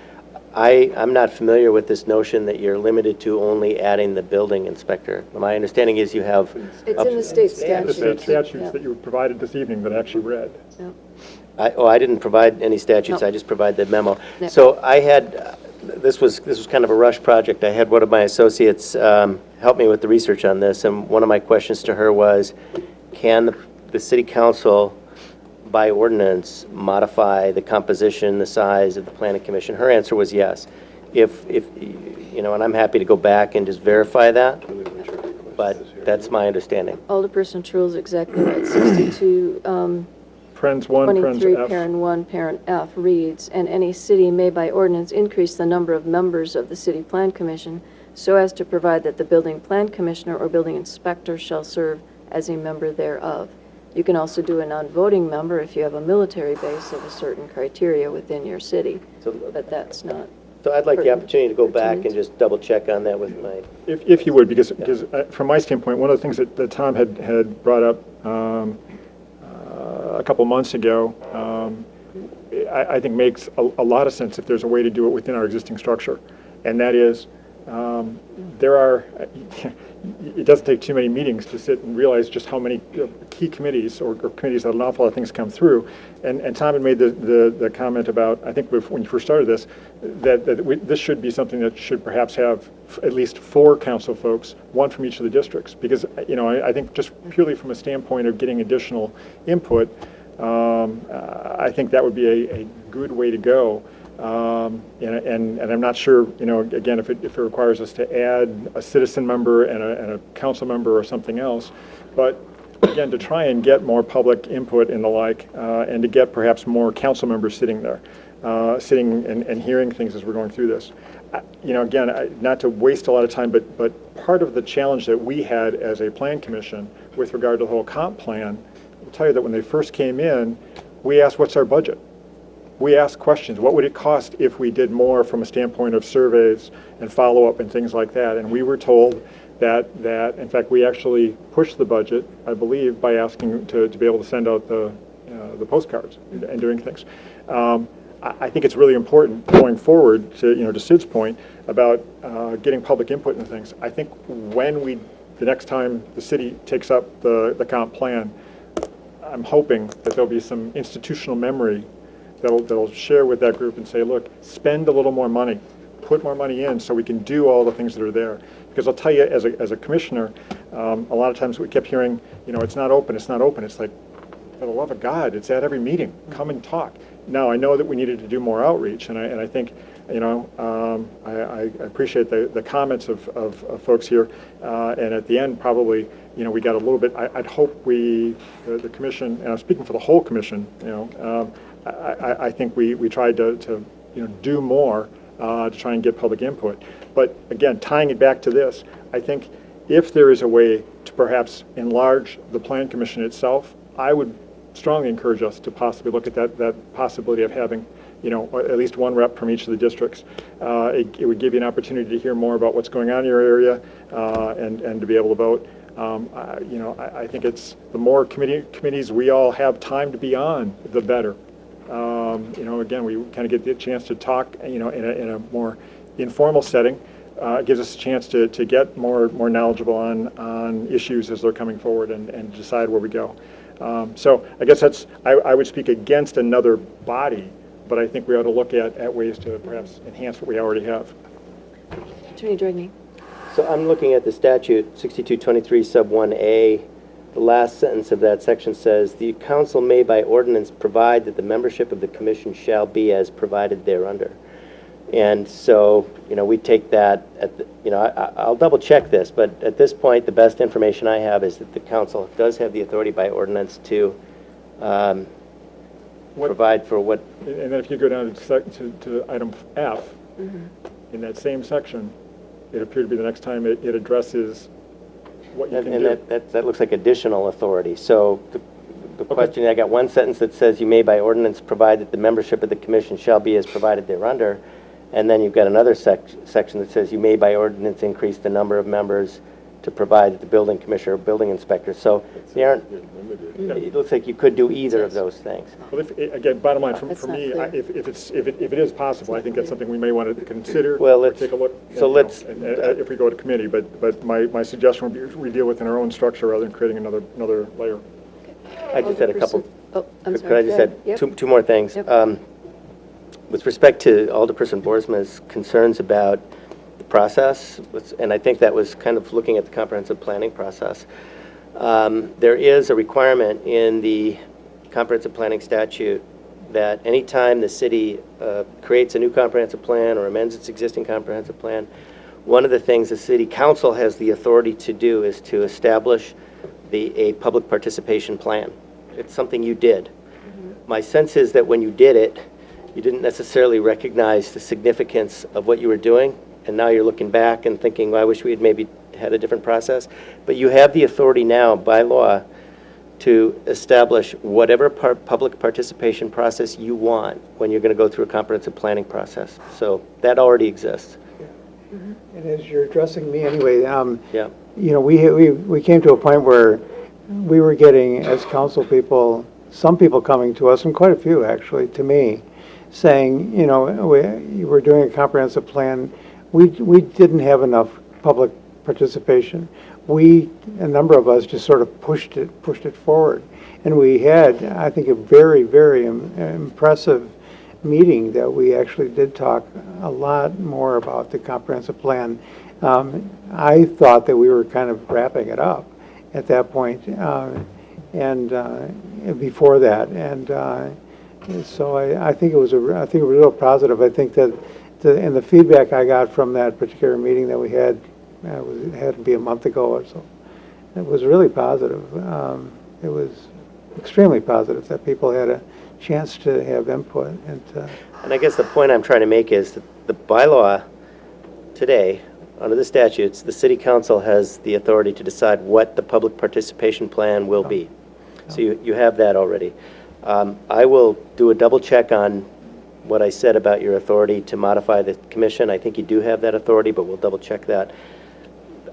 I'm not familiar with this notion that you're limited to only adding the building inspector. My understanding is you have... It's in the state statutes. The statutes that you provided this evening that I actually read. Yeah. I didn't provide any statutes. No. I just provided the memo. No. So I had... This was kind of a rush project. I had one of my associates help me with the research on this, and one of my questions to her was, can the City Council, by ordinance, modify the composition, the size of the Planning Commission? Her answer was yes. If and I'm happy to go back and just verify that, but that's my understanding. Alderperson Truel is exactly right. 62. Parens 1, Parens 23, F. Parent 1, Parent F reads, and any city may by ordinance increase the number of members of the City Plan Commission so as to provide that the Building Plan Commissioner or Building Inspector shall serve as a member thereof. You can also do a non-voting member if you have a military base of a certain criteria within your city, but that's not. So I'd like the opportunity to go back pertinent. and just double check on that with my. If you would, because from my standpoint, one of the things that Tom had brought up a couple months ago, I think makes a lot of sense if there's a way to do it within our existing structure. And that is, it doesn't take too many meetings to sit and realize just how many key committees or committees that an awful lot of things come through. And Tom had made the comment about, I think when you first started this, that this should be something that should perhaps have at least 4 council folks, 1 from each of the districts. Because, I think just purely from a standpoint of getting additional input, I think that would be a good way to go. And I'm not sure, again, if it requires us to add a citizen member and a council member or something else. But again, to try and get more public input and the like, and to get perhaps more council members sitting there, sitting and hearing things as we're going through this. Again, not to waste a lot of time, but part of the challenge that we had as a plan commission with regard to the whole comp plan, I'll tell you that when they first came in, we asked, what's our budget? We asked questions. What would it cost if we did more from a standpoint of surveys and follow-up and things like that? And we were told that in fact, we actually pushed the budget, I believe, by asking to be able to send out the postcards and doing things. I think it's really important going forward to Sid's point about getting public input into things. I think the next time the city takes up the comp plan, I'm hoping that there'll be some institutional memory that'll share with that group and say, look, spend a little more money, put more money in so we can do all the things that are there. Because I'll tell you, as a commissioner, a lot of times we kept hearing, it's not open, it's not open. It's like, for the love of God, it's at every meeting. Come and talk. Now, I know that we needed to do more outreach, and I think, I appreciate the comments of folks here. And at the end, probably, we got a little bit, I'd hope the commission, and I'm speaking for the whole commission, I think we tried to do more to try and get public input. But again, tying it back to this, I think if there is a way to perhaps enlarge the plan commission itself, I would strongly encourage us to possibly look at that possibility of having at least 1 rep from each of the districts. It would give you an opportunity to hear more about what's going on in your area and to be able to vote. I think it's the more committees we all have time to be on, the better. Again, we kind of get the chance to talk, in a more informal setting. It gives us a chance to get more knowledgeable on issues as they're coming forward and decide where we go. So I guess I would speak against another body, but I think we ought to look at ways to perhaps enhance what we already have. Attorney Dragney. So I'm looking at the statute 6223 sub 1A. The last sentence of that section says, the council may by ordinance provide that the membership of the commission shall be as provided thereunder. And so, we take that I'll double check this, but at this point, the best information I have is that the council does have the authority by ordinance to provide for what. And then if you go down to item F, in that same section, it appeared to be the next time it addresses what you can do. And that looks like additional authority. So the question, I got one sentence that says you may by ordinance provide that the membership of the commission shall be as provided thereunder. And then you've got another section that says you may by ordinance increase the number of members to provide that the building commissioner or building inspector. So they aren't, it looks like you could do either of those things. Well, again, bottom line, for me, if it is possible, I think that's something we may want to consider. Well, or take a look. If we go to committee, but my suggestion would be we deal within our own structure rather than creating another layer. I just had a couple. Oh, I'm sorry. Could I just add two more things? Yep. With respect to Alderperson Boersma's concerns about the process, and I think that was kind of looking at the comprehensive planning process, there is a requirement in the comprehensive planning statute that anytime the city creates a new comprehensive plan or amends its existing comprehensive plan, one of the things the city council has the authority to do is to establish a public participation plan. It's something you did. My sense is that when you did it, you didn't necessarily recognize the significance of what you were doing, and now you're looking back and thinking, well, I wish we had maybe had a different process. But you have the authority now, by law, to establish whatever public participation process you want when you're going to go through a comprehensive planning process. So that already exists. And as you're addressing me anyway, Yeah. you know, we came to a point where we were getting, as council people, some people coming to us, and quite a few actually, to me, saying, you know, we're doing a comprehensive plan. We didn't have enough public participation. A number of us just sort of pushed it forward. And we had, I think, a very, very impressive meeting that we actually did talk a lot more about the comprehensive plan. I thought that we were kind of wrapping it up at that point, and before that, and so I think it was real positive. I think that and the feedback I got from that particular meeting that we had, it had to be a month ago or so. It was really positive. It was extremely positive that people had a chance to have input. And I guess the point I'm trying to make is that the bylaw today, under the statutes, the city council has the authority to decide what the public participation plan will be. So you have that already. I will do a double check on what I said about your authority to modify the commission. I think you do have that authority, but we'll double check that.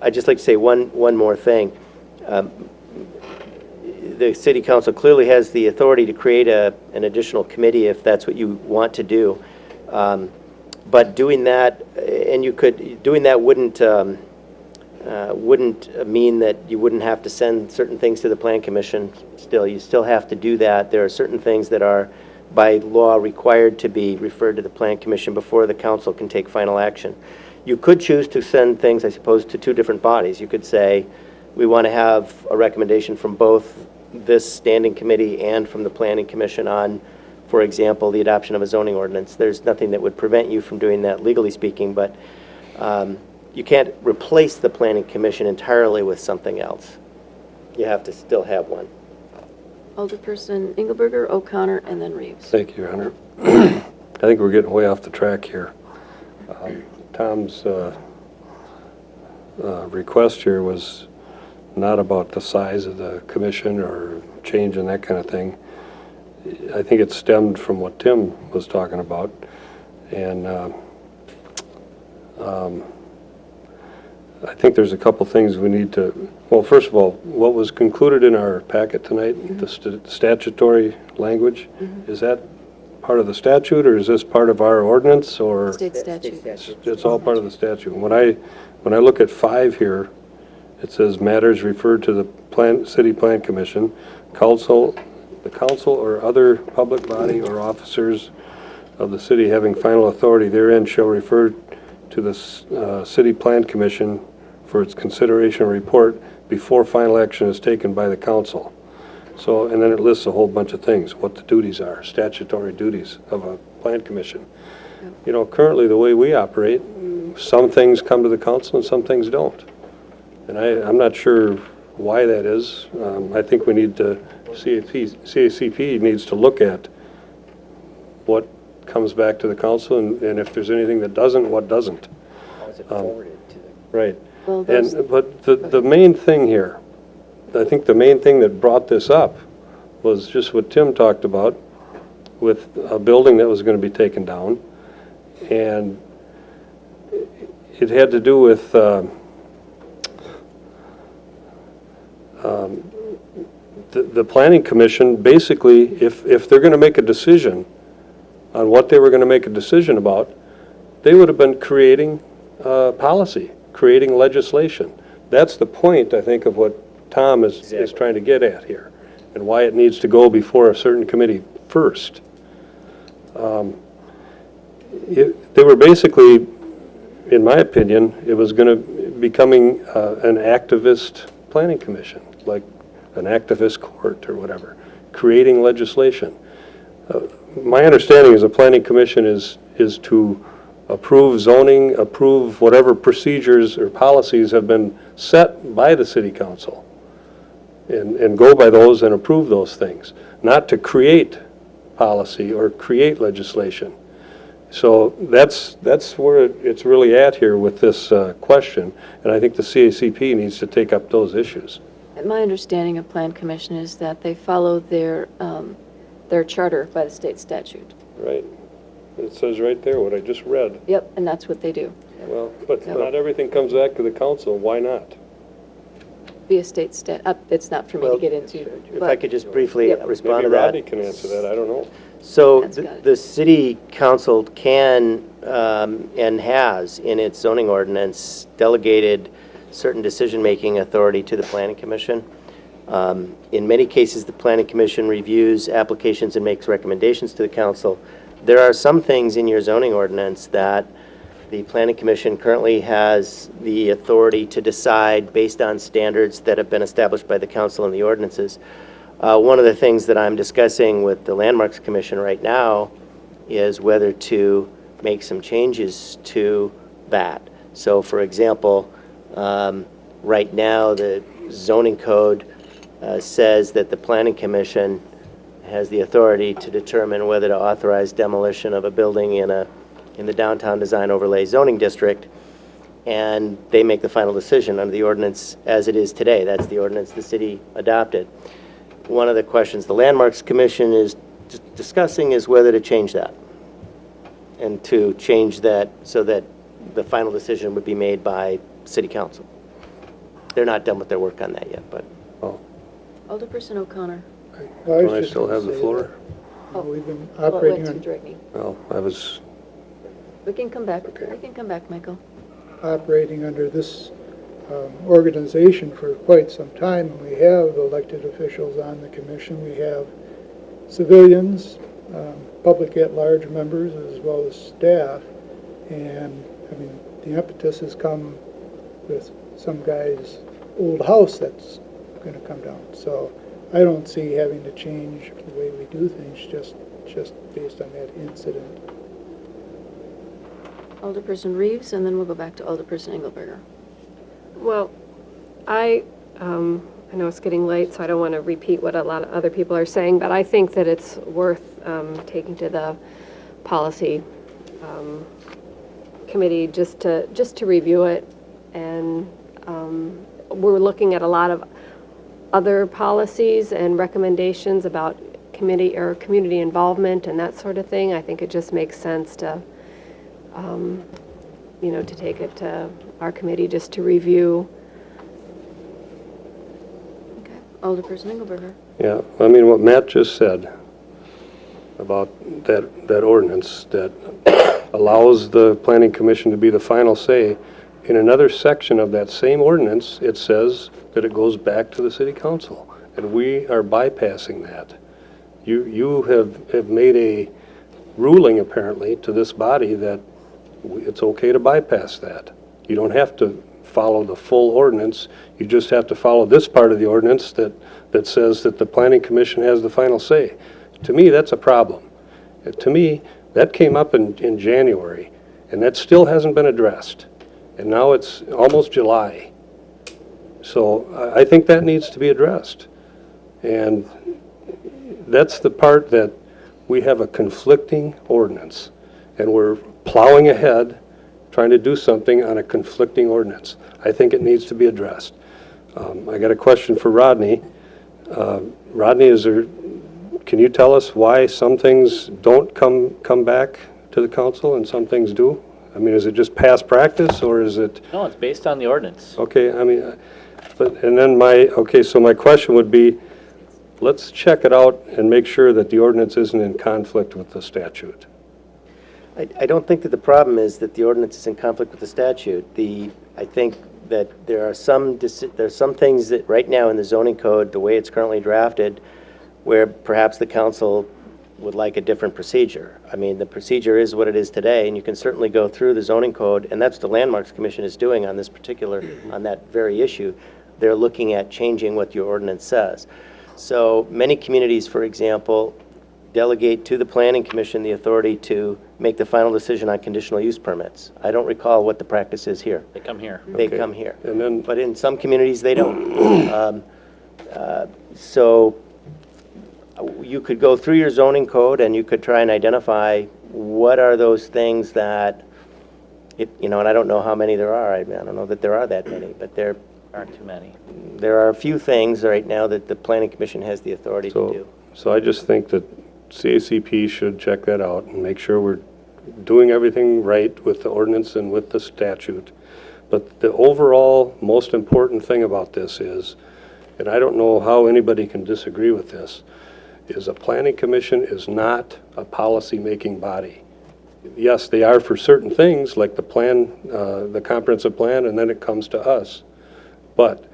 I'd just like to say one more thing. The city council clearly has the authority to create an additional committee if that's what you want to do. But doing that, doing that wouldn't mean that you wouldn't have to send certain things to the plan commission. Still, you still have to do that. There are certain things that are by law required to be referred to the plan commission before the council can take final action. You could choose to send things, I suppose, to two different bodies. You could say, we want to have a recommendation from both this standing committee and from the planning commission on, for example, the adoption of a zoning ordinance. There's nothing that would prevent you from doing that legally speaking, but you can't replace the planning commission entirely with something else. You have to still have one. Alderperson Engelberger, O'Connor, and then Reeves. Thank you, Your Honor. I think we're getting way off the track here. Tom's request here was not about the size of the commission or change and that kind of thing. I think it stemmed from what Tim was talking about. And I think there's a couple things we need to, well, first of all, what was concluded in our packet tonight, the statutory language, is that part of the statute, or is this part of our ordinance, or? State statute. It's all part of the statute. When I look at 5 here, it says matters referred to the city plan commission, the council or other public body or officers of the city having final authority therein shall refer to the city plan commission for its consideration report before final action is taken by the council. So, and then it lists a whole bunch of things, what the duties are, statutory duties of a plan commission. You know, currently the way we operate, some things come to the council and some things don't. And I'm not sure why that is. I think we need to, CACP needs to look at what comes back to the council, and if there's anything that doesn't, what doesn't. Right. Well, But the main thing here, I think the main thing that brought this up was just what Tim talked about with a building that was going to be taken down. And it had to do with the planning commission. Basically, if they're going to make a decision on what they were going to make a decision about, they would have been creating policy, creating legislation. That's the point, I think, of what Tom is trying to get at here, and why it needs to go before a certain committee first. They were basically, in my opinion, it was going to becoming an activist planning commission, like an activist court or whatever, creating legislation. My understanding is a planning commission is to approve zoning, approve whatever procedures or policies have been set by the city council, and go by those and approve those things, not to create policy or create legislation. So that's where it's really at here with this question, and I think the CACP needs to take up those issues. And my understanding of Plan Commission is that they follow their charter by the state statute. Right. It says right there what I just read. Yep, and that's what they do. Well, but Yep. not everything comes back to the council. Why not? Be a state it's not for me to get into. If I could just briefly Yep. respond Maybe to that. Rodney can answer that, I don't know. So That's got it. the city council can and has in its zoning ordinance delegated certain decision-making authority to the planning commission. In many cases, the planning commission reviews applications and makes recommendations to the council. There are some things in your zoning ordinance that the planning commission currently has the authority to decide based on standards that have been established by the council and the ordinances. One of the things that I'm discussing with the Landmarks Commission right now is whether to make some changes to that. So, for example, right now the zoning code says that the planning commission has the authority to determine whether to authorize demolition of a building in the downtown design overlay zoning district, and they make the final decision under the ordinance as it is today. That's the ordinance the city adopted. One of the questions the Landmarks Commission is discussing is whether to change that, and to change that so that the final decision would be made by City Council. They're not done with their work on that yet, but. Alderperson O'Connor. Well, Do I still have the floor? We've been Well, operating let's on, Dragney. Well, I was, We can come back. We can come back, Michael. operating under this organization for quite some time. We have elected officials on the commission. We have civilians, public at-large members, as well as staff. And, I mean, the impetus has come with some guy's old house that's going to come down. So I don't see having to change the way we do things just based on that incident. Alderperson Reeves, and then we'll go back to Alderperson Engelberger. Well, I know it's getting late, so I don't want to repeat what a lot of other people are saying, but I think that it's worth taking to the policy committee just to review it. And we're looking at a lot of other policies and recommendations about committee or community involvement and that sort of thing. I think it just makes sense to to take it to our committee just to review. Okay. Alderperson Engelberger. yeah, I mean, what Matt just said about that ordinance that allows the planning commission to be the final say, in another section of that same ordinance, it says that it goes back to the city council, and we are bypassing that. You have made a ruling, apparently, to this body that it's okay to bypass that. You don't have to follow the full ordinance. You just have to follow this part of the ordinance that says that the planning commission has the final say. To me, that's a problem. To me, that came up in January, and that still hasn't been addressed. And now it's almost July. So I think that needs to be addressed. And that's the part that we have a conflicting ordinance, and we're plowing ahead, trying to do something on a conflicting ordinance. I think it needs to be addressed. I got a question for Rodney. Rodney, can you tell us why some things don't come back to the council and some things do? I mean, is it just past practice, or is it? No, it's based on the ordinance. Okay, I mean, so my question would be, let's check it out and make sure that the ordinance isn't in conflict with the statute. I don't think that the problem is that the ordinance is in conflict with the statute. I think that there are some things that right now in the zoning code, the way it's currently drafted, where perhaps the council would like a different procedure. I mean, the procedure is what it is today, and you can certainly go through the zoning code, and that's what the Landmarks Commission is doing on on that very issue. They're looking at changing what your ordinance says. So many communities, for example, delegate to the Planning Commission the authority to make the final decision on conditional use permits. I don't recall what the practice is here. They come here. They Okay. come here. And then, But in some communities, they don't. So you could go through your zoning code and you could try and identify what are those things that, and I don't know how many there are. I don't know that there are that many, but there Aren't too many. are a few things right now that the Planning Commission has the authority to do. So I just think that CACP should check that out and make sure we're doing everything right with the ordinance and with the statute. But the overall most important thing about this is, and I don't know how anybody can disagree with this, is a planning commission is not a policy-making body. Yes, they are for certain things, like the plan, the comprehensive plan, and then it comes to us. But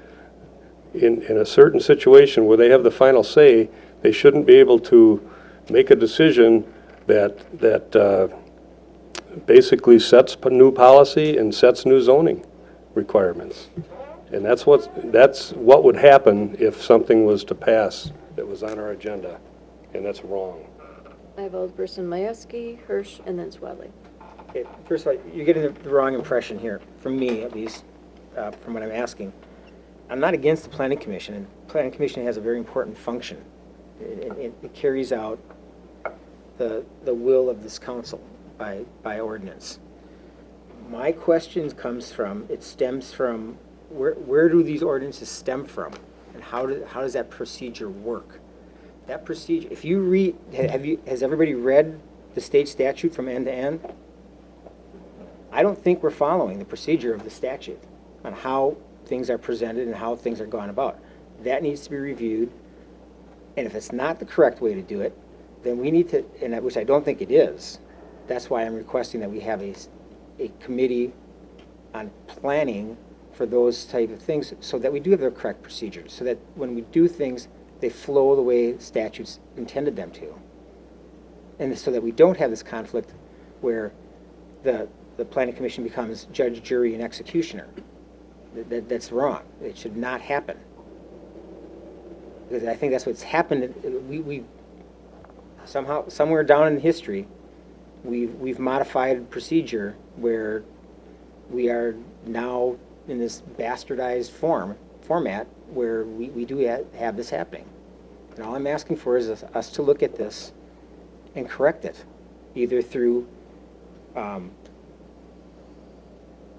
in a certain situation where they have the final say, they shouldn't be able to make a decision that basically sets new policy and sets new zoning requirements. And that's what would happen if something was to pass that was on our agenda, and that's wrong. I have Alderperson Majewski, Hirsch, and then Swedley. Okay, first of all, you're getting the wrong impression here, from me at least, from what I'm asking. I'm not against the Planning Commission, and the Planning Commission has a very important function. It carries out the will of this council by ordinance. My question stems from, where do these ordinances stem from? And how does that procedure work? That procedure, if you read, has everybody read the state statute from end to end? I don't think we're following the procedure of the statute on how things are presented and how things are gone about. That needs to be reviewed, and if it's not the correct way to do it, then we need to, which I don't think it is, that's why I'm requesting that we have a committee on planning for those type of things, so that we do have the correct procedures, so that when we do things, they flow the way statutes intended them to. And so that we don't have this conflict where the Planning Commission becomes judge, jury, and executioner. That's wrong. It should not happen. Because I think that's what's happened. We somehow, somewhere down in history, we've modified procedure where we are now in this bastardized format where we do have this happening. And all I'm asking for is us to look at this and correct it, either through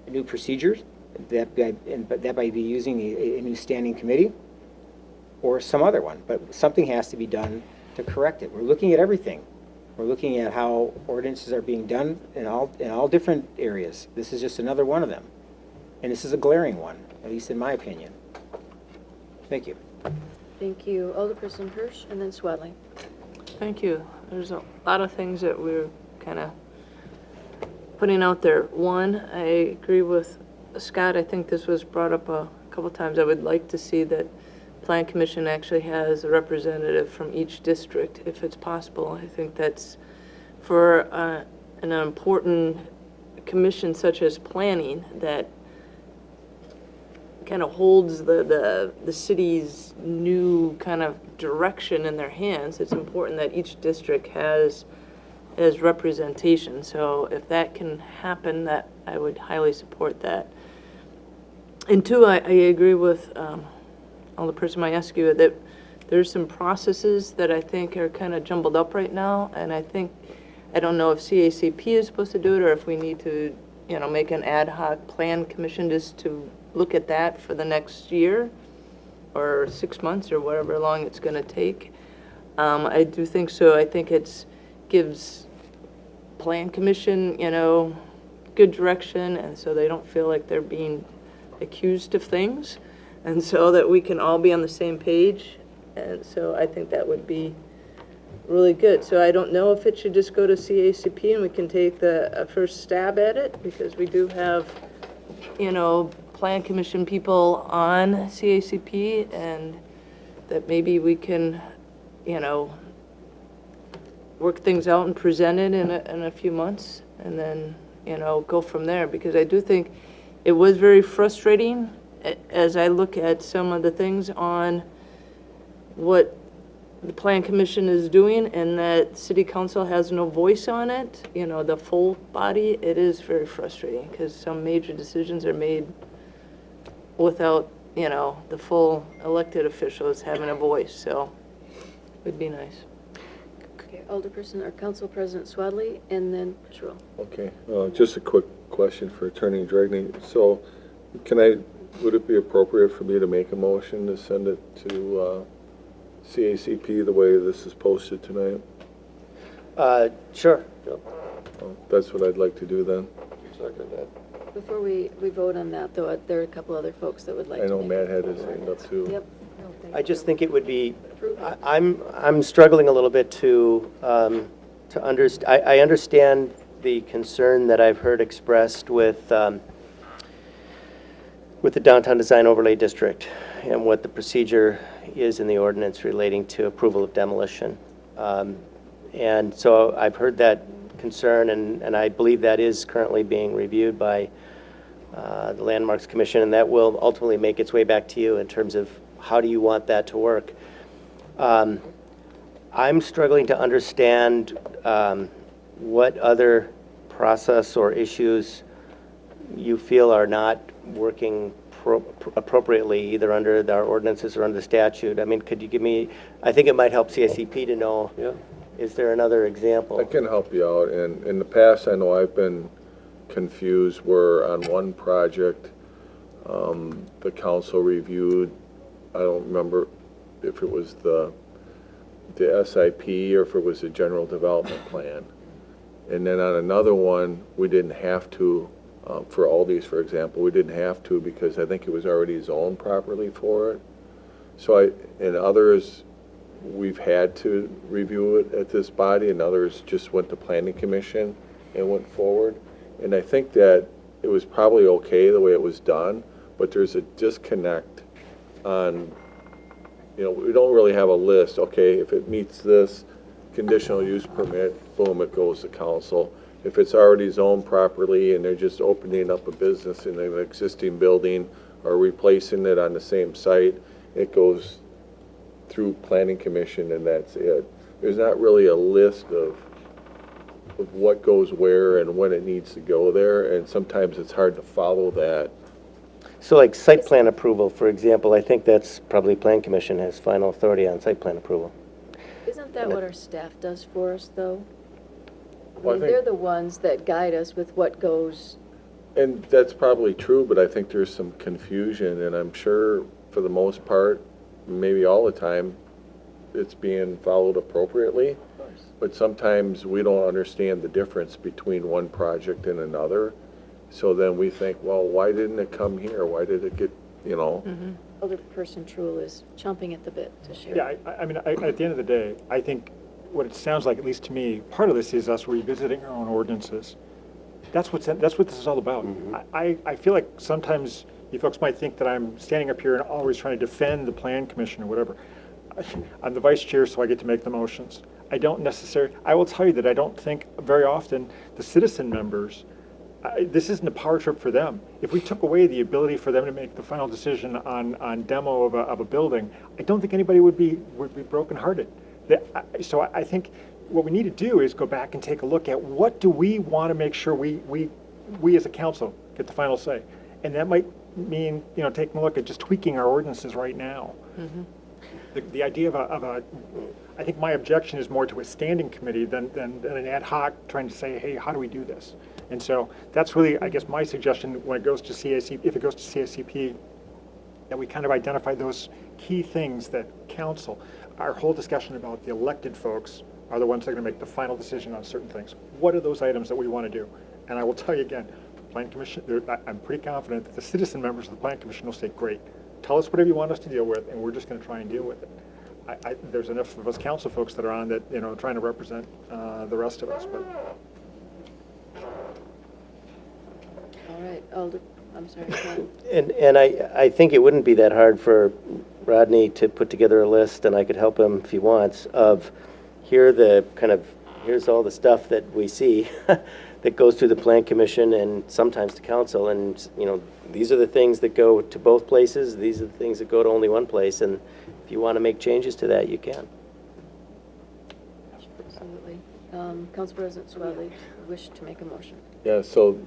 new procedures, that by be using a new standing committee, or some other one. But something has to be done to correct it. We're looking at everything. We're looking at how ordinances are being done in all different areas. This is just another one of them. And this is a glaring one, at least in my opinion. Thank you. Thank you. Alderperson Hirsch, and then Swedley. Thank you. There's a lot of things that we're kind of putting out there. One, I agree with Scott. I think this was brought up a couple times. I would like to see that Plan Commission actually has a representative from each district, if it's possible. I think that's for an important commission such as planning that kind of holds the city's new kind of direction in their hands. It's important that each district has representation. So if that can happen, that I would highly support that. And two, I agree with Alderperson Majewski that there's some processes that I think are kind of jumbled up right now, and I don't know if CACP is supposed to do it or if we need to, make an ad hoc plan commission just to look at that for the next year or 6 months or whatever long it's going to take. I do think so. I think it gives Plan Commission, good direction, and so they don't feel like they're being accused of things, and so that we can all be on the same page. And so I think that would be really good. So I don't know if it should just go to CACP and we can take a first stab at it, because we do have, Plan Commission people on CACP, and that maybe we can, work things out and present it in a few months, and then, go from there. Because I do think it was very frustrating as I look at some of the things on what the Plan Commission is doing, and that City Council has no voice on it, the full body. It is very frustrating because some major decisions are made without, the full elected officials having a voice. So it would be nice. Okay, Alderperson or Council President Swadley, and then Sherrill. Okay, just a quick question for Attorney Dragney. So would it be appropriate for me to make a motion to send it to CACP the way this is posted tonight? Sure. That's what I'd like to do then. Second that. Before we vote on that, though, there are a couple other folks that would like I to know make. Matt had his hand up too. Yep. I just think it would be, I'm struggling a little bit to understand, I understand the concern that I've heard expressed with the Downtown Design Overlay District and what the procedure is in the ordinance relating to approval of demolition. And so I've heard that concern, and I believe that is currently being reviewed by the Landmarks Commission, and that will ultimately make its way back to you in terms of how do you want that to work. I'm struggling to understand what other process or issues you feel are not working appropriately, either under our ordinances or under the statute. I mean, could you give me, I think it might help CSCP to know, is there another example? I can help you out, and in the past, I know I've been confused where on one project, the council reviewed, I don't remember if it was the SIP or if it was the general development plan. And then on another one, we didn't have to, for Aldi's, for example, we didn't have to because I think it was already zoned properly for it. So in others, we've had to review it at this body, and others just went to planning commission and went forward. And I think that it was probably okay the way it was done, but there's a disconnect on, we don't really have a list. Okay, if it meets this conditional use permit, boom, it goes to council. If it's already zoned properly and they're just opening up a business in an existing building or replacing it on the same site, it goes through planning commission and that's it. There's not really a list of what goes where and when it needs to go there, and sometimes it's hard to follow that. So like site plan approval, for example, I think that's probably Plan Commission has final authority on site plan approval. Isn't that what our staff does for us, though? Well, I think- They're the ones that guide us with what goes. And that's probably true, but I think there's some confusion, and I'm sure for the most part, maybe all the time, it's being followed appropriately. But sometimes we don't understand the difference between one project and another. So then we think, well, why didn't it come here? Why did it get, Alderperson Truill is chomping at the bit to share. Yeah, I mean, at the end of the day, I think what it sounds like, at least to me, part of this is us revisiting our own ordinances. That's what this is all about. I feel like sometimes you folks might think that I'm standing up here and always trying to defend the plan commission or whatever. I'm the vice chair, so I get to make the motions. I will tell you that I don't think very often the citizen members, this isn't a power trip for them. If we took away the ability for them to make the final decision on demo of a building, I don't think anybody would be brokenhearted. So I think what we need to do is go back and take a look at what do we want to make sure we as a council get the final say. And that might mean, taking a look at just tweaking our ordinances right now. The idea of I think my objection is more to a standing committee than an ad hoc trying to say, hey, how do we do this? And so that's really, I guess, my suggestion when it goes to CACP, if it goes to CACP, that we kind of identify those key things that council, our whole discussion about the elected folks are the ones that are going to make the final decision on certain things. What are those items that we want to do? And I will tell you again, Plan Commission, I'm pretty confident that the citizen members of the Plan Commission will say, great, tell us whatever you want us to deal with, and we're just going to try and deal with it. There's enough of us council folks that are on that, trying to represent the rest of us. But All right, I'm sorry. And I think it wouldn't be that hard for Rodney to put together a list, and I could help him if he wants, of here's all the stuff that we see that goes through the Plan Commission and sometimes to council, and, these are the things that go to both places, these are the things that go to only one place, and if you want to make changes to that, you can. Absolutely. Council President Swadley, wish to make a motion. Yeah, so,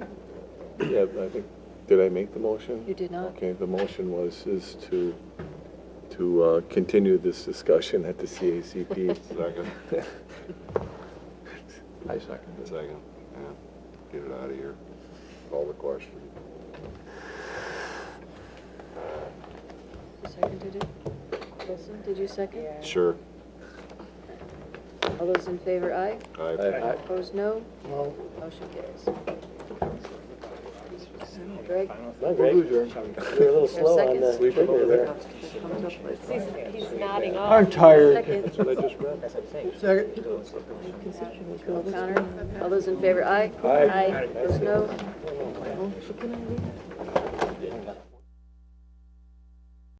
I think, did I make the motion? You did not. Okay, the motion is to to continue this discussion at the CACP. Second. I second it. Second, yeah. Get it out of here. Call the question. Who seconded it? Wilson, did you second? Sure. All those in favor, aye? Aye. Opposed, no? No. Motion carries. Greg? No, Greg, you were a little slow on the trigger there. He's nodding off. I'm tired. Second. That's what I just read. That's what I'm saying. Second. O'Connor? All those in favor, aye? Aye. Opposed, no?